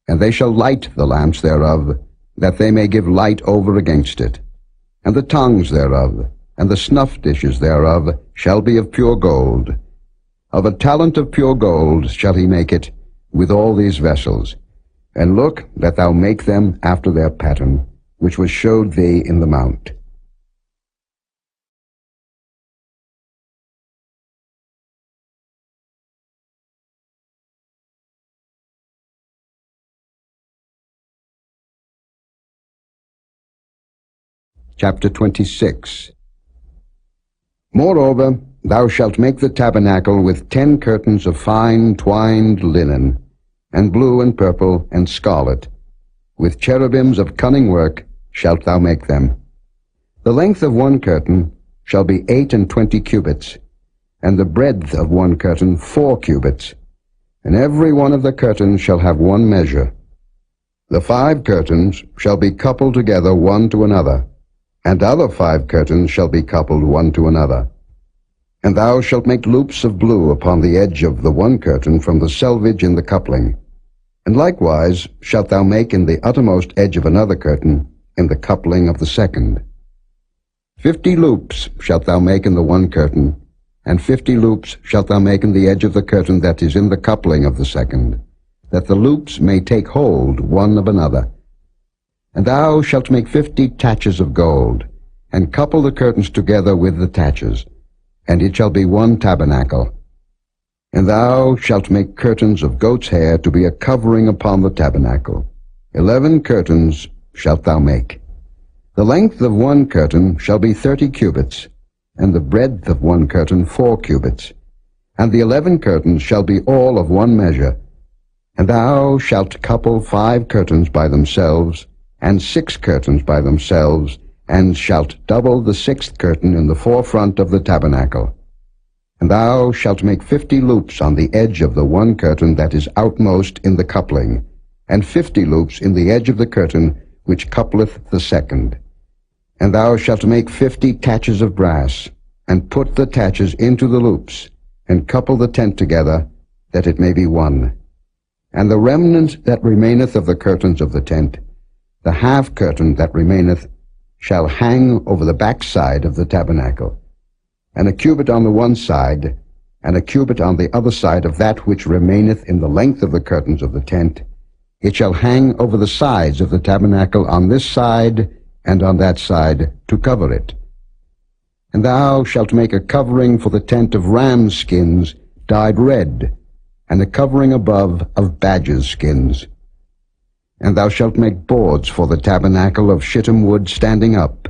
and they shall light the lamps thereof, that they may give light over against it. And the tongues thereof, and the snuff dishes thereof, shall be of pure gold. Of a talent of pure gold shall he make it, with all these vessels. And look that thou make them after their pattern, which was showed thee in the mount. Chapter 26. Moreover, thou shalt make the tabernacle with 10 curtains of fine twined linen, and blue and purple and scarlet. With cherubims of cunning work shalt thou make them. The length of one curtain shall be 28 cubits, and the breadth of one curtain 4 cubits, and every one of the curtains shall have one measure. The 5 curtains shall be coupled together one to another, and other 5 curtains shall be coupled one to another. And thou shalt make loops of blue upon the edge of the one curtain from the selvage in the coupling. And likewise shalt thou make in the uttermost edge of another curtain, in the coupling of the second. 50 loops shalt thou make in the one curtain, and 50 loops shalt thou make in the edge of the curtain that is in the coupling of the second, that the loops may take hold one of another. And thou shalt make 50 taches of gold, and couple the curtains together with the taches, and it shall be one tabernacle. And thou shalt make curtains of goat's hair to be a covering upon the tabernacle. 11 curtains shalt thou make. The length of one curtain shall be 30 cubits, and the breadth of one curtain 4 cubits. And the 11 curtains shall be all of one measure. And thou shalt couple 5 curtains by themselves, and 6 curtains by themselves, and shalt double the 6th curtain in the forefront of the tabernacle. And thou shalt make 50 loops on the edge of the one curtain that is outmost in the coupling, and 50 loops in the edge of the curtain which coupleth the second. And thou shalt make 50 taches of brass, and put the taches into the loops, and couple the tent together, that it may be one. And the remnant that remaineth of the curtains of the tent, the half curtain that remaineth, shall hang over the backside of the tabernacle, and a cubit on the one side, and a cubit on the other side of that which remaineth in the length of the curtains of the tent. It shall hang over the sides of the tabernacle on this side and on that side, to cover it. And thou shalt make a covering for the tent of rams' skins dyed red, and a covering above of badgers' skins. And thou shalt make boards for the tabernacle of shittim wood standing up.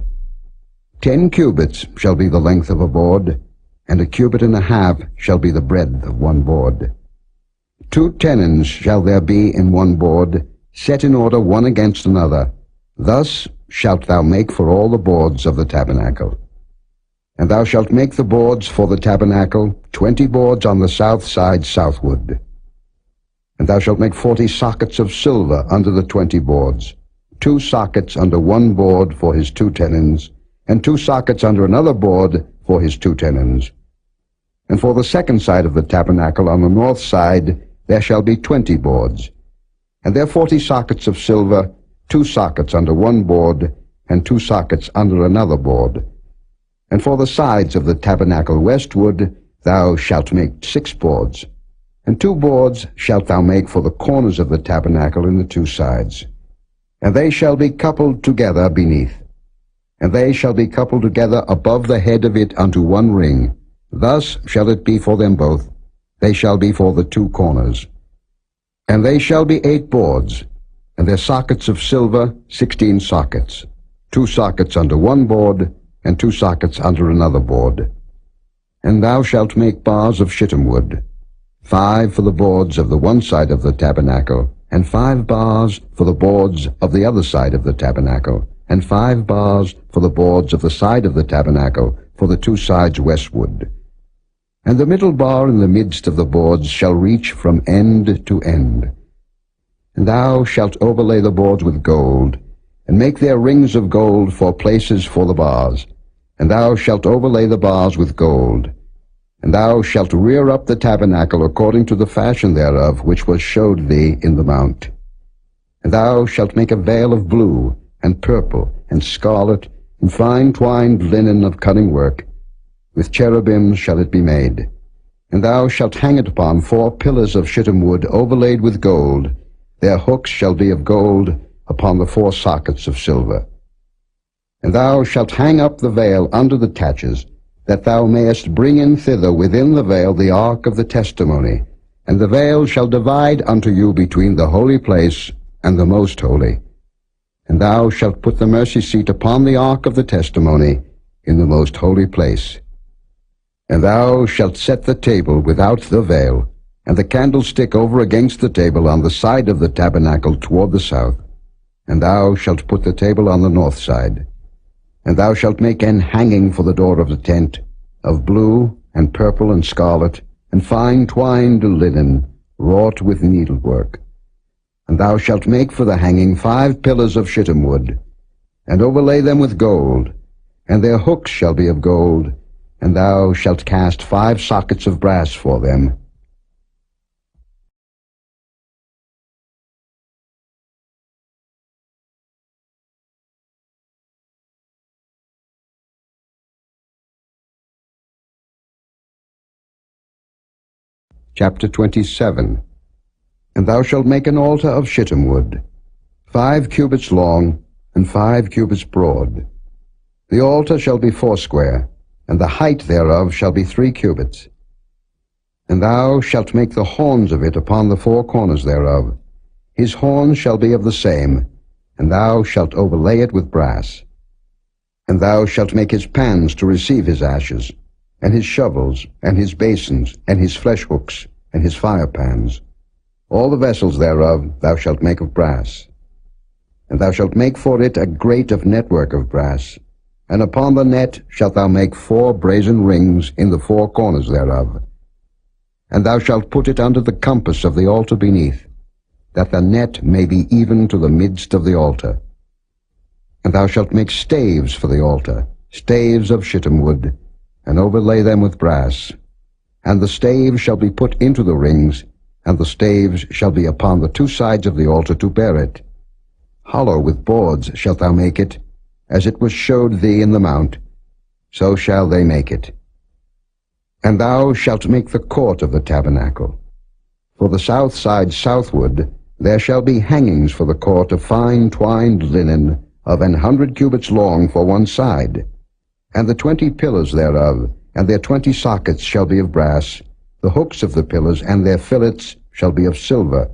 10 cubits shall be the length of a board, and a cubit and a half shall be the breadth of one board. 2 tenons shall there be in one board, set in order one against another. Thus shalt thou make for all the boards of the tabernacle. And thou shalt make the boards for the tabernacle, 20 boards on the south side southward. And thou shalt make 40 sockets of silver under the 20 boards, 2 sockets under one board for his 2 tenons, and 2 sockets under another board for his 2 tenons. And for the second side of the tabernacle on the north side there shall be 20 boards, and there 40 sockets of silver, 2 sockets under one board, and 2 sockets under another board. And for the sides of the tabernacle westward thou shalt make 6 boards, and 2 boards shalt thou make for the corners of the tabernacle in the 2 sides. And they shall be coupled together beneath, and they shall be coupled together above the head of it unto one ring. Thus shall it be for them both. They shall be for the 2 corners. And they shall be 8 boards, and their sockets of silver 16 sockets, 2 sockets under one board, and 2 sockets under another board. And thou shalt make bars of shittim wood, 5 for the boards of the one side of the tabernacle, and 5 bars for the boards of the other side of the tabernacle, and 5 bars for the boards of the side of the tabernacle, for the 2 sides westward. And the middle bar in the midst of the boards shall reach from end to end. And thou shalt overlay the boards with gold, and make their rings of gold for places for the bars. And thou shalt overlay the bars with gold. And thou shalt rear up the tabernacle according to the fashion thereof, which was showed thee in the mount. And thou shalt make a veil of blue, and purple, and scarlet, and fine twined linen of cunning work. With cherubims shall it be made. And thou shalt hang it upon 4 pillars of shittim wood overlaid with gold. Their hooks shall be of gold upon the 4 sockets of silver. And thou shalt hang up the veil under the taches, that thou mayest bring in thither within the veil the ark of the testimony. And the veil shall divide unto you between the holy place and the most holy. And thou shalt put the mercy seat upon the ark of the testimony in the most holy place. And thou shalt set the table without the veil, and the candlestick over against the table on the side of the tabernacle toward the south. And thou shalt put the table on the north side. And thou shalt make an hanging for the door of the tent, of blue, and purple, and scarlet, and fine twined linen, wrought with needlework. And thou shalt make for the hanging 5 pillars of shittim wood, and overlay them with gold, and their hooks shall be of gold, and thou shalt cast 5 sockets of brass for them. Chapter 27. And thou shalt make an altar of shittim wood, 5 cubits long, and 5 cubits broad. The altar shall be foursquare, and the height thereof shall be 3 cubits. And thou shalt make the horns of it upon the 4 corners thereof. His horns shall be of the same, and thou shalt overlay it with brass. And thou shalt make his pans to receive his ashes, and his shovels, and his basins, and his flesh hooks, and his fire pans. All the vessels thereof thou shalt make of brass. And thou shalt make for it a grate of network of brass, and upon the net shalt thou make 4 brazen rings in the 4 corners thereof. And thou shalt put it under the compass of the altar beneath, that the net may be even to the midst of the altar. And thou shalt make staves for the altar, staves of shittim wood, and overlay them with brass. And the staves shall be put into the rings, and the staves shall be upon the two sides of the altar to bear it. Hollow with boards shalt thou make it, as it was showed thee in the mount, so shall they make it. And thou shalt make the court of the tabernacle. For the south side southward there shall be hangings for the court of fine twined linen of 100 cubits long for one side. And the 20 pillars thereof, and their 20 sockets shall be of brass. The hooks of the pillars and their fillets shall be of silver.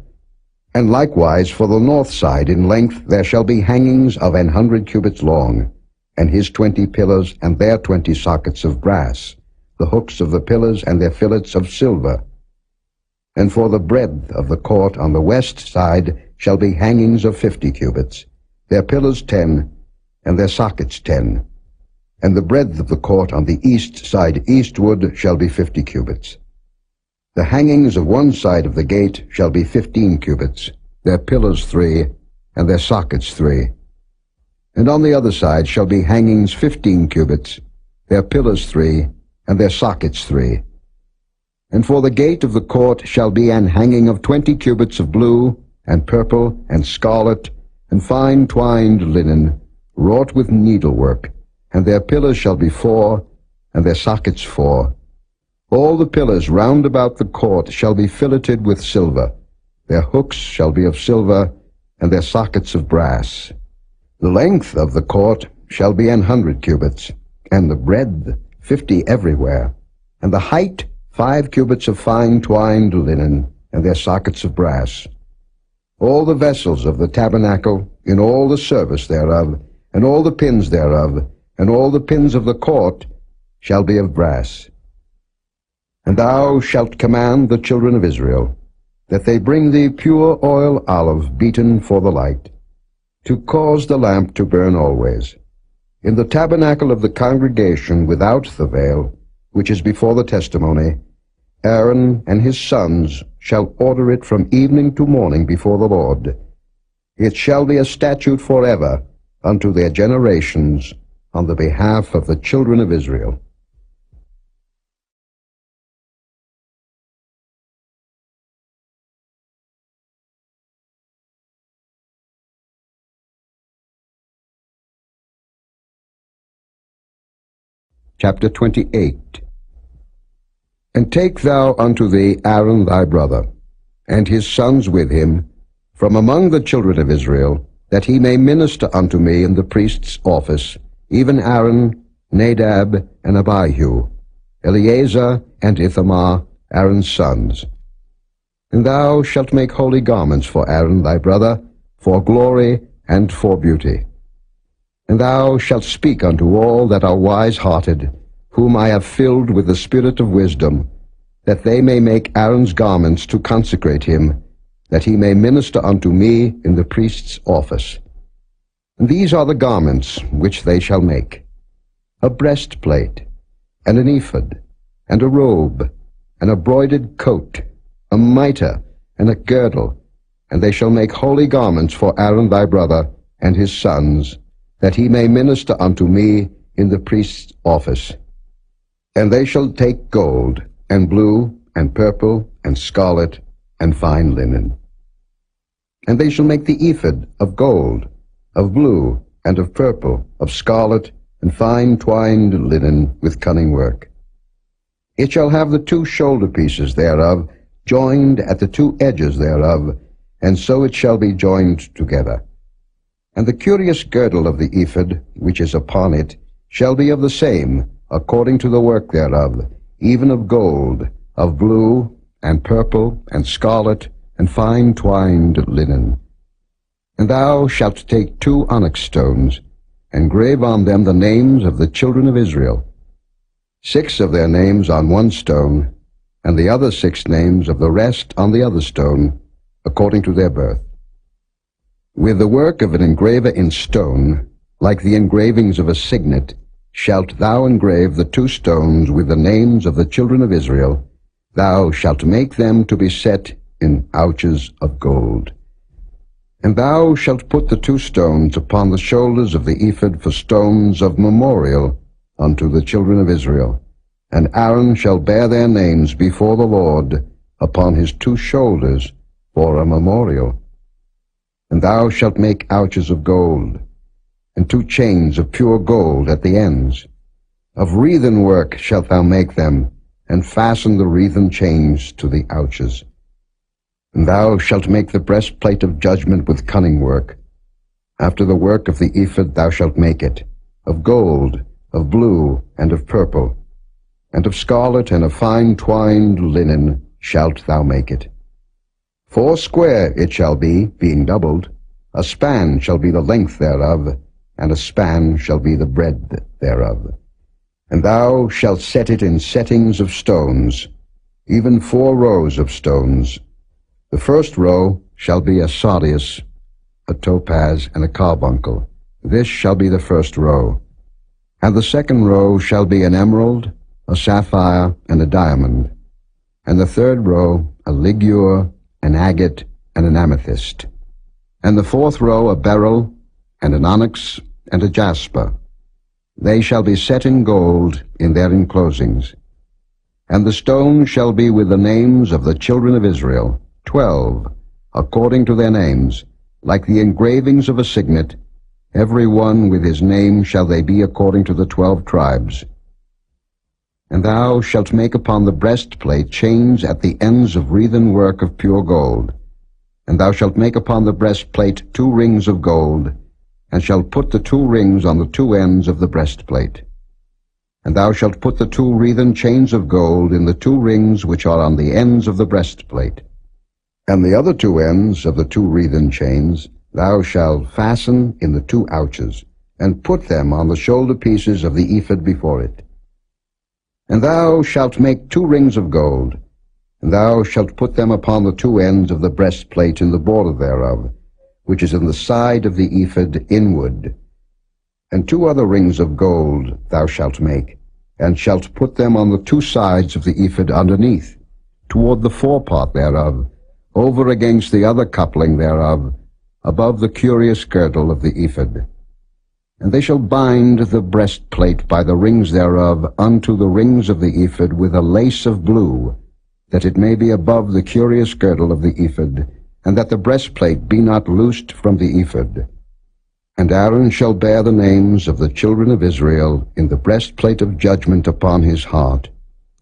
And likewise for the north side in length there shall be hangings of 100 cubits long, and his 20 pillars and their 20 sockets of brass, the hooks of the pillars and their fillets of silver. And for the breadth of the court on the west side shall be hangings of 50 cubits, their pillars 10, and their sockets 10. And the breadth of the court on the east side eastward shall be 50 cubits. The hangings of one side of the gate shall be 15 cubits, their pillars 3, and their sockets 3. And on the other side shall be hangings 15 cubits, their pillars 3, and their sockets 3. And for the gate of the court shall be an hanging of 20 cubits of blue, and purple, and scarlet, and fine twined linen, wrought with needlework, and their pillars shall be 4, and their sockets 4. All the pillars round about the court shall be filleted with silver. Their hooks shall be of silver, and their sockets of brass. The length of the court shall be 100 cubits, and the breadth 50 everywhere, and the height 5 cubits of fine twined linen, and their sockets of brass. All the vessels of the tabernacle, in all the service thereof, and all the pins thereof, and all the pins of the court, shall be of brass. And thou shalt command the children of Israel, that they bring thee pure oil olive beaten for the light, to cause the lamp to burn always. In the tabernacle of the congregation without the veil, which is before the testimony, Aaron and his sons shall order it from evening to morning before the Lord. It shall be a statute forever unto their generations on the behalf of the children of Israel. Chapter 28. And take thou unto thee Aaron thy brother, and his sons with him, from among the children of Israel, that he may minister unto me in the priest's office, even Aaron, Nadab, and Abihu, Eleazar and Ithamar, Aaron's sons. And thou shalt make holy garments for Aaron thy brother, for glory and for beauty. And thou shalt speak unto all that are wise-hearted, whom I have filled with the spirit of wisdom, that they may make Aaron's garments to consecrate him, that he may minister unto me in the priest's office. And these are the garments which they shall make: a breastplate, and an ephod, and a robe, and a broidered coat, a mitre, and a girdle. And they shall make holy garments for Aaron thy brother and his sons, that he may minister unto me in the priest's office. And they shall take gold, and blue, and purple, and scarlet, and fine linen. And they shall make the ephod of gold, of blue, and of purple, of scarlet, and fine twined linen with cunning work. It shall have the 2 shoulder pieces thereof, joined at the 2 edges thereof, and so it shall be joined together. And the curious girdle of the ephod, which is upon it, shall be of the same, according to the work thereof, even of gold, of blue, and purple, and scarlet, and fine twined linen. And thou shalt take 2 onyx stones, and grave on them the names of the children of Israel, 6 of their names on one stone, and the other 6 names of the rest on the other stone, according to their birth. With the work of an engraver in stone, like the engravings of a signet, shalt thou engrave the 2 stones with the names of the children of Israel. Thou shalt make them to be set in ouches of gold. And thou shalt put the 2 stones upon the shoulders of the ephod for stones of memorial unto the children of Israel. And Aaron shall bear their names before the Lord upon his 2 shoulders for a memorial. And thou shalt make ouches of gold, and 2 chains of pure gold at the ends. Of wreathen work shalt thou make them, and fasten the wreathen chains to the ouches. And thou shalt make the breastplate of judgment with cunning work. After the work of the ephod thou shalt make it, of gold, of blue, and of purple, and of scarlet, and of fine twined linen shalt thou make it. 4 square it shall be, being doubled. A span shall be the length thereof, and a span shall be the breadth thereof. And thou shalt set it in settings of stones, even 4 rows of stones. The first row shall be a sardius, a topaz, and a carbuncle. This shall be the first row. And the second row shall be an emerald, a sapphire, and a diamond. And the third row a ligure, an agate, and an amethyst. And the fourth row a beryl, and an onyx, and a jasper. They shall be set in gold in their enclosings. And the stone shall be with the names of the children of Israel, 12, according to their names, like the engravings of a signet. Every one with his name shall they be according to the 12 tribes. And thou shalt make upon the breastplate chains at the ends of wreathen work of pure gold. And thou shalt make upon the breastplate 2 rings of gold, and shalt put the 2 rings on the 2 ends of the breastplate. And thou shalt put the 2 wreathen chains of gold in the 2 rings which are on the ends of the breastplate. And the other 2 ends of the 2 wreathen chains thou shalt fasten in the 2 ouches, and put them on the shoulder pieces of the ephod before it. And thou shalt make 2 rings of gold, and thou shalt put them upon the 2 ends of the breastplate in the border thereof, which is in the side of the ephod inward. And 2 other rings of gold thou shalt make, and shalt put them on the 2 sides of the ephod underneath, toward the forepart thereof, over against the other coupling thereof, above the curious girdle of the ephod. And they shall bind the breastplate by the rings thereof unto the rings of the ephod with a lace of blue, that it may be above the curious girdle of the ephod, and that the breastplate be not loosed from the ephod. And Aaron shall bear the names of the children of Israel in the breastplate of judgment upon his heart,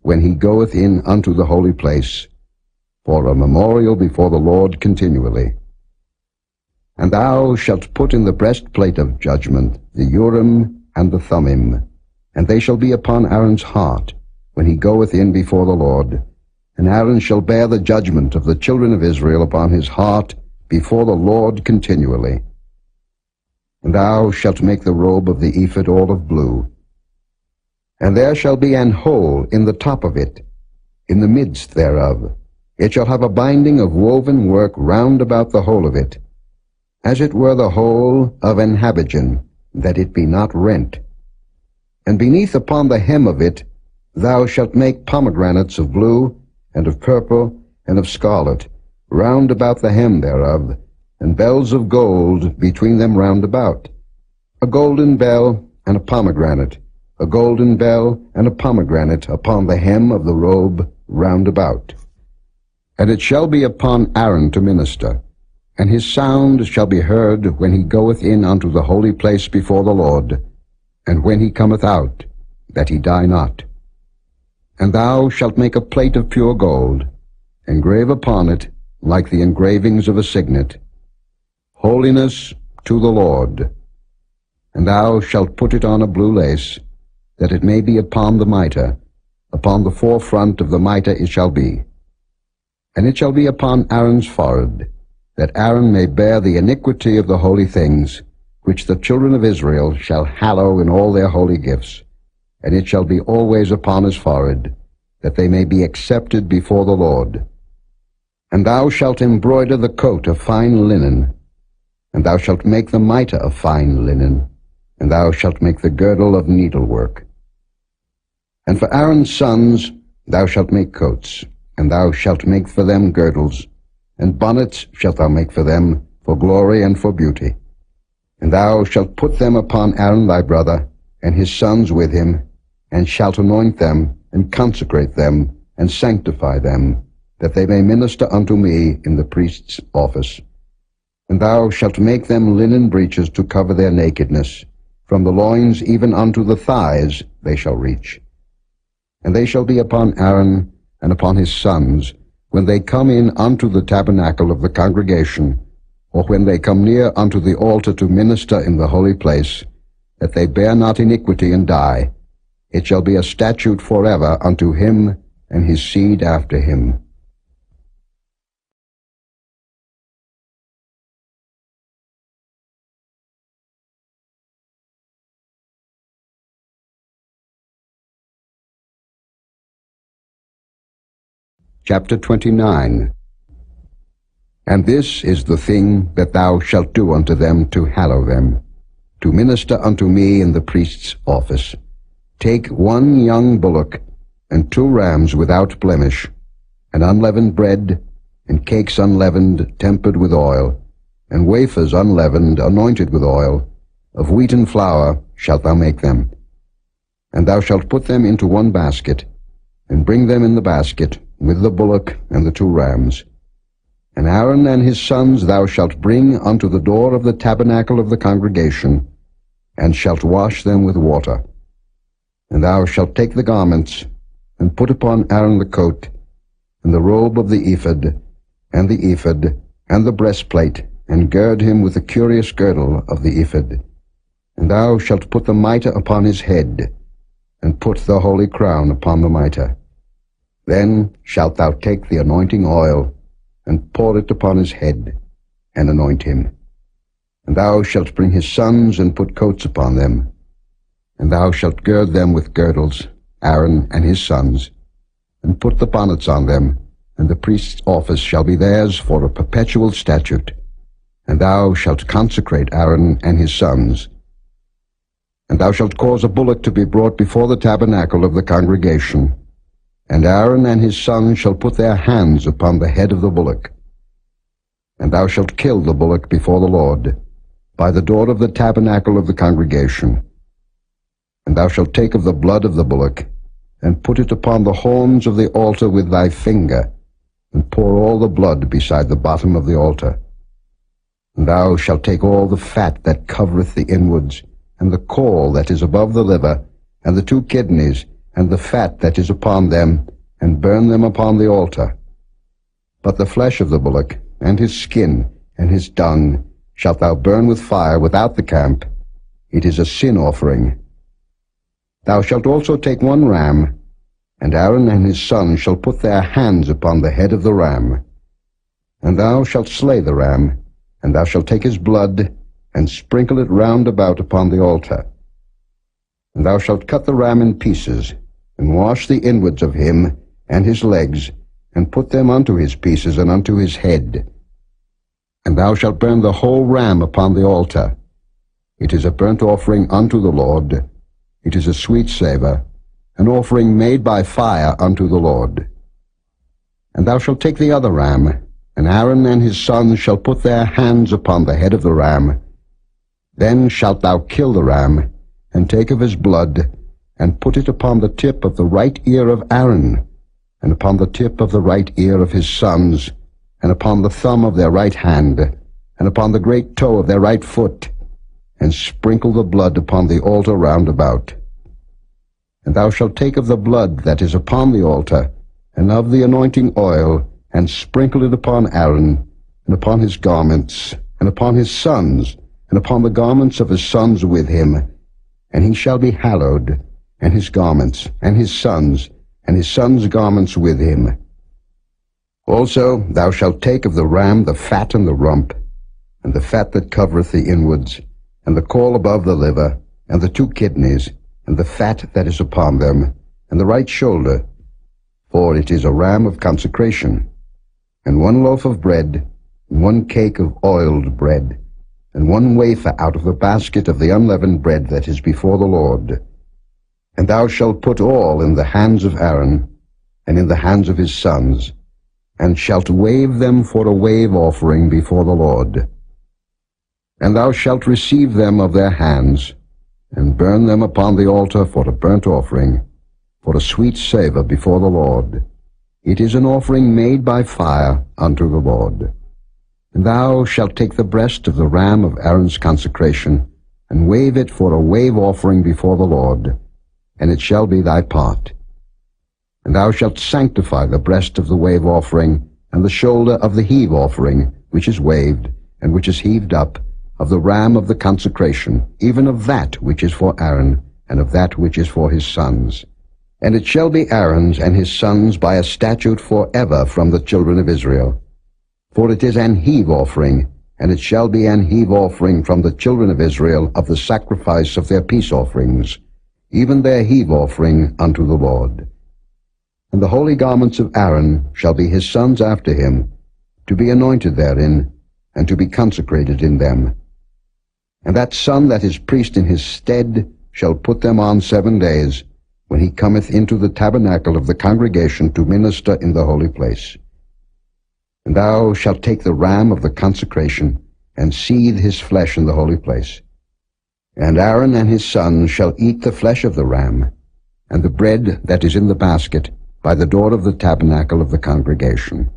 when he goeth in unto the holy place, for a memorial before the Lord continually. And thou shalt put in the breastplate of judgment the Urim and the Thummim, and they shall be upon Aaron's heart, when he goeth in before the Lord. And Aaron shall bear the judgment of the children of Israel upon his heart before the Lord continually. And thou shalt make the robe of the ephod all of blue. And there shall be an hole in the top of it, in the midst thereof. It shall have a binding of woven work round about the whole of it, as it were the hole of an habergeon, that it be not rent. And beneath upon the hem of it thou shalt make pomegranates of blue, and of purple, and of scarlet, round about the hem thereof, and bells of gold between them round about. A golden bell and a pomegranate, a golden bell and a pomegranate upon the hem of the robe round about. And it shall be upon Aaron to minister, and his sound shall be heard when he goeth in unto the holy place before the Lord, and when he cometh out, that he die not. And thou shalt make a plate of pure gold, engrave upon it, like the engravings of a signet, Holiness to the Lord. And thou shalt put it on a blue lace, that it may be upon the mitre. Upon the forefront of the mitre it shall be. And it shall be upon Aaron's forehead, that Aaron may bear the iniquity of the holy things, which the children of Israel shall hallow in all their holy gifts. And it shall be always upon his forehead, that they may be accepted before the Lord. And thou shalt embroider the coat of fine linen, and thou shalt make the mitre of fine linen, and thou shalt make the girdle of needlework. And for Aaron's sons thou shalt make coats, and thou shalt make for them girdles, and bonnets shalt thou make for them, for glory and for beauty. And thou shalt put them upon Aaron thy brother, and his sons with him, and shalt anoint them, and consecrate them, and sanctify them, that they may minister unto me in the priest's office. And thou shalt make them linen breeches to cover their nakedness. From the loins even unto the thighs they shall reach. And they shall be upon Aaron and upon his sons, when they come in unto the tabernacle of the congregation, or when they come near unto the altar to minister in the holy place, that they bear not iniquity and die. It shall be a statute forever unto him and his seed after him. Chapter 29. And this is the thing that thou shalt do unto them to hallow them, to minister unto me in the priest's office. Take 1 young bullock, and 2 rams without blemish, and unleavened bread, and cakes unleavened, tempered with oil, and wafers unleavened, anointed with oil. Of wheaten flour shalt thou make them. And thou shalt put them into 1 basket, and bring them in the basket, with the bullock and the 2 rams. And Aaron and his sons thou shalt bring unto the door of the tabernacle of the congregation, and shalt wash them with water. And thou shalt take the garments, and put upon Aaron the coat, and the robe of the ephod, and the breastplate, and gird him with the curious girdle of the ephod. And thou shalt put the mitre upon his head, and put the holy crown upon the mitre. Then shalt thou take the anointing oil, and pour it upon his head, and anoint him. And thou shalt bring his sons, and put coats upon them. And thou shalt gird them with girdles, Aaron and his sons, and put the bonnets on them, and the priest's office shall be theirs for a perpetual statute. And thou shalt consecrate Aaron and his sons. And thou shalt cause a bullock to be brought before the tabernacle of the congregation, and Aaron and his sons shall put their hands upon the head of the bullock. And thou shalt kill the bullock before the Lord, by the door of the tabernacle of the congregation. And thou shalt take of the blood of the bullock, and put it upon the horns of the altar with thy finger, and pour all the blood beside the bottom of the altar. And thou shalt take all the fat that covereth the inwards, and the caul that is above the liver, and the 2 kidneys, and the fat that is upon them, and burn them upon the altar. But the flesh of the bullock, and his skin, and his dung, shalt thou burn with fire without the camp. It is a sin offering. Thou shalt also take 1 ram, and Aaron and his sons shall put their hands upon the head of the ram. And thou shalt slay the ram, and thou shalt take his blood, and sprinkle it round about upon the altar. And thou shalt cut the ram in pieces, and wash the inwards of him, and his legs, and put them unto his pieces, and unto his head. And thou shalt burn the whole ram upon the altar. It is a burnt offering unto the Lord. It is a sweet savour, an offering made by fire unto the Lord. And thou shalt take the other ram, and Aaron and his sons shall put their hands upon the head of the ram. Then shalt thou kill the ram, and take of his blood, and put it upon the tip of the right ear of Aaron, and upon the tip of the right ear of his sons, and upon the thumb of their right hand, and upon the great toe of their right foot, and sprinkle the blood upon the altar round about. And thou shalt take of the blood that is upon the altar, and of the anointing oil, and sprinkle it upon Aaron, and upon his garments, and upon his sons, and upon the garments of his sons with him, and he shall be hallowed, and his garments, and his sons' garments with him. Also thou shalt take of the ram the fat and the rump, and the fat that covereth the inwards, and the caul above the liver, and the 2 kidneys, and the fat that is upon them, and the right shoulder, for it is a ram of consecration, and 1 loaf of bread, and 1 cake of oiled bread, and 1 wafer out of the basket of the unleavened bread that is before the Lord. And thou shalt put all in the hands of Aaron, and in the hands of his sons, and shalt wave them for a wave offering before the Lord. And thou shalt receive them of their hands, and burn them upon the altar for a burnt offering, for a sweet savour before the Lord. It is an offering made by fire unto the Lord. And thou shalt take the breast of the ram of Aaron's consecration, and wave it for a wave offering before the Lord, and it shall be thy part. And thou shalt sanctify the breast of the wave offering, and the shoulder of the heave offering, which is waved, and which is heaved up, of the ram of the consecration, even of that which is for Aaron, and of that which is for his sons. And it shall be Aaron's and his sons by a statute forever from the children of Israel. For it is an heave offering, and it shall be an heave offering from the children of Israel of the sacrifice of their peace offerings, even their heave offering unto the Lord. And the holy garments of Aaron shall be his sons after him, to be anointed therein, and to be consecrated in them. And that son that is priest in his stead shall put them on 7 days, when he cometh into the tabernacle of the congregation to minister in the holy place. And thou shalt take the ram of the consecration, and seethe his flesh in the holy place. And Aaron and his sons shall eat the flesh of the ram, and the bread that is in the basket, by the door of the tabernacle of the congregation.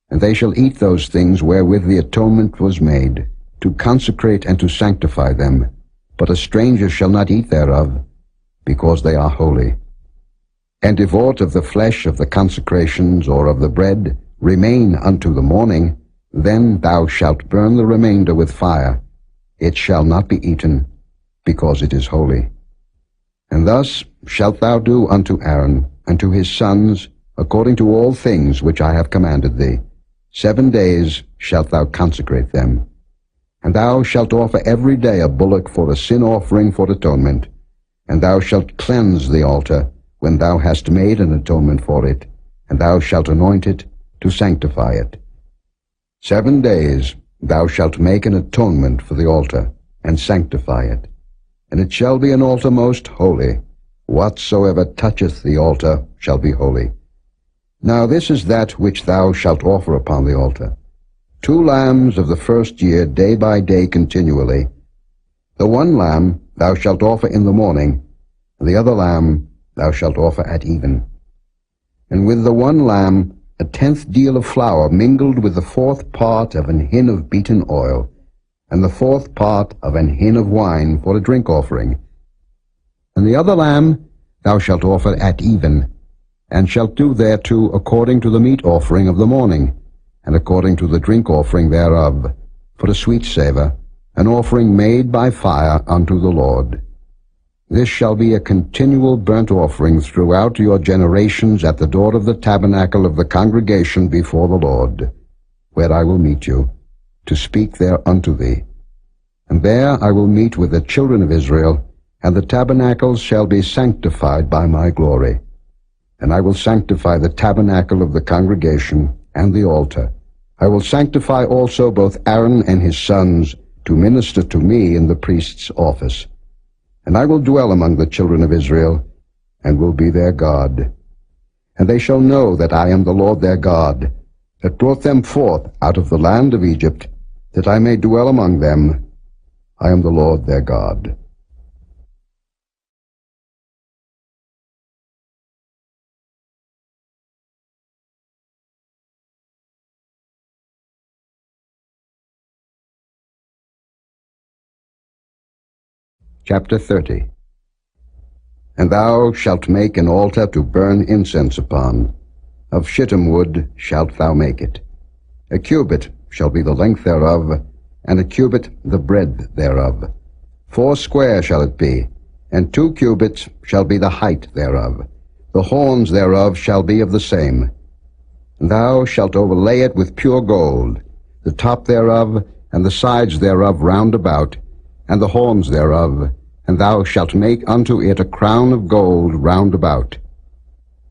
And they shall eat those things wherewith the atonement was made, to consecrate and to sanctify them, but a stranger shall not eat thereof, because they are holy. And if aught of the flesh of the consecrations or of the bread remain unto the morning, then thou shalt burn the remainder with fire. It shall not be eaten, because it is holy. And thus shalt thou do unto Aaron and to his sons, according to all things which I have commanded thee. 7 days shalt thou consecrate them. And thou shalt offer every day a bullock for a sin offering for atonement. And thou shalt cleanse the altar when thou hast made an atonement for it, and thou shalt anoint it to sanctify it. 7 days thou shalt make an atonement for the altar, and sanctify it. And it shall be an altar most holy. Whatsoever toucheth the altar shall be holy. Now this is that which thou shalt offer upon the altar: 2 lambs of the first year, day by day continually. The one lamb thou shalt offer in the morning, and the other lamb thou shalt offer at even. And with the one lamb 1/10 deal of flour mingled with the 4th part of an hin of beaten oil, and the 4th part of an hin of wine for a drink offering. And the other lamb thou shalt offer at even, and shalt do thereto according to the meat offering of the morning, and according to the drink offering thereof, for a sweet savour, an offering made by fire unto the Lord. This shall be a continual burnt offering throughout your generations at the door of the tabernacle of the congregation before the Lord, where I will meet you, to speak there unto thee. And there I will meet with the children of Israel, and the tabernacles shall be sanctified by my glory. And I will sanctify the tabernacle of the congregation and the altar. I will sanctify also both Aaron and his sons to minister to me in the priest's office. And I will dwell among the children of Israel, and will be their God. And they shall know that I am the Lord their God, that brought them forth out of the land of Egypt, that I may dwell among them. I am the Lord their God. Chapter 30. And thou shalt make an altar to burn incense upon. Of shittim wood shalt thou make it. A cubit shall be the length thereof, and a cubit the breadth thereof. 4 square shall it be, and 2 cubits shall be the height thereof. The horns thereof shall be of the same. And thou shalt overlay it with pure gold, the top thereof, and the sides thereof round about, and the horns thereof, and thou shalt make unto it a crown of gold round about.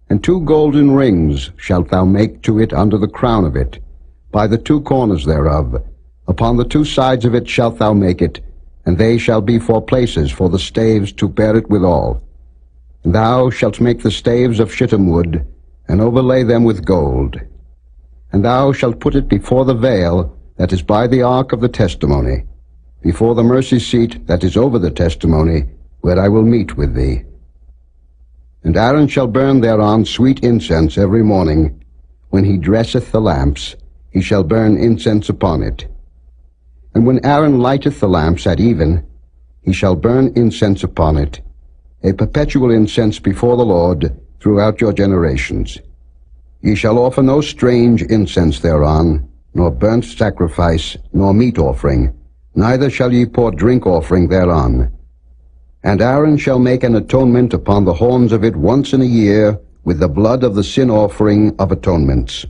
And 2 golden rings shalt thou make to it under the crown of it, by the 2 corners thereof. Upon the 2 sides of it shalt thou make it, and they shall be for places for the staves to bear it withal. And thou shalt make the staves of shittim wood, and overlay them with gold. And thou shalt put it before the veil that is by the ark of the testimony, before the mercy seat that is over the testimony, where I will meet with thee. And Aaron shall burn thereon sweet incense every morning. When he dresseth the lamps, he shall burn incense upon it. And when Aaron lighteth the lamps at even, he shall burn incense upon it, a perpetual incense before the Lord throughout your generations. Ye shall offer no strange incense thereon, nor burnt sacrifice, nor meat offering, neither shall ye pour drink offering thereon. And Aaron shall make an atonement upon the horns of it once in a year with the blood of the sin offering of atonements.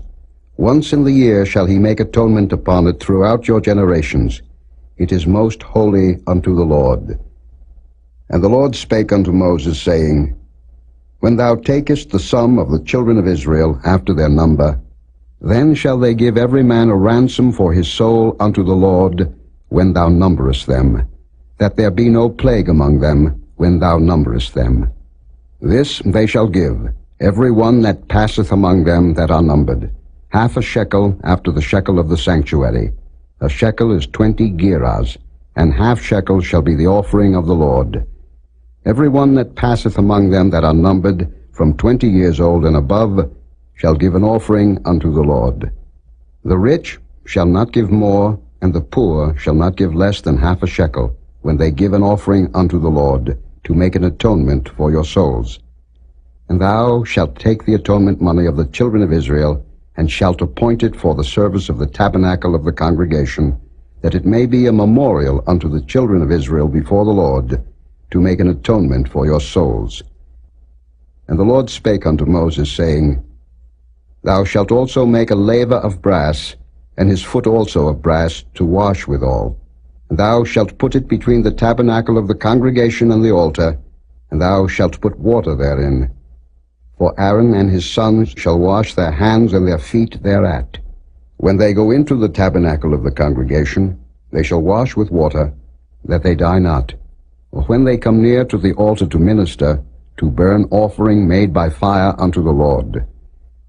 Once in the year shall he make atonement upon it throughout your generations. It is most holy unto the Lord. And the Lord spake unto Moses, saying, When thou takest the sum of the children of Israel after their number, then shall they give every man a ransom for his soul unto the Lord when thou numberest them, that there be no plague among them when thou numberest them. This they shall give, every one that passeth among them that are numbered, half a shekel after the shekel of the sanctuary. A shekel is 20 gerahs, and half shekel shall be the offering of the Lord. Every one that passeth among them that are numbered, from 20 years old and above, shall give an offering unto the Lord. The rich shall not give more, and the poor shall not give less than half a shekel, when they give an offering unto the Lord, to make an atonement for your souls. And thou shalt take the atonement money of the children of Israel, and shalt appoint it for the service of the tabernacle of the congregation, that it may be a memorial unto the children of Israel before the Lord, to make an atonement for your souls. And the Lord spake unto Moses, saying, Thou shalt also make a laver of brass, and his foot also of brass, to wash withal. And thou shalt put it between the tabernacle of the congregation and the altar, and thou shalt put water therein. For Aaron and his sons shall wash their hands and their feet thereat. When they go into the tabernacle of the congregation, they shall wash with water, that they die not. Or when they come near to the altar to minister, to burn offering made by fire unto the Lord.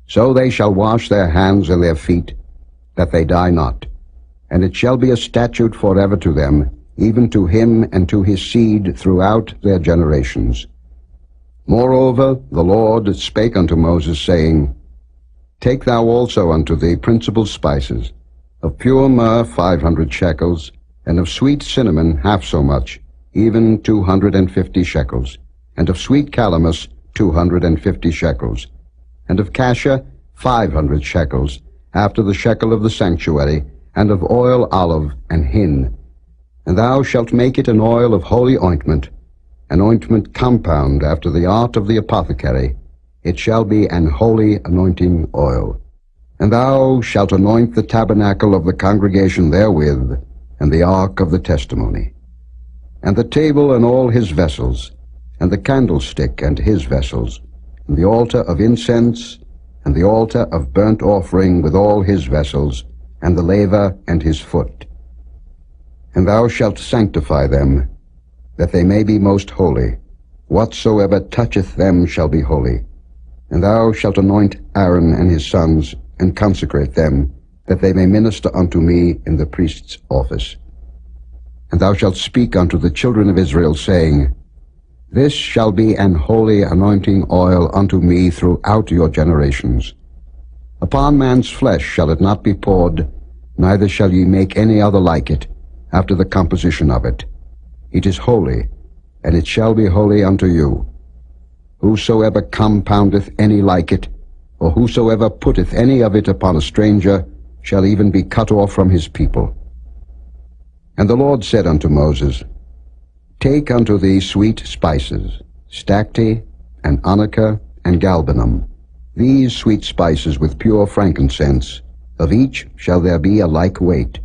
So they shall wash their hands and their feet, that they die not. And it shall be a statute forever to them, even to him and to his seed throughout their generations. Moreover, the Lord spake unto Moses, saying, Take thou also unto thee principal spices, of pure myrrh 500 shekels, and of sweet cinnamon half so much, even 250 shekels, and of sweet calamus 250 shekels, and of cassia 500 shekels, after the shekel of the sanctuary, and of oil olive and hin. And thou shalt make it an oil of holy ointment, an ointment compound after the art of the apothecary. It shall be an holy anointing oil. And thou shalt anoint the tabernacle of the congregation therewith, and the ark of the testimony, and the table and all his vessels, and the candlestick and his vessels, and the altar of incense, and the altar of burnt offering with all his vessels, and the laver and his foot. And thou shalt sanctify them, that they may be most holy. Whatsoever toucheth them shall be holy. And thou shalt anoint Aaron and his sons, and consecrate them, that they may minister unto me in the priest's office. And thou shalt speak unto the children of Israel, saying, This shall be an holy anointing oil unto me throughout your generations. Upon man's flesh shall it not be poured, neither shall ye make any other like it, after the composition of it. It is holy, and it shall be holy unto you. Whosoever compoundeth any like it, or whosoever putteth any of it upon a stranger, shall even be cut off from his people. And the Lord said unto Moses, Take unto thee sweet spices, stacte, and onycha, and galbanum, these sweet spices with pure frankincense, of each shall there be a like weight.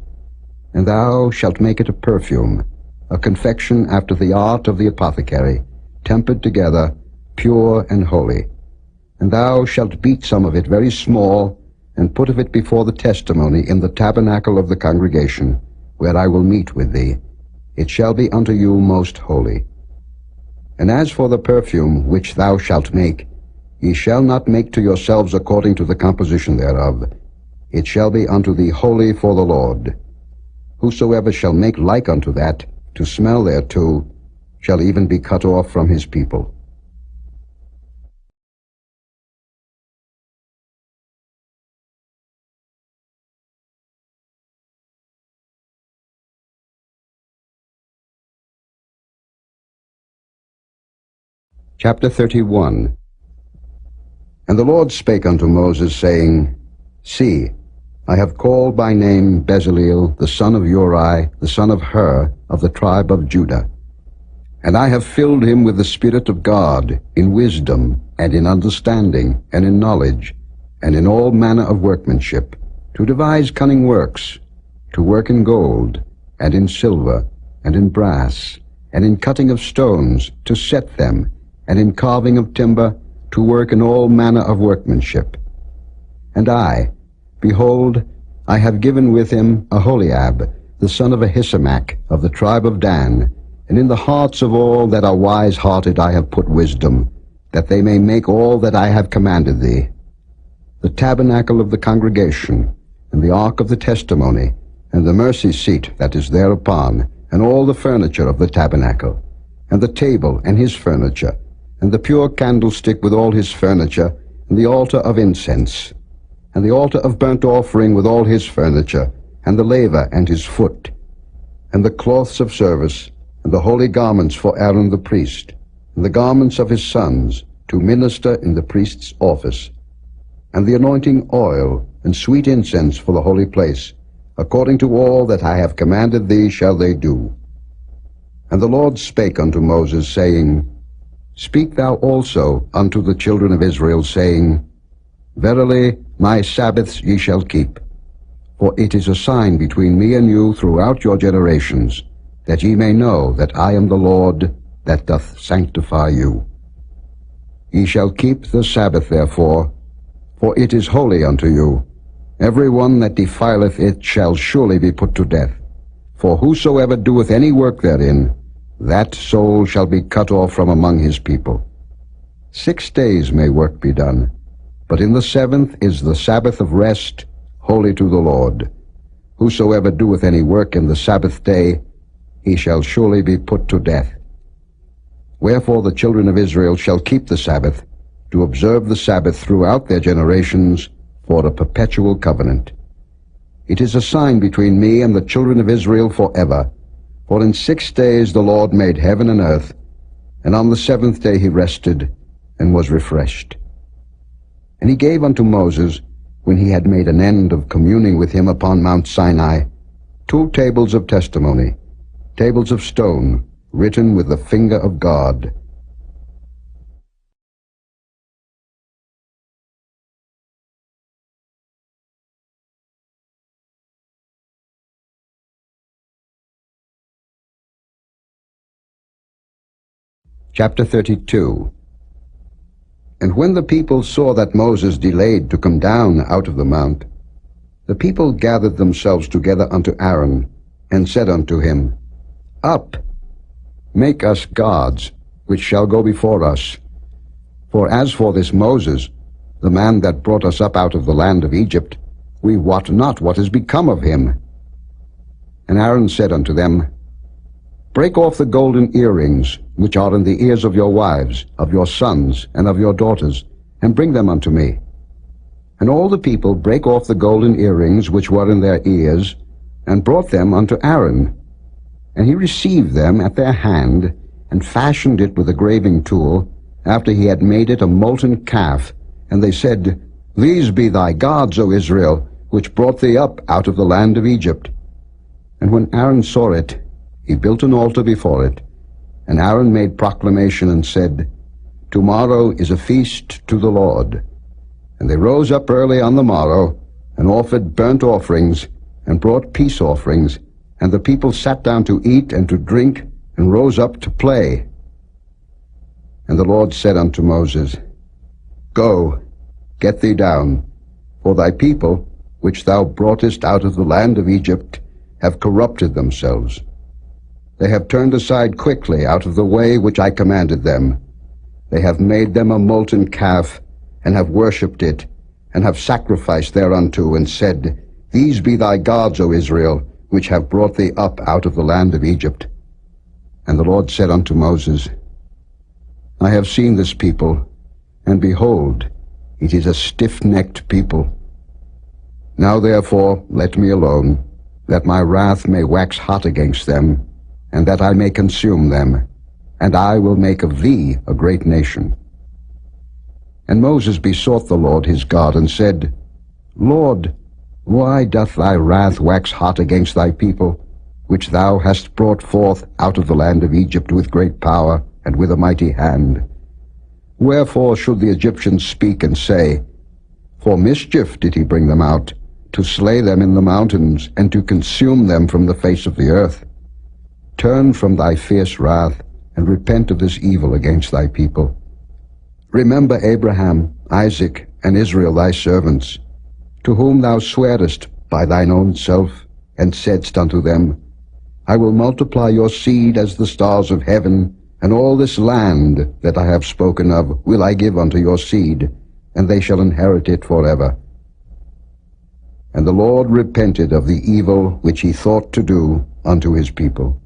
And thou shalt make it a perfume, a confection after the art of the apothecary, tempered together, pure and holy. And thou shalt beat some of it very small, and put of it before the testimony in the tabernacle of the congregation, where I will meet with thee. It shall be unto you most holy. And as for the perfume which thou shalt make, ye shall not make to yourselves according to the composition thereof. It shall be unto thee holy for the Lord. Whosoever shall make like unto that, to smell thereto, shall even be cut off from his people. Chapter 31. And the Lord spake unto Moses, saying, See, I have called by name Bezaleel, the son of Uri, the son of Hur, of the tribe of Judah. And I have filled him with the Spirit of God, in wisdom, and in understanding, and in knowledge, and in all manner of workmanship, to devise cunning works, to work in gold, and in silver, and in brass, and in cutting of stones, to set them, and in carving of timber, to work in all manner of workmanship. And I, behold, I have given with him Aholiab, the son of Ahisamach, of the tribe of Dan, and in the hearts of all that are wise-hearted I have put wisdom, that they may make all that I have commanded thee. The tabernacle of the congregation, and the ark of the testimony, and the mercy seat that is thereupon, and all the furniture of the tabernacle, and the table and his furniture, and the pure candlestick with all his furniture, and the altar of incense, and the altar of burnt offering with all his furniture, and the laver and his foot, and the cloths of service, and the holy garments for Aaron the priest, and the garments of his sons, to minister in the priest's office, and the anointing oil, and sweet incense for the holy place, according to all that I have commanded thee shall they do. And the Lord spake unto Moses, saying, Speak thou also unto the children of Israel, saying, Verily my Sabbaths ye shall keep, for it is a sign between me and you throughout your generations, that ye may know that I am the Lord that doth sanctify you. Ye shall keep the Sabbath therefore, for it is holy unto you. Every one that defileth it shall surely be put to death. For whosoever doeth any work therein, that soul shall be cut off from among his people. 6 days may work be done, but in the 7th is the Sabbath of rest, holy to the Lord. Whosoever doeth any work in the Sabbath day, he shall surely be put to death. Wherefore the children of Israel shall keep the Sabbath, to observe the Sabbath throughout their generations, for a perpetual covenant. It is a sign between me and the children of Israel forever. For in 6 days the Lord made heaven and earth, and on the 7th day he rested, and was refreshed. And he gave unto Moses, when he had made an end of communing with him upon Mount Sinai, 2 tables of testimony, tables of stone, written with the finger of God. Chapter 32. And when the people saw that Moses delayed to come down out of the mount, the people gathered themselves together unto Aaron, and said unto him, Up, make us gods, which shall go before us. For as for this Moses, the man that brought us up out of the land of Egypt, we wot not what is become of him. And Aaron said unto them, Break off the golden earrings, which are in the ears of your wives, of your sons, and of your daughters, and bring them unto me. And all the people brake off the golden earrings which were in their ears, and brought them unto Aaron. And he received them at their hand, and fashioned it with a graving tool, after he had made it a molten calf. And they said, These be thy gods, O Israel, which brought thee up out of the land of Egypt. And when Aaron saw it, he built an altar before it. And Aaron made proclamation and said, Tomorrow is a feast to the Lord. And they rose up early on the morrow, and offered burnt offerings, and brought peace offerings. And the people sat down to eat and to drink, and rose up to play. And the Lord said unto Moses, Go, get thee down, for thy people, which thou broughtest out of the land of Egypt, have corrupted themselves. They have turned aside quickly out of the way which I commanded them. They have made them a molten calf, and have worshipped it, and have sacrificed thereunto, and said, These be thy gods, O Israel, which have brought thee up out of the land of Egypt. And the Lord said unto Moses, I have seen this people, and behold, it is a stiff-necked people. Now therefore let me alone, that my wrath may wax hot against them, and that I may consume them, and I will make of thee a great nation. And Moses besought the Lord his God, and said, Lord, why doth thy wrath wax hot against thy people, which thou hast brought forth out of the land of Egypt with great power and with a mighty hand? Wherefore should the Egyptians speak and say, For mischief did he bring them out, to slay them in the mountains, and to consume them from the face of the earth? Turn from thy fierce wrath, and repent of this evil against thy people. Remember Abraham, Isaac, and Israel thy servants, to whom thou swarest by thine own self, and saidst unto them, I will multiply your seed as the stars of heaven, and all this land that I have spoken of will I give unto your seed, and they shall inherit it forever. And the Lord repented of the evil which he thought to do unto his people.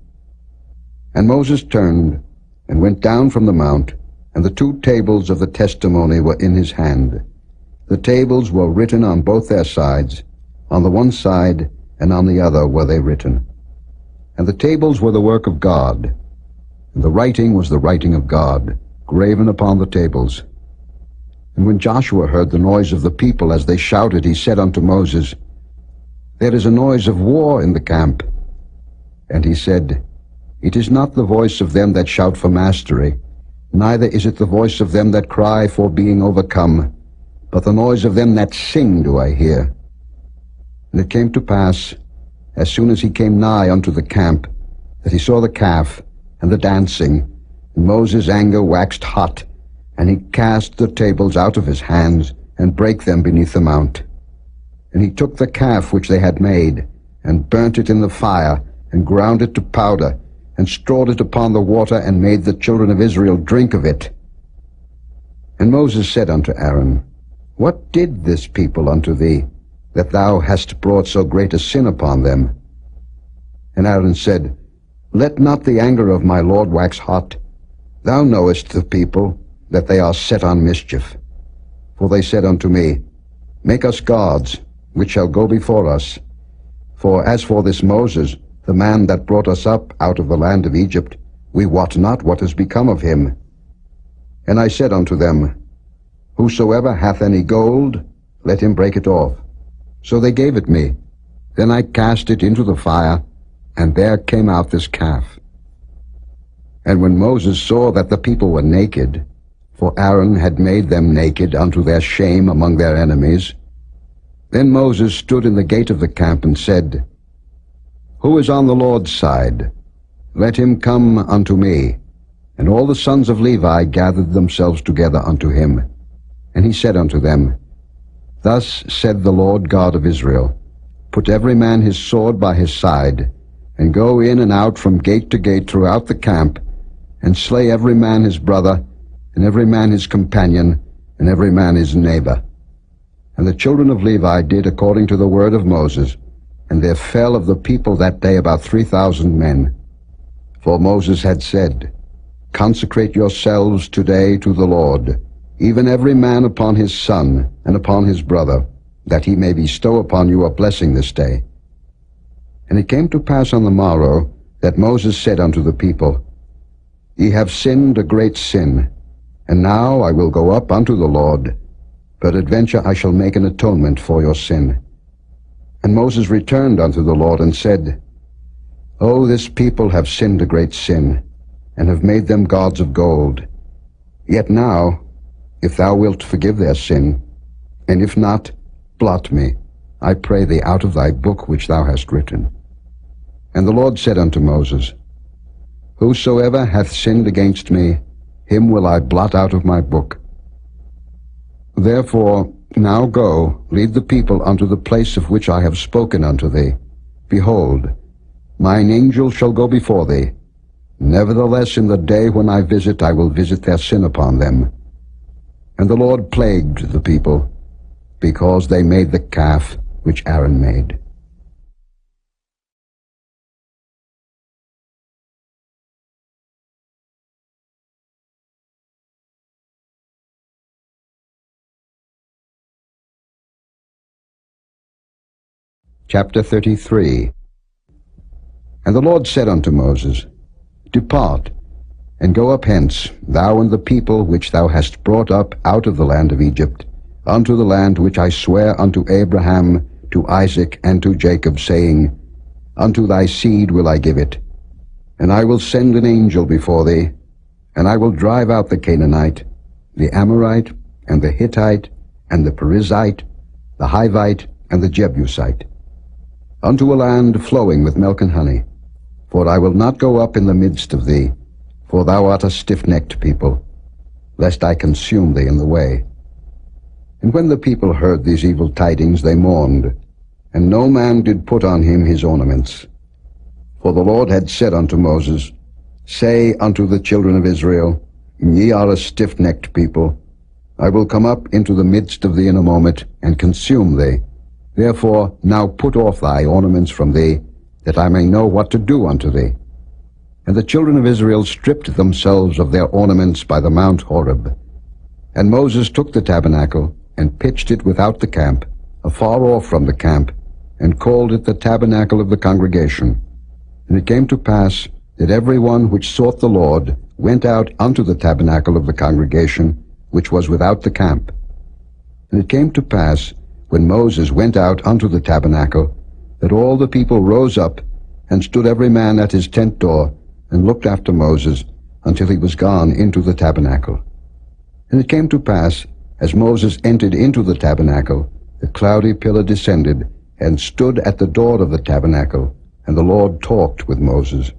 And Moses turned, and went down from the mount, and the 2 tables of the testimony were in his hand. The tables were written on both their sides, on the one side and on the other were they written. And the tables were the work of God, and the writing was the writing of God, graven upon the tables. And when Joshua heard the noise of the people as they shouted, he said unto Moses, There is a noise of war in the camp. And he said, It is not the voice of them that shout for mastery, neither is it the voice of them that cry for being overcome, but the noise of them that sing do I hear. And it came to pass, as soon as he came nigh unto the camp, that he saw the calf and the dancing, and Moses' anger waxed hot, and he cast the tables out of his hands, and brake them beneath the mount. And he took the calf which they had made, and burnt it in the fire, and ground it to powder, and strawed it upon the water, and made the children of Israel drink of it. And Moses said unto Aaron, What did this people unto thee, that thou hast brought so great a sin upon them? And Aaron said, Let not the anger of my Lord wax hot. Thou knowest the people, that they are set on mischief. For they said unto me, Make us gods, which shall go before us. For as for this Moses, the man that brought us up out of the land of Egypt, we wot not what is become of him. And I said unto them, Whosoever hath any gold, let him break it off. So they gave it me. Then I cast it into the fire, and there came out this calf. And when Moses saw that the people were naked, for Aaron had made them naked unto their shame among their enemies, then Moses stood in the gate of the camp and said, Who is on the Lord's side? Let him come unto me. And all the sons of Levi gathered themselves together unto him. And he said unto them, Thus said the Lord God of Israel, Put every man his sword by his side, and go in and out from gate to gate throughout the camp, and slay every man his brother, and every man his companion, and every man his neighbor. And the children of Levi did according to the word of Moses, and there fell of the people that day about 3,000 men. For Moses had said, Consecrate yourselves today to the Lord, even every man upon his son and upon his brother, that he may bestow upon you a blessing this day. And it came to pass on the morrow that Moses said unto the people, Ye have sinned a great sin, and now I will go up unto the Lord. Peradventure I shall make an atonement for your sin. And Moses returned unto the Lord and said, O this people have sinned a great sin, and have made them gods of gold. Yet now, if thou wilt forgive their sin, and if not, blot me, I pray thee, out of thy book which thou hast written. And the Lord said unto Moses, Whosoever hath sinned against me, him will I blot out of my book. Therefore now go, lead the people unto the place of which I have spoken unto thee. Behold, mine angel shall go before thee. Nevertheless in the day when I will visit their sin upon them. And the Lord plagued the people, because they made the calf which Aaron made. Chapter 33. And the Lord said unto Moses, Depart, And go up hence, thou and the people which thou hast brought up out of the land of Egypt, unto the land which I swear unto Abraham, to Isaac, and to Jacob, saying, Unto thy seed will I give it. And I will send an angel before thee, and I will drive out the Canaanite, the Amorite, and the Hittite, and the Perizzite, the Hivite, and the Jebusite, unto a land flowing with milk and honey. For I will not go up in the midst of thee, for thou art a stiff-necked people, lest I consume thee in the way. And when the people heard these evil tidings, they mourned, and no man did put on him his ornaments. For the Lord had said unto Moses, Say unto the children of Israel, Ye are a stiff-necked people. I will come up into the midst of thee in a moment, and consume thee. Therefore now put off thy ornaments from thee, that I may know what to do unto thee. And the children of Israel stripped themselves of their ornaments by the Mount Horeb. And Moses took the tabernacle, and pitched it without the camp, afar off from the camp, and called it the tabernacle of the congregation. And it came to pass that every one which sought the Lord went out unto the tabernacle of the congregation, which was without the camp. And it came to pass, when Moses went out unto the tabernacle, that all the people rose up, and stood every man at his tent door, and looked after Moses, until he was gone into the tabernacle. And it came to pass, as Moses entered into the tabernacle, the cloudy pillar descended, and stood at the door of the tabernacle, and the Lord talked with Moses.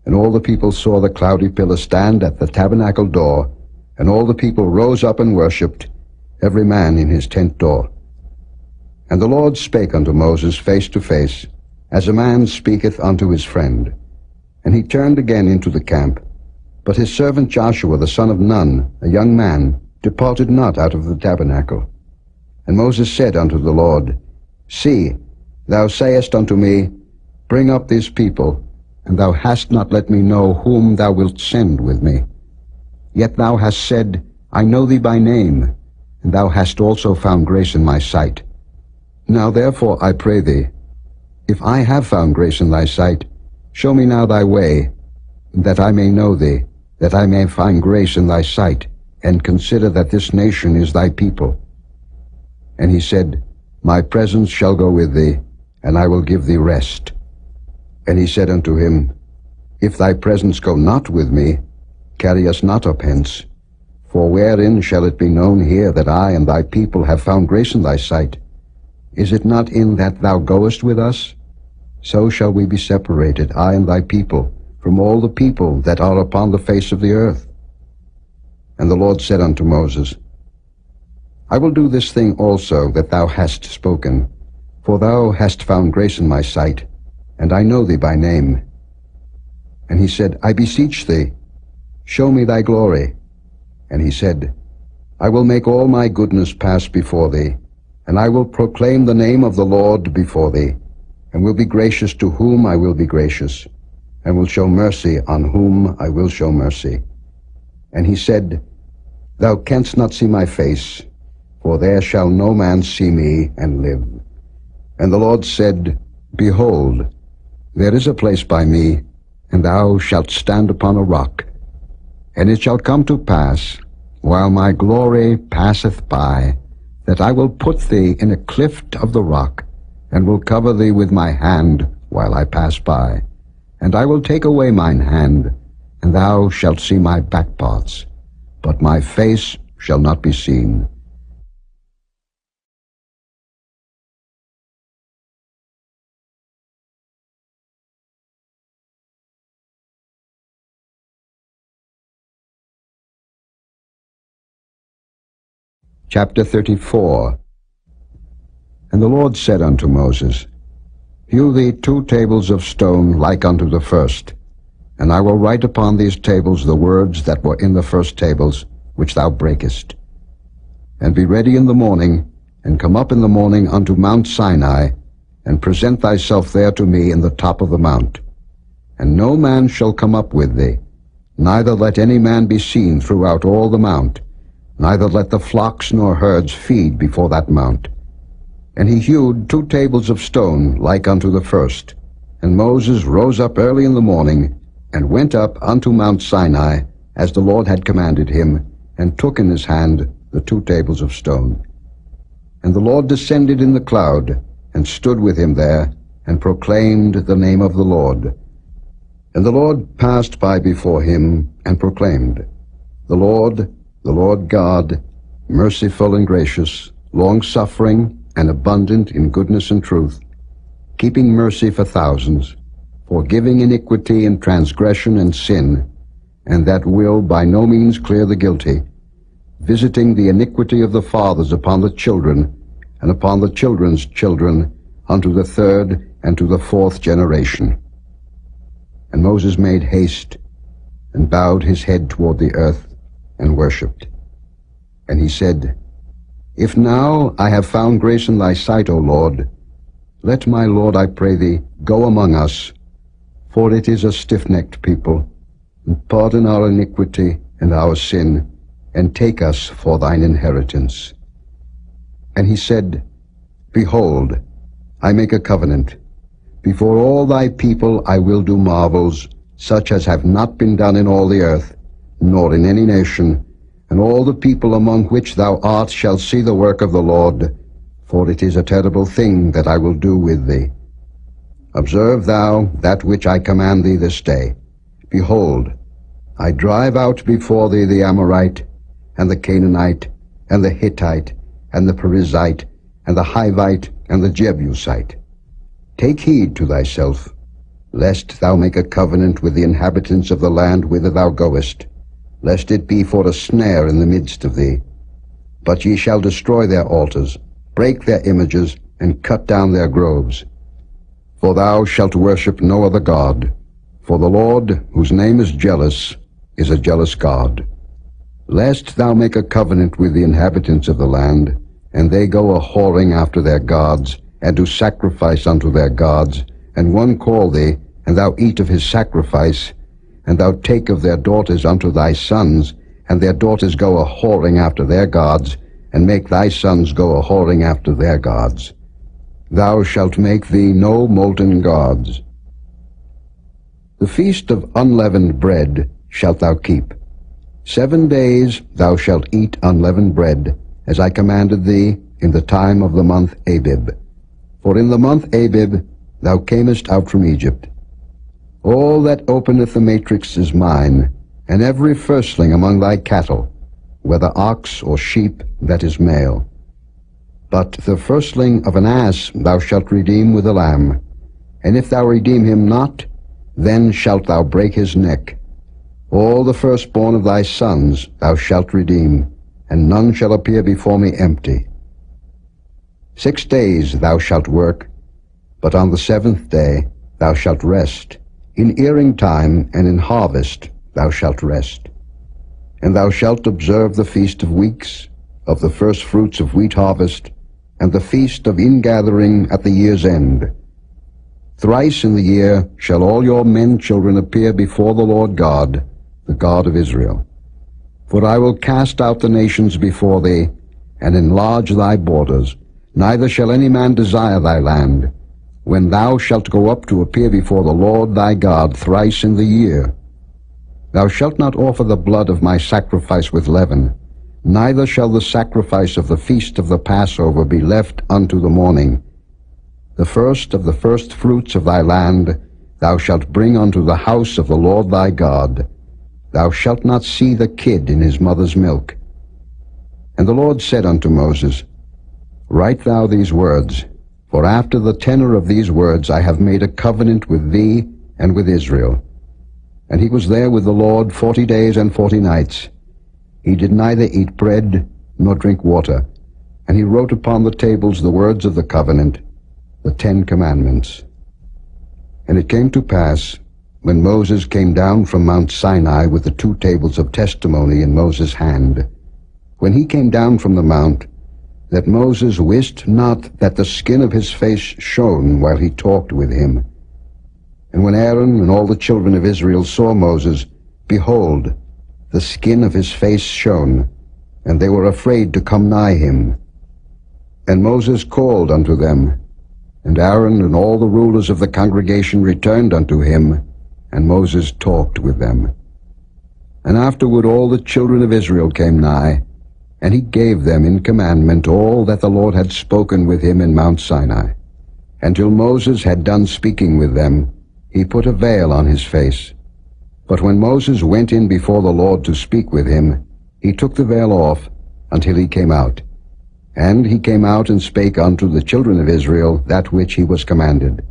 And all the people saw the cloudy pillar stand at the tabernacle door, and all the people rose up and worshipped, every man in his tent door. And the Lord spake unto Moses face to face, as a man speaketh unto his friend. And he turned again into the camp. But his servant Joshua the son of Nun, a young man, departed not out of the tabernacle. And Moses said unto the Lord, See, thou sayest unto me, Bring up this people, and thou hast not let me know whom thou wilt send with me. Yet thou hast said, I know thee by name, and thou hast also found grace in my sight. Now therefore I pray thee, if I have found grace in thy sight, show me now thy way, that I may know thee, that I may find grace in thy sight, and consider that this nation is thy people. And he said, My presence shall go with thee, and I will give thee rest. And he said unto him, If thy presence go not with me, carry us not up hence. For wherein shall it be known here that I and thy people have found grace in thy sight? Is it not in that thou goest with us? So shall we be separated, I and thy people, from all the people that are upon the face of the earth. And the Lord said unto Moses, I will do this thing also that thou hast spoken, for thou hast found grace in my sight, and I know thee by name. And he said, I beseech thee, show me thy glory. And he said, I will make all my goodness pass before thee, and I will proclaim the name of the Lord before thee, and will be gracious to whom I will be gracious, and will show mercy on whom I will show mercy. And he said, Thou canst not see my face, for there shall no man see me and live. And the Lord said, Behold, there is a place by me, and thou shalt stand upon a rock. And it shall come to pass, while my glory passeth by, that I will put thee in a cleft of the rock, and will cover thee with my hand while I pass by. And I will take away mine hand, and thou shalt see my back parts, but my face shall not be seen. Chapter 34. And the Lord said unto Moses, Hew thee 2 tables of stone like unto the first, and I will write upon these tables the words that were in the first tables, which thou breakest. And be ready in the morning, and come up in the morning unto Mount Sinai, and present thyself there to me in the top of the mount. And no man shall come up with thee, neither let any man be seen throughout all the mount, neither let the flocks nor herds feed before that mount. And he hewed 2 tables of stone like unto the first. And Moses rose up early in the morning, and went up unto Mount Sinai, as the Lord had commanded him, and took in his hand the 2 tables of stone. And the Lord descended in the cloud, and stood with him there, and proclaimed the name of the Lord. And the Lord passed by before him, and proclaimed, the Lord God, merciful and gracious, long-suffering, and abundant in goodness and truth, keeping mercy for thousands, forgiving iniquity and transgression and sin, and that will by no means clear the guilty, visiting the iniquity of the fathers upon the children, and upon the children's children, unto the 3rd and to the 4th generation. And Moses made haste, and bowed his head toward the earth, and worshipped. And he said, If now I have found grace in thy sight, O Lord, let my Lord, I pray thee, go among us, for it is a stiff-necked people, and pardon our iniquity and our sin, and take us for thine inheritance. And he said, Behold, I make a covenant. Before all thy people I will do marvels, such as have not been done in all the earth, nor in any nation, and all the people among which thou art shall see the work of the Lord, for it is a terrible thing that I will do with thee. Observe thou that which I command thee this day. Behold, I drive out before thee the Amorite, and the Canaanite, and the Hittite, and the Perizzite, and the Hivite, and the Jebusite. Take heed to thyself, lest thou make a covenant with the inhabitants of the land whither thou goest, lest it be for a snare in the midst of thee. But ye shall destroy their altars, break their images, and cut down their groves. For thou shalt worship no other God, for the Lord, whose name is jealous, is a jealous God. Lest thou make a covenant with the inhabitants of the land, and they go a-whoring after their gods, and do sacrifice unto their gods, and one call thee, and thou eat of his sacrifice, and thou take of their daughters unto thy sons, and their daughters go a-whoring after their gods, and make thy sons go a-whoring after their gods. Thou shalt make thee no molten gods. The feast of unleavened bread shalt thou keep. 7 days thou shalt eat unleavened bread, as I commanded thee, in the time of the month Abib. For in the month Abib thou camest out from Egypt. All that openeth the matrix is mine, and every firstling among thy cattle, whether ox or sheep, that is male. But the firstling of an ass thou shalt redeem with a lamb, and if thou redeem him not, then shalt thou break his neck. All the firstborn of thy sons thou shalt redeem, and none shall appear before me empty. 6 days thou shalt work, but on the 7th day thou shalt rest. In earing time and in harvest thou shalt rest. And thou shalt observe the feast of weeks, of the first fruits of wheat harvest, and the feast of ingathering at the year's end. Thrice in the year shall all your men children appear before the Lord God, the God of Israel. For I will cast out the nations before thee, and enlarge thy borders. Neither shall any man desire thy land, when thou shalt go up to appear before the Lord thy God thrice in the year. Thou shalt not offer the blood of my sacrifice with leaven, neither shall the sacrifice of the feast of the Passover be left unto the morning. The first of the first fruits of thy land thou shalt bring unto the house of the Lord thy God. Thou shalt not see the kid in his mother's milk. And the Lord said unto Moses, Write thou these words, for after the tenor of these words I have made a covenant with thee and with Israel. And he was there with the Lord 40 days and 40 nights. He did neither eat bread nor drink water. And he wrote upon the tables the words of the covenant, the 10 commandments. And it came to pass, when Moses came down from Mount Sinai with the 2 tables of testimony in Moses' hand, when he came down from the mount, that Moses wist not that the skin of his face shone while he talked with him. And when Aaron and all the children of Israel saw Moses, behold, the skin of his face shone, and they were afraid to come nigh him. And Moses called unto them, and Aaron and all the rulers of the congregation returned unto him, and Moses talked with them. And afterward all the children of Israel came nigh, and he gave them in commandment all that the Lord had spoken with him in Mount Sinai. And till Moses had done speaking with them, he put a veil on his face. But when Moses went in before the Lord to speak with him, he took the veil off until he came out. And he came out and spake unto the children of Israel that which he was commanded.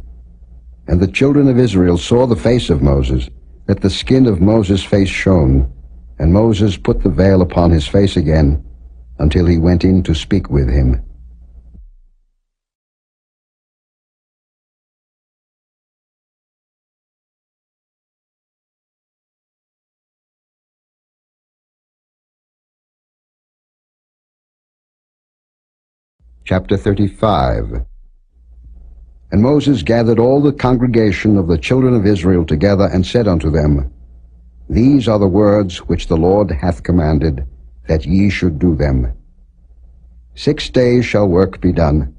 And the children of Israel saw the face of Moses, that the skin of Moses' face shone. And Moses put the veil upon his face again, until he went in to speak with him. Chapter 35. And Moses gathered all the congregation of the children of Israel together, and said unto them, These are the words which the Lord hath commanded, that ye should do them. 6 days shall work be done,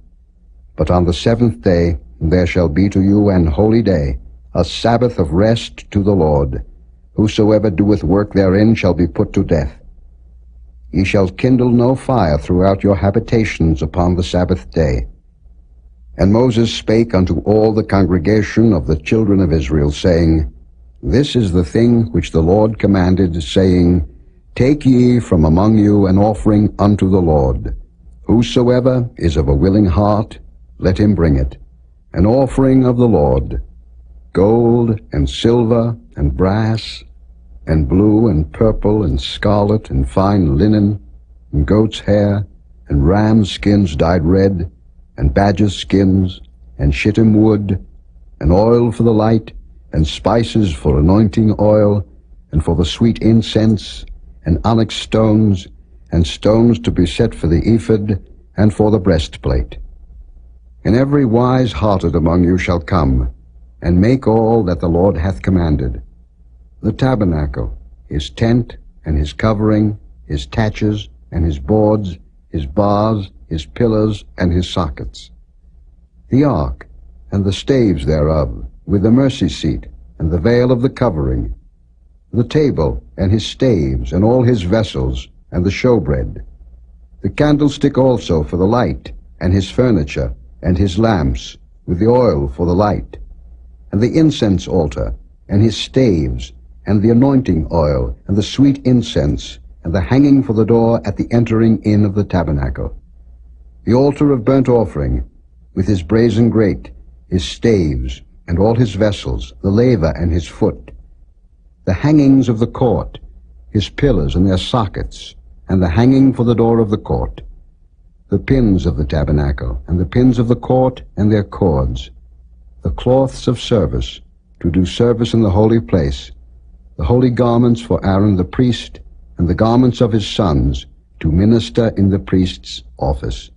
but on the 7th day there shall be to you an holy day, a Sabbath of rest to the Lord. Whosoever doeth work therein shall be put to death. Ye shall kindle no fire throughout your habitations upon the Sabbath day. And Moses spake unto all the congregation of the children of Israel, saying, This is the thing which the Lord commanded, saying, Take ye from among you an offering unto the Lord. Whosoever is of a willing heart, let him bring it, an offering of the Lord, gold and silver and brass, and blue and purple and scarlet and fine linen, and goat's hair, and ram's skins dyed red, and badger's skins, and shittim wood, and oil for the light, and spices for anointing oil, and for the sweet incense, and onyx stones, and stones to be set for the ephod, and for the breastplate. And every wise-hearted among you shall come, and make all that the Lord hath commanded. The tabernacle, his tent, and his covering, his taches, and his boards, his bars, his pillars, and his sockets. The ark, and the staves thereof, with the mercy seat, and the veil of the covering. The table, and his staves, and all his vessels, and the showbread. The candlestick also for the light, and his furniture, and his lamps, with the oil for the light. And the incense altar, and his staves, and the anointing oil, and the sweet incense, and the hanging for the door at the entering in of the tabernacle. The altar of burnt offering, with his brazen grate, his staves, and all his vessels, the laver and his foot. The hangings of the court, his pillars and their sockets, and the hanging for the door of the court. The pins of the tabernacle, and the pins of the court, and their cords. The cloths of service, to do service in the holy place. The holy garments for Aaron the priest, and the garments of his sons, to minister in the priest's office.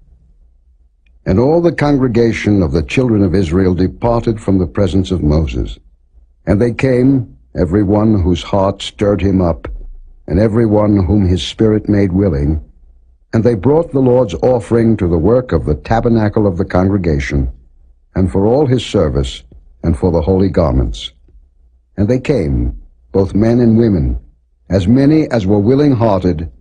And all the congregation of the children of Israel departed from the presence of Moses. And they came, every one whose heart stirred him up, and every one whom his spirit made willing, and they brought the Lord's offering to the work of the tabernacle of the congregation, and for all his service, and for the holy garments. And they came, both men and women, as many as were willing-hearted,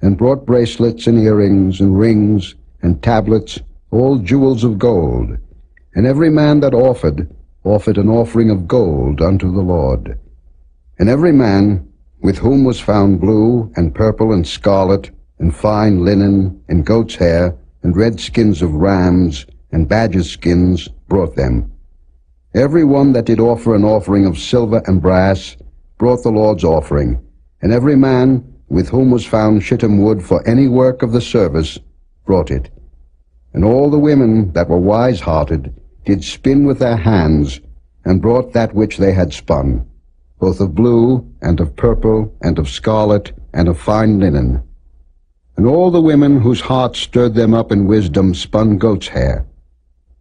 and brought bracelets and earrings and rings and tablets, all jewels of gold. And every man that offered an offering of gold unto the Lord. And every man with whom was found blue and purple and scarlet and fine linen and goat's hair and red skins of rams and badgers' skins brought them. Every one that did offer an offering of silver and brass brought the Lord's offering, and every man with whom was found shittim wood for any work of the service brought it. And all the women that were wise-hearted did spin with their hands, and brought that which they had spun, both of blue, and of purple, and of scarlet, and of fine linen. And all the women whose hearts stirred them up in wisdom spun goat's hair.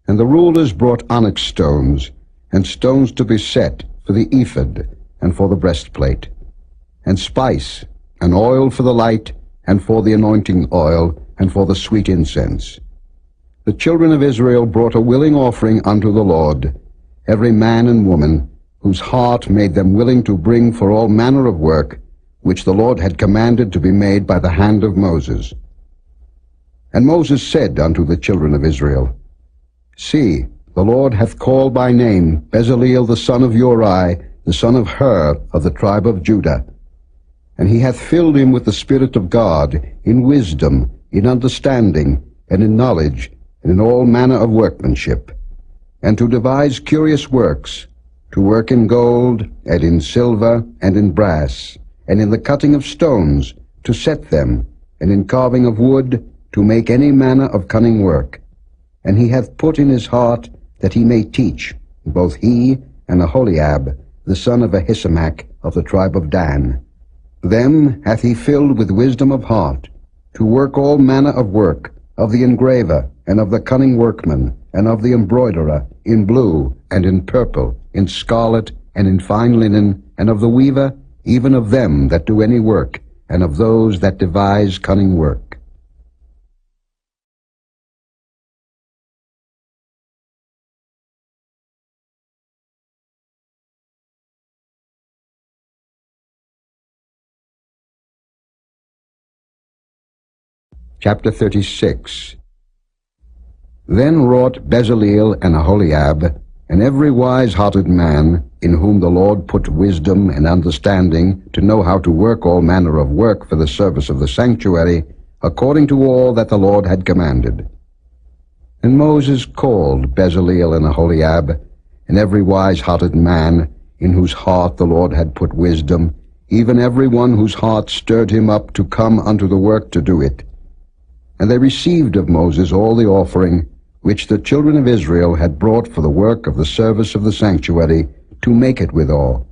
And the rulers brought onyx stones, and stones to be set for the ephod, and for the breastplate, and spice, and oil for the light, and for the anointing oil, and for the sweet incense. The children of Israel brought a willing offering unto the Lord, every man and woman, whose heart made them willing to bring for all manner of work, which the Lord had commanded to be made by the hand of Moses. And Moses said unto the children of Israel, See, the Lord hath called by name Bezaleel the son of Uri, the son of Hur, of the tribe of Judah. And he hath filled him with the Spirit of God, in wisdom, in understanding, and in knowledge, and in all manner of workmanship, and to devise curious works, to work in gold, and in silver, and in brass, and in the cutting of stones, to set them, and in carving of wood, to make any manner of cunning work. And he hath put in his heart that he may teach, both he and Aholiab, the son of Ahisamach, of the tribe of Dan. Them hath he filled with wisdom of heart, to work all manner of work, of the engraver, and of the cunning workman, and of the embroiderer, in blue, and in purple, in scarlet, and in fine linen, and of the weaver, even of them that do any work, and of those that devise cunning work. Chapter 36. Then wrought Bezaleel and Aholiab, and every wise-hearted man, in whom the Lord put wisdom and understanding, to know how to work all manner of work for the service of the sanctuary, according to all that the Lord had commanded. And Moses called Bezaleel and Aholiab, and every wise-hearted man, in whose heart the Lord had put wisdom, even every one whose heart stirred him up to come unto the work to do it. And they received of Moses all the offering which the children of Israel had brought for the work of the service of the sanctuary, to make it withal.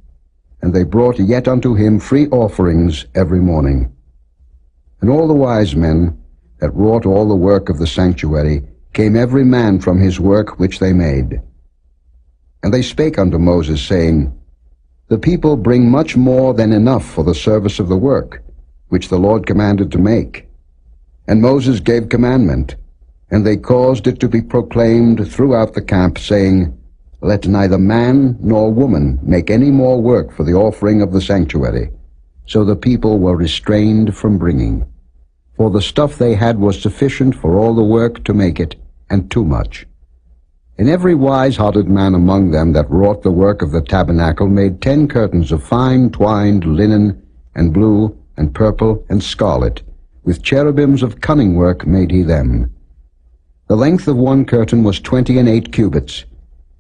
And they brought yet unto him free offerings every morning. And all the wise men that wrought all the work of the sanctuary came every man from his work which they made. And they spake unto Moses, saying, The people bring much more than enough for the service of the work, which the Lord commanded to make. And Moses gave commandment, and they caused it to be proclaimed throughout the camp, saying, Let neither man nor woman make any more work for the offering of the sanctuary. So the people were restrained from bringing. For the stuff they had was sufficient for all the work to make it, and too much. And every wise-hearted man among them that wrought the work of the tabernacle made 10 curtains of fine twined linen, and blue, and purple, and scarlet. With cherubims of cunning work made he them. The length of one curtain was 28 cubits,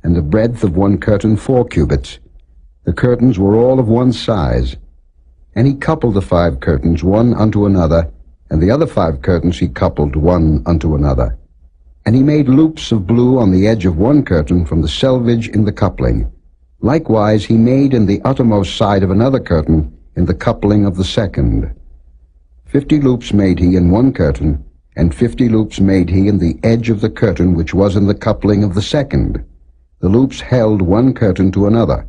and the breadth of one curtain 4 cubits. The curtains were all of one size. And he coupled the 5 curtains one unto another, and the other 5 curtains he coupled one unto another. And he made loops of blue on the edge of one curtain from the selvage in the coupling. Likewise he made in the uttermost side of another curtain in the coupling of the second. 50 loops made he in one curtain, and 50 loops made he in the edge of the curtain which was in the coupling of the second. The loops held one curtain to another.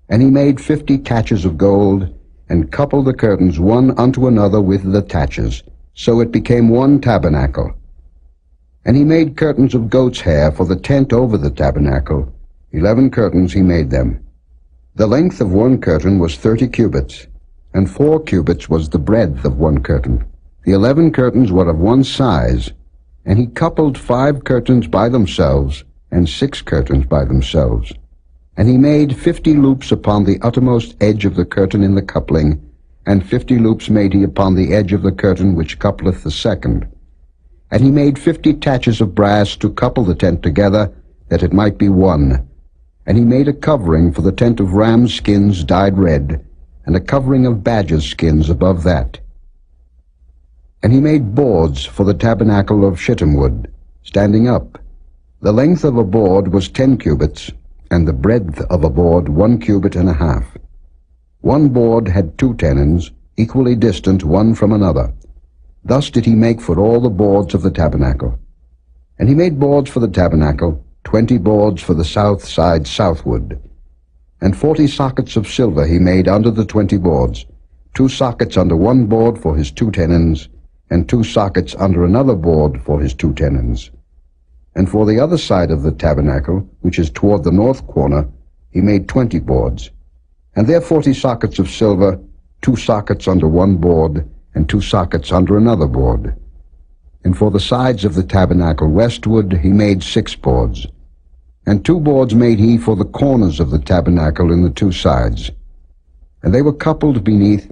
And he made 50 taches of gold, and coupled the curtains one unto another with the taches. So it became one tabernacle. And he made curtains of goat's hair for the tent over the tabernacle. 11 curtains he made them. The length of one curtain was 30 cubits. And 4 cubits was the breadth of one curtain. The 11 curtains were of one size, and he coupled 5 curtains by themselves, and 6 curtains by themselves. And he made 50 loops upon the uttermost edge of the curtain in the coupling, and 50 loops made he upon the edge of the curtain which coupleth the second. And he made 50 taches of brass to couple the tent together, that it might be one. And he made a covering for the tent of rams' skins dyed red, and a covering of badgers' skins above that. And he made boards for the tabernacle of shittim wood, standing up. The length of a board was 10 cubits, and the breadth of a board 1 cubit and a half. One board had 2 tenons, equally distant one from another. Thus did he make for all the boards of the tabernacle. And he made boards for the tabernacle, 20 boards for the south side southward. And 40 sockets of silver he made under the 20 boards, 2 sockets under one board for his 2 tenons, and 2 sockets under another board for his 2 tenons. And for the other side of the tabernacle, which is toward the north corner, he made 20 boards. And their 40 sockets of silver, 2 sockets under one board, and 2 sockets under another board. And for the sides of the tabernacle westward he made 6 boards. And 2 boards made he for the corners of the tabernacle in the 2 sides. And they were coupled beneath,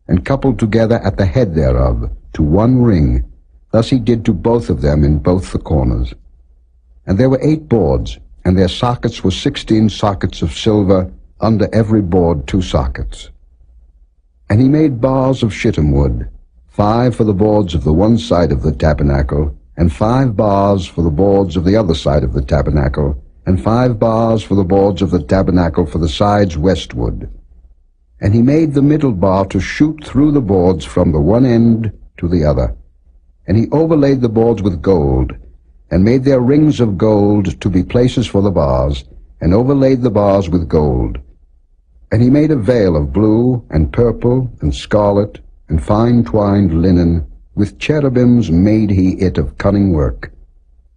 and coupled together at the head thereof, to one ring. Thus he did to both of them in both the corners. And there were 8 boards, and their sockets were 16 sockets of silver, under every board 2 sockets. And he made bars of shittim wood, 5 for the boards of the one side of the tabernacle, and 5 bars for the boards of the other side of the tabernacle, and 5 bars for the boards of the tabernacle for the sides westward. And he made the middle bar to shoot through the boards from the one end to the other. And he overlaid the boards with gold, and made their rings of gold to be places for the bars, and overlaid the bars with gold. And he made a veil of blue, and purple, and scarlet, and fine twined linen, with cherubims made he it of cunning work.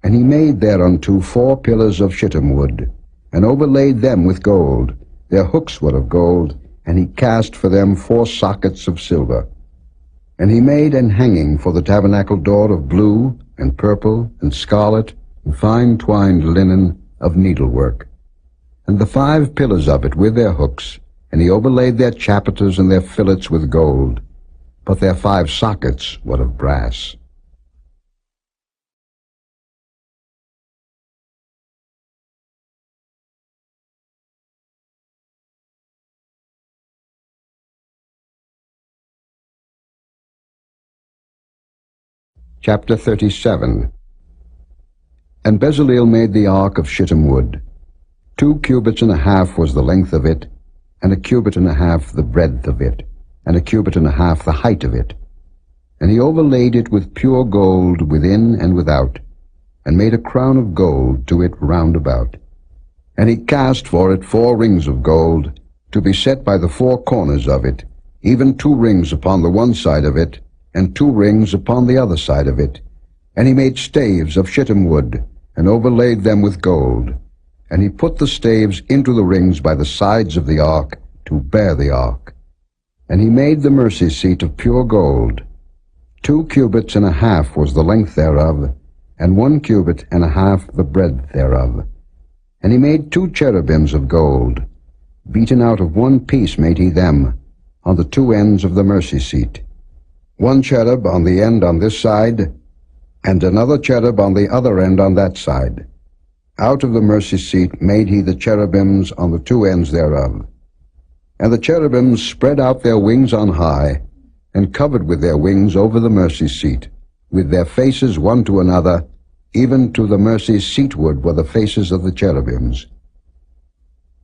And he made thereunto 4 pillars of shittim wood, and overlaid them with gold. Their hooks were of gold, and he cast for them 4 sockets of silver. And he made an hanging for the tabernacle door of blue, and purple, and scarlet, and fine twined linen of needlework. And the 5 pillars of it with their hooks, and he overlaid their chapiters and their fillets with gold, but their 5 sockets were of brass. Chapter 37. And Bezaleel made the ark of shittim wood. 2 cubits and a half was the length of it, and 1 cubit and a half the breadth of it, and 1 cubit and a half the height of it. And he overlaid it with pure gold within and without, and made a crown of gold to it round about. And he cast for it 4 rings of gold, to be set by the 4 corners of it, even 2 rings upon the one side of it, and 2 rings upon the other side of it. And he made staves of shittim wood, and overlaid them with gold. And he put the staves into the rings by the sides of the ark, to bear the ark. And he made the mercy seat of pure gold. 2 cubits and a half was the length thereof, and 1 cubit and a half the breadth thereof. And he made 2 cherubims of gold. Beaten out of one piece made he them, on the 2 ends of the mercy seat. 1 cherub on the end on this side, and another cherub on the other end on that side. Out of the mercy seat made he the cherubims on the 2 ends thereof. And the cherubims spread out their wings on high, and covered with their wings over the mercy seat, with their faces one to another, even to the mercy seatward were the faces of the cherubims.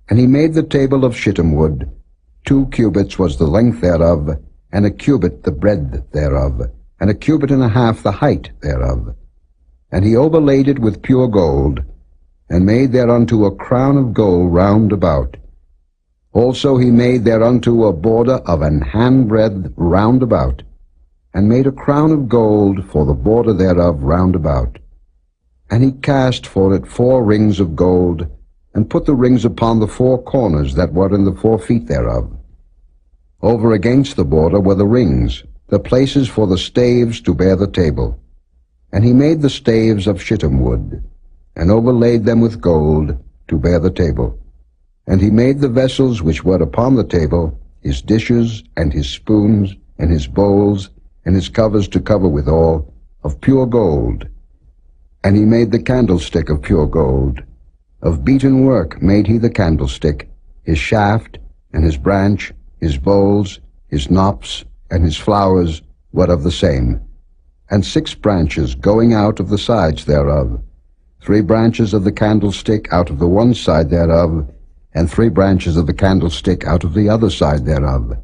And he made the table of shittim wood. 2 cubits was the length thereof, and 1 cubit the breadth thereof, and 1 cubit and a half the height thereof. And he overlaid it with pure gold, and made thereunto a crown of gold round about. Also he made thereunto a border of an handbreadth round about, and made a crown of gold for the border thereof round about. And he cast for it 4 rings of gold, and put the rings upon the 4 corners that were in the 4 feet thereof. Over against the border were the rings, the places for the staves to bear the table. And he made the staves of shittim wood, and overlaid them with gold, to bear the table. And he made the vessels which were upon the table, his dishes, and his spoons, and his bowls, and his covers to cover withal, of pure gold. And he made the candlestick of pure gold. Of beaten work made he the candlestick, his shaft, and his branch, his bowls, his knops, and his flowers were of the same. And 6 branches going out of the sides thereof, 3 branches of the candlestick out of the one side thereof, and 3 branches of the candlestick out of the other side thereof.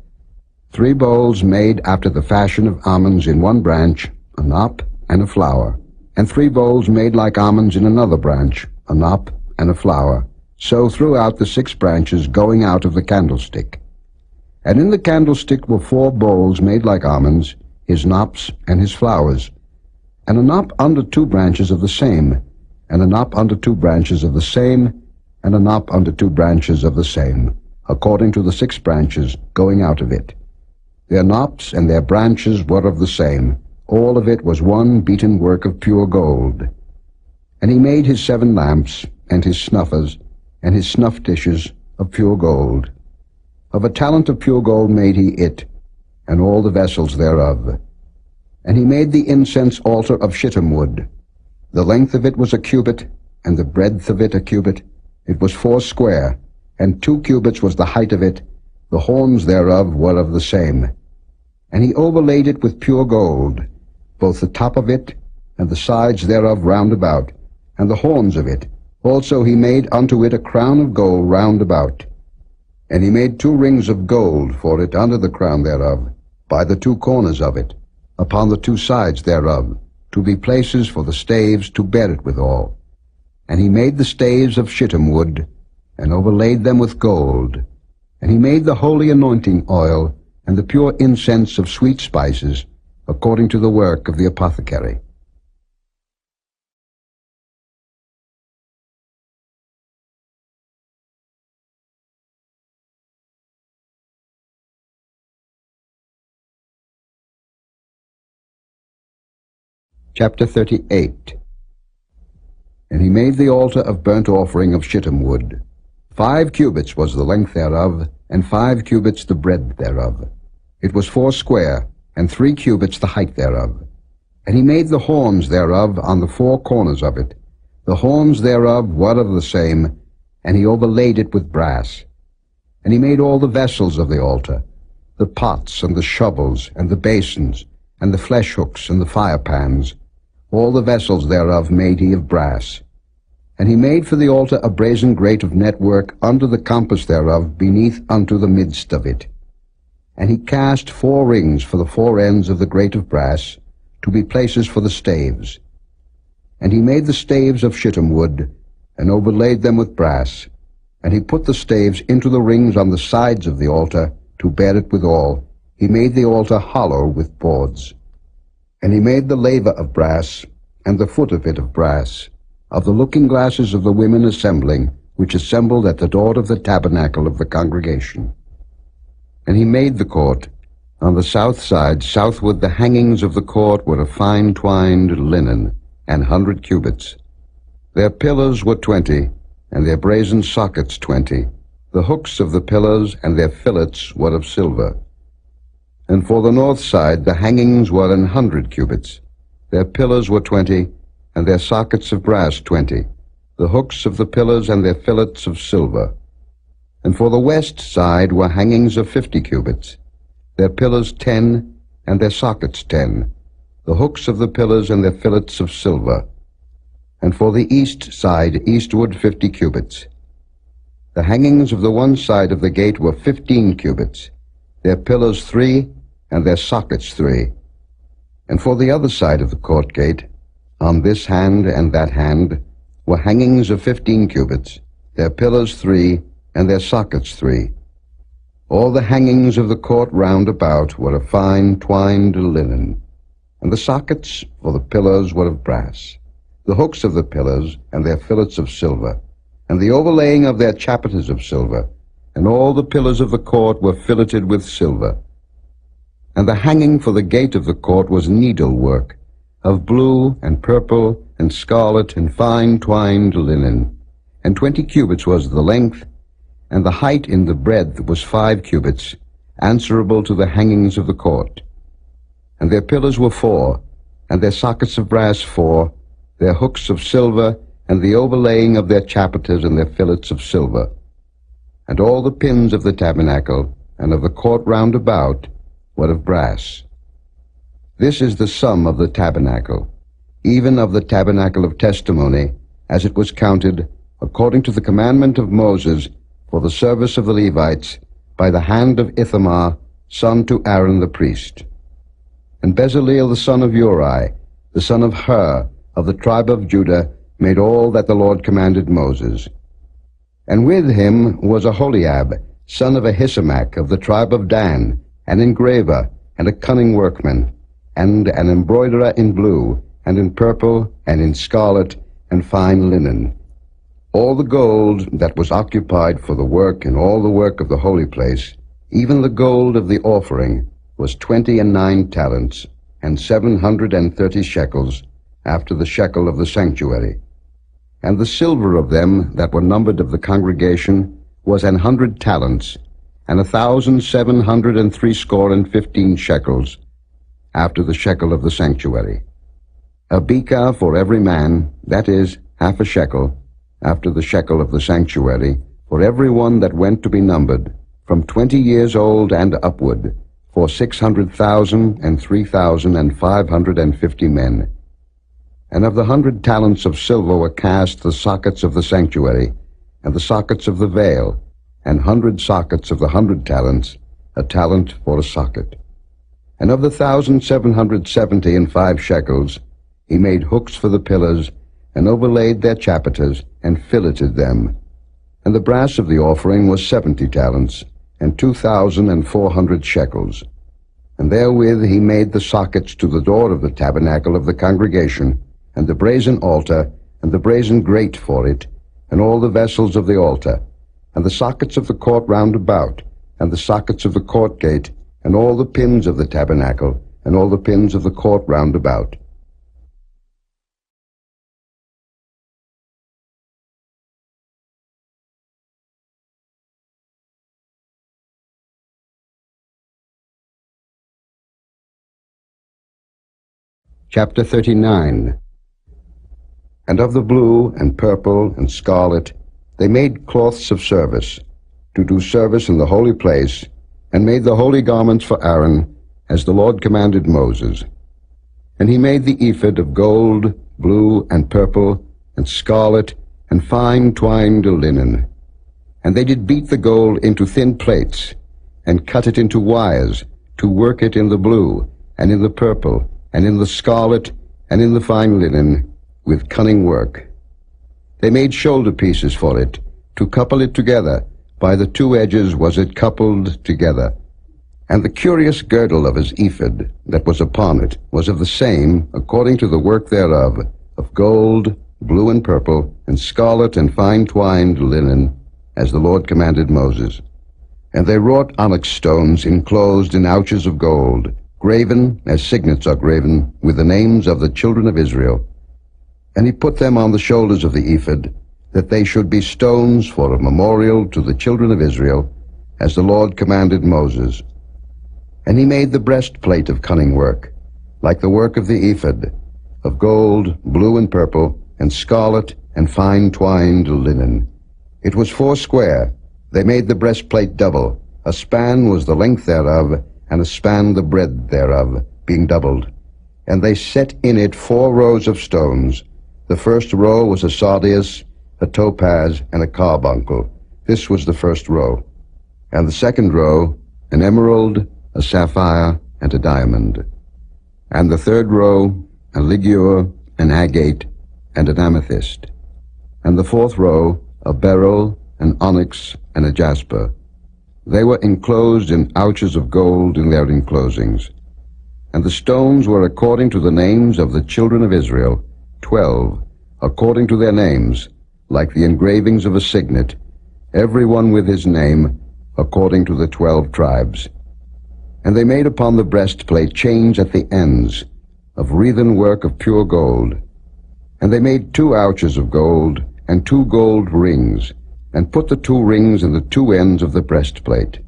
3 bowls made after the fashion of almonds in one branch, a knop and a flower, and 3 bowls made like almonds in another branch, a knop and a flower, so throughout the 6 branches going out of the candlestick. And in the candlestick were 4 bowls made like almonds, his knops and his flowers, and a knop under 2 branches of the same, and a knop under 2 branches of the same, and a knop under 2 branches of the same, according to the 6 branches going out of it. Their knops and their branches were of the same. All of it was one beaten work of pure gold. And he made his 7 lamps, and his snuffers, and his snuff dishes of pure gold. Of a talent of pure gold made he it, and all the vessels thereof. And he made the incense altar of shittim wood. The length of it was a cubit, and the breadth of it a cubit. It was 4 square, and 2 cubits was the height of it. The horns thereof were of the same. And he overlaid it with pure gold, both the top of it, and the sides thereof round about, and the horns of it. Also he made unto it a crown of gold round about. And he made 2 rings of gold for it under the crown thereof, by the 2 corners of it, upon the 2 sides thereof, to be places for the staves to bear it withal. And he made the staves of shittim wood, and overlaid them with gold. And he made the holy anointing oil, and the pure incense of sweet spices, according to the work of the apothecary. Chapter 38. And he made the altar of burnt offering of shittim wood. 5 cubits was the length thereof, and 5 cubits the breadth thereof. It was 4 square, and 3 cubits the height thereof. And he made the horns thereof on the 4 corners of it. The horns thereof were of the same, and he overlaid it with brass. And he made all the vessels of the altar, the pots and the shovels and the basins, and the flesh hooks and the fire pans. All the vessels thereof made he of brass. And he made for the altar a brazen grate of network under the compass thereof beneath unto the midst of it. And he cast 4 rings for the 4 ends of the grate of brass, to be places for the staves. And he made the staves of shittim wood, and overlaid them with brass. And he put the staves into the rings on the sides of the altar, to bear it withal. He made the altar hollow with boards. And he made the laver of brass, and the foot of it of brass, of the looking glasses of the women assembling, which assembled at the door of the tabernacle of the congregation. And he made the court. On the south side, southward, the hangings of the court were of fine twined linen, 100 cubits. Their pillars were 20, and their brazen sockets 20. The hooks of the pillars and their fillets were of silver. And for the north side the hangings were 100 cubits. Their pillars were 20, and their sockets of brass 20. The hooks of the pillars and their fillets of silver. And for the west side were hangings of 50 cubits. Their pillars 10, and their sockets 10. The hooks of the pillars and their fillets of silver. And for the east side eastward 50 cubits. The hangings of the one side of the gate were 15 cubits. Their pillars 3, and their sockets 3. And for the other side of the court gate, on this hand and that hand, were hangings of 15 cubits, their pillars 3, and their sockets 3. All the hangings of the court round about were of fine twined linen, and the sockets for the pillars were of brass. The hooks of the pillars and their fillets of silver, and the overlaying of their chapiters of silver, and all the pillars of the court were filleted with silver. And the hanging for the gate of the court was needlework, of blue and purple and scarlet and fine twined linen. And 20 cubits was the length, and the height in the breadth was 5 cubits, answerable to the hangings of the court. And their pillars were 4, and their sockets of brass 4, their hooks of silver, and the overlaying of their chapiters and their fillets of silver. And all the pins of the tabernacle and of the court round about were of brass. This is the sum of the tabernacle, even of the tabernacle of testimony, as it was counted, according to the commandment of Moses, for the service of the Levites, by the hand of Ithamar, son to Aaron the priest. And Bezaleel the son of Uri, the son of Hur, of the tribe of Judah, made all that the Lord commanded Moses. And with him was Aholiab, son of Ahisamach, of the tribe of Dan, an engraver, and a cunning workman, and an embroiderer in blue, and in purple, and in scarlet, and fine linen. All the gold that was occupied for the work and all the work of the holy place, even the gold of the offering, was 29 talents, and 730 shekels, after the shekel of the sanctuary. And the silver of them that were numbered of the congregation was 100 talents, and 1,760 shekels, after the shekel of the sanctuary. A bekah for every man, that is, half a shekel, after the shekel of the sanctuary, for every one that went to be numbered, from 20 years old and upward, for 600,000 and 3,550 men. And of the 100 talents of silver were cast the sockets of the sanctuary, and the sockets of the veil, and 100 sockets of the 100 talents, a talent for a socket. And of the 1,775 shekels, he made hooks for the pillars, and overlaid their chapiters, and filleted them. And the brass of the offering was 70 talents, and 2,400 shekels. And therewith he made the sockets to the door of the tabernacle of the congregation, and the brazen altar, and the brazen grate for it, and all the vessels of the altar, and the sockets of the court round about, and the sockets of the court gate, and all the pins of the tabernacle, and all the pins of the court round about. Chapter 39. And of the blue and purple and scarlet they made cloths of service, to do service in the holy place, and made the holy garments for Aaron, as the Lord commanded Moses. And he made the ephod of gold, blue, and purple, and scarlet, and fine twined linen. And they did beat the gold into thin plates, and cut it into wires, to work it in the blue, and in the purple, and in the scarlet, and in the fine linen, with cunning work. They made shoulder pieces for it, to couple it together. By the two edges was it coupled together. And the curious girdle of his ephod that was upon it was of the same, according to the work thereof, of gold, blue and purple, and scarlet and fine twined linen, as the Lord commanded Moses. And they wrought onyx stones enclosed in ouches of gold, graven, as signets are graven, with the names of the children of Israel. And he put them on the shoulders of the ephod, that they should be stones for a memorial to the children of Israel, as the Lord commanded Moses. And he made the breastplate of cunning work, like the work of the ephod, of gold, blue and purple, and scarlet, and fine twined linen. It was 4 square. They made the breastplate double. A span was the length thereof, and a span the breadth thereof, being doubled. And they set in it 4 rows of stones. The first row was a sardius, a topaz, and a carbuncle. This was the first row. And the second row, an emerald, a sapphire, and a diamond. And the third row, a ligure, an agate, and an amethyst. And the fourth row, a beryl, an onyx, and a jasper. They were enclosed in ouches of gold in their enclosings. And the stones were according to the names of the children of Israel, 12, according to their names, like the engravings of a signet, every one with his name, according to the 12 tribes. And they made upon the breastplate chains at the ends, of wreathen work of pure gold. And they made 2 ouches of gold, and 2 gold rings, and put the 2 rings in the 2 ends of the breastplate.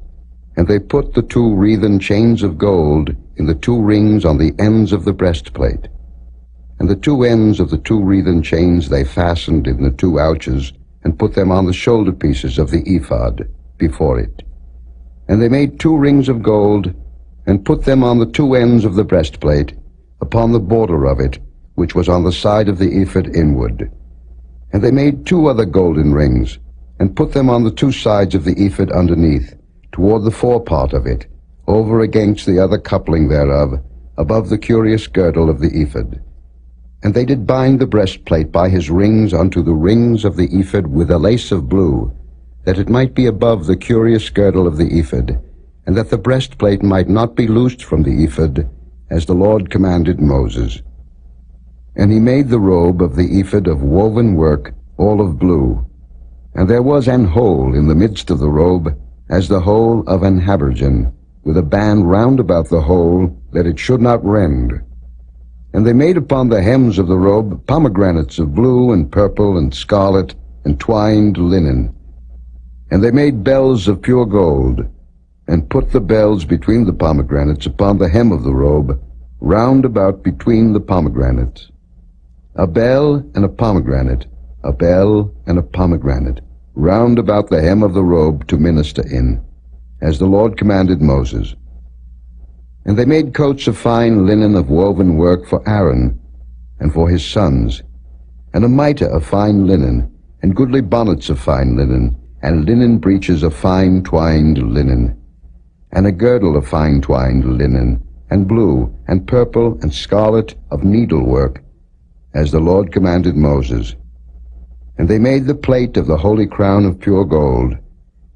And they put the 2 wreathen chains of gold in the 2 rings on the ends of the breastplate. And the 2 ends of the 2 wreathen chains they fastened in the 2 ouches, and put them on the shoulder pieces of the ephod before it. And they made 2 rings of gold, and put them on the 2 ends of the breastplate, upon the border of it, which was on the side of the ephod inward. And they made 2 other golden rings, and put them on the 2 sides of the ephod underneath, toward the forepart of it, over against the other coupling thereof, above the curious girdle of the ephod. And they did bind the breastplate by his rings unto the rings of the ephod with a lace of blue, that it might be above the curious girdle of the ephod, and that the breastplate might not be loosed from the ephod, as the Lord commanded Moses. And he made the robe of the ephod of woven work, all of blue, And there was an hole in the midst of the robe, as the hole of an habergeon, with a band round about the hole, that it should not rend. And they made upon the hems of the robe pomegranates of blue and purple and scarlet and twined linen. And they made bells of pure gold, and put the bells between the pomegranates upon the hem of the robe, round about between the pomegranates. A bell and a pomegranate, a bell and a pomegranate, round about the hem of the robe to minister in, as the Lord commanded Moses. And they made coats of fine linen of woven work for Aaron and for his sons, and a mitre of fine linen, and goodly bonnets of fine linen, and linen breeches of fine twined linen, and a girdle of fine twined linen, and blue, and purple, and scarlet of needlework, as the Lord commanded Moses. And they made the plate of the holy crown of pure gold,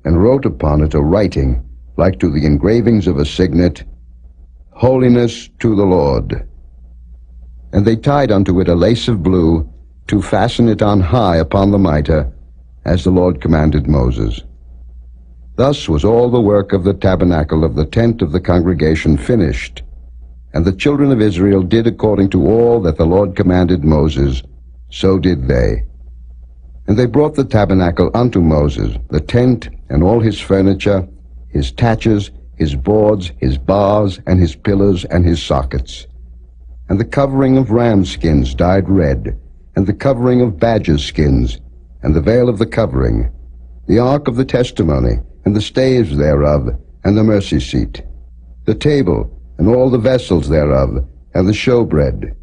and wrote upon it a writing, like to the engravings of a signet, Holiness to the Lord. And they tied unto it a lace of blue, to fasten it on high upon the mitre, as the Lord commanded Moses. Thus was all the work of the tabernacle of the tent of the congregation finished. And the children of Israel did according to all that the Lord commanded Moses, so did they. And they brought the tabernacle unto Moses, the tent, and all his furniture, his taches, his boards, his bars, and his pillars, and his sockets, and the covering of ram skins dyed red, and the covering of badger skins, and the veil of the covering, the ark of the testimony, and the staves thereof, and the mercy seat, the table, and all the vessels thereof, and the showbread,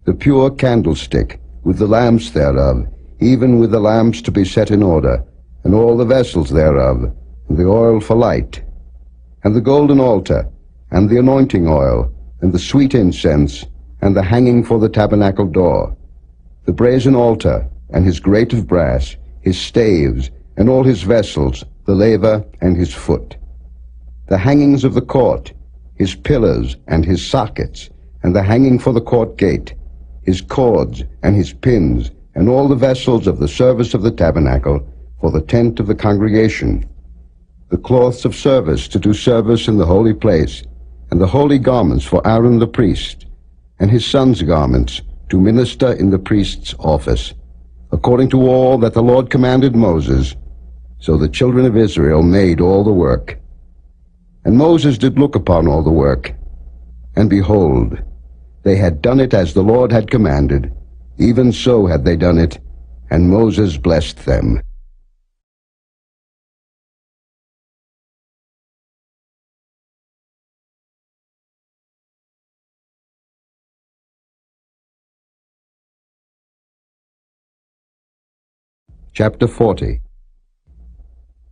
the pure candlestick, with the lamps thereof, even with the lamps to be set in order, and all the vessels thereof, and the oil for light, and the golden altar, and the anointing oil, and the sweet incense, and the hanging for the tabernacle door, the brazen altar, and his grate of brass, his staves, and all his vessels, the laver, and his foot, the hangings of the court, his pillars, and his sockets, and the hanging for the court gate, his cords, and his pins, and all the vessels of the service of the tabernacle, for the tent of the congregation, the cloths of service to do service in the holy place, and the holy garments for Aaron the priest, and his sons' garments to minister in the priest's office, according to all that the Lord commanded Moses. So the children of Israel made all the work. And Moses did look upon all the work, and behold, they had done it as the Lord had commanded, even so had they done it, and Moses blessed them. Chapter 40.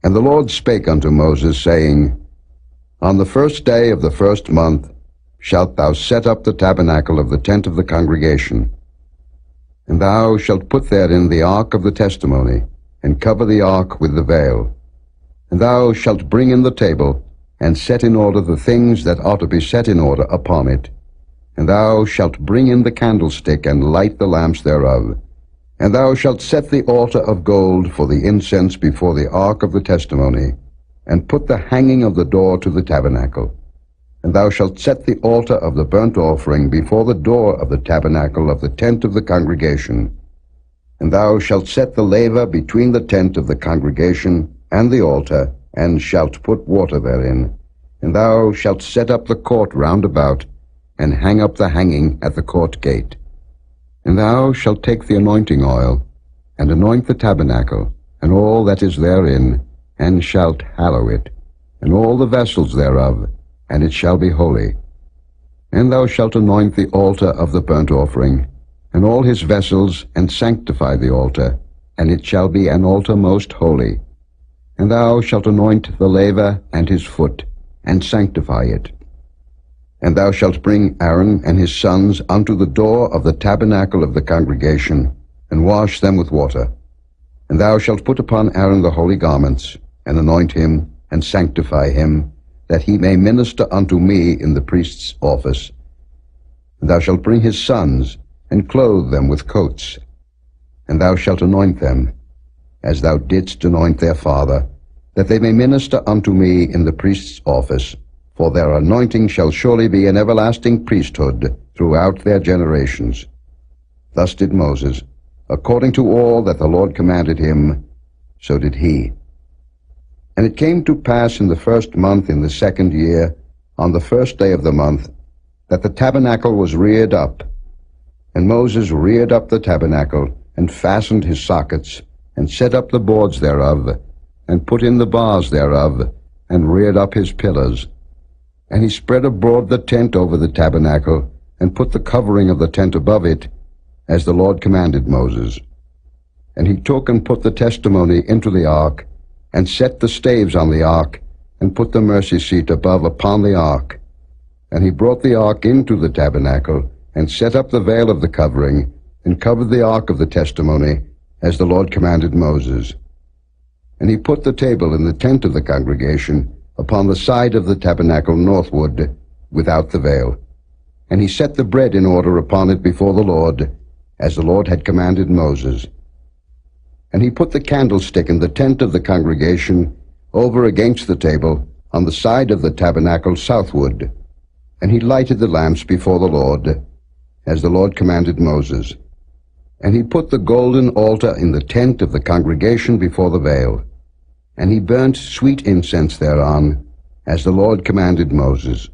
And the Lord spake unto Moses, saying, On the first day of the first month shalt thou set up the tabernacle of the tent of the congregation. And thou shalt put therein the ark of the testimony, and cover the ark with the veil. And thou shalt bring in the table, and set in order the things that ought to be set in order upon it. And thou shalt bring in the candlestick, and light the lamps thereof. And thou shalt set the altar of gold for the incense before the ark of the testimony, and put the hanging of the door to the tabernacle. And thou shalt set the altar of the burnt offering before the door of the tabernacle of the tent of the congregation. And thou shalt set the laver between the tent of the congregation and the altar, and shalt put water therein. And thou shalt set up the court round about, and hang up the hanging at the court gate. And thou shalt take the anointing oil, and anoint the tabernacle, and all that is therein, and shalt hallow it, and all the vessels thereof, and it shall be holy. And thou shalt anoint the altar of the burnt offering, and all his vessels, and sanctify the altar, and it shall be an altar most holy. And thou shalt anoint the laver and his foot, and sanctify it. And thou shalt bring Aaron and his sons unto the door of the tabernacle of the congregation, and wash them with water. And thou shalt put upon Aaron the holy garments, and anoint him, and sanctify him, that he may minister unto me in the priest's office. And thou shalt bring his sons, and clothe them with coats. And thou shalt anoint them. as thou didst anoint their father, that they may minister unto me in the priest's office, for their anointing shall surely be an everlasting priesthood throughout their generations. Thus did Moses, according to all that the Lord commanded him, so did he. And it came to pass in the 1st month in the 2nd year, on the 1st day of the month, that the tabernacle was reared up. And Moses reared up the tabernacle, and fastened his sockets, and set up the boards thereof, and put in the bars thereof, and reared up his pillars. And he spread abroad the tent over the tabernacle, and put the covering of the tent above it, as the Lord commanded Moses. And he took and put the testimony into the ark, and set the staves on the ark, and put the mercy seat above upon the ark. And he brought the ark into the tabernacle, and set up the veil of the covering, and covered the ark of the testimony, as the Lord commanded Moses. And he put the table in the tent of the congregation, upon the side of the tabernacle northward, without the veil. And he set the bread in order upon it before the Lord, as the Lord had commanded Moses. And he put the candlestick in the tent of the congregation, over against the table, on the side of the tabernacle southward. And he lighted the lamps before the Lord, as the Lord commanded Moses. And he put the golden altar in the tent of the congregation before the veil. And he burnt sweet incense thereon, as the Lord commanded Moses.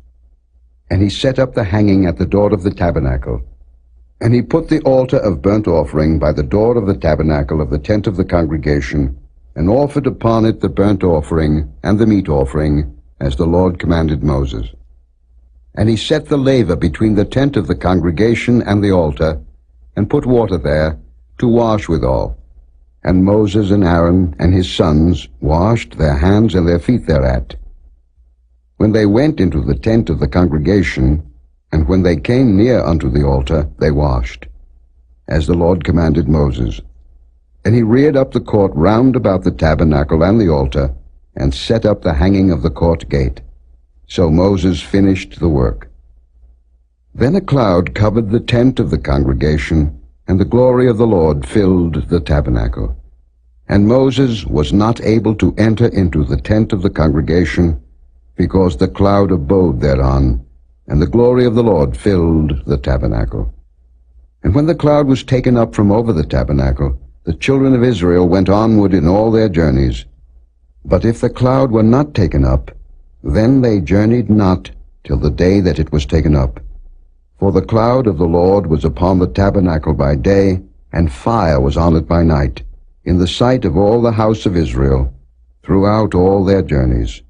And he set up the hanging at the door of the tabernacle. And he put the altar of burnt offering by the door of the tabernacle of the tent of the congregation, and offered upon it the burnt offering and the meat offering, as the Lord commanded Moses. And he set the laver between the tent of the congregation and the altar, and put water there to wash withal. And Moses and Aaron and his sons washed their hands and their feet thereat. When they went into the tent of the congregation, and when they came near unto the altar, they washed, as the Lord commanded Moses. And he reared up the court round about the tabernacle and the altar, and set up the hanging of the court gate. So Moses finished the work. Then a cloud covered the tent of the congregation, and the glory of the Lord filled the tabernacle. And Moses was not able to enter into the tent of the congregation, because the cloud abode thereon, and the glory of the Lord filled the tabernacle. And when the cloud was taken up from over the tabernacle, the children of Israel went onward in all their journeys. But if the cloud were not taken up, then they journeyed not till the day that it was taken up. For the cloud of the Lord was upon the tabernacle by day, and fire was on it by night, in the sight of all the house of Israel, throughout all their journeys.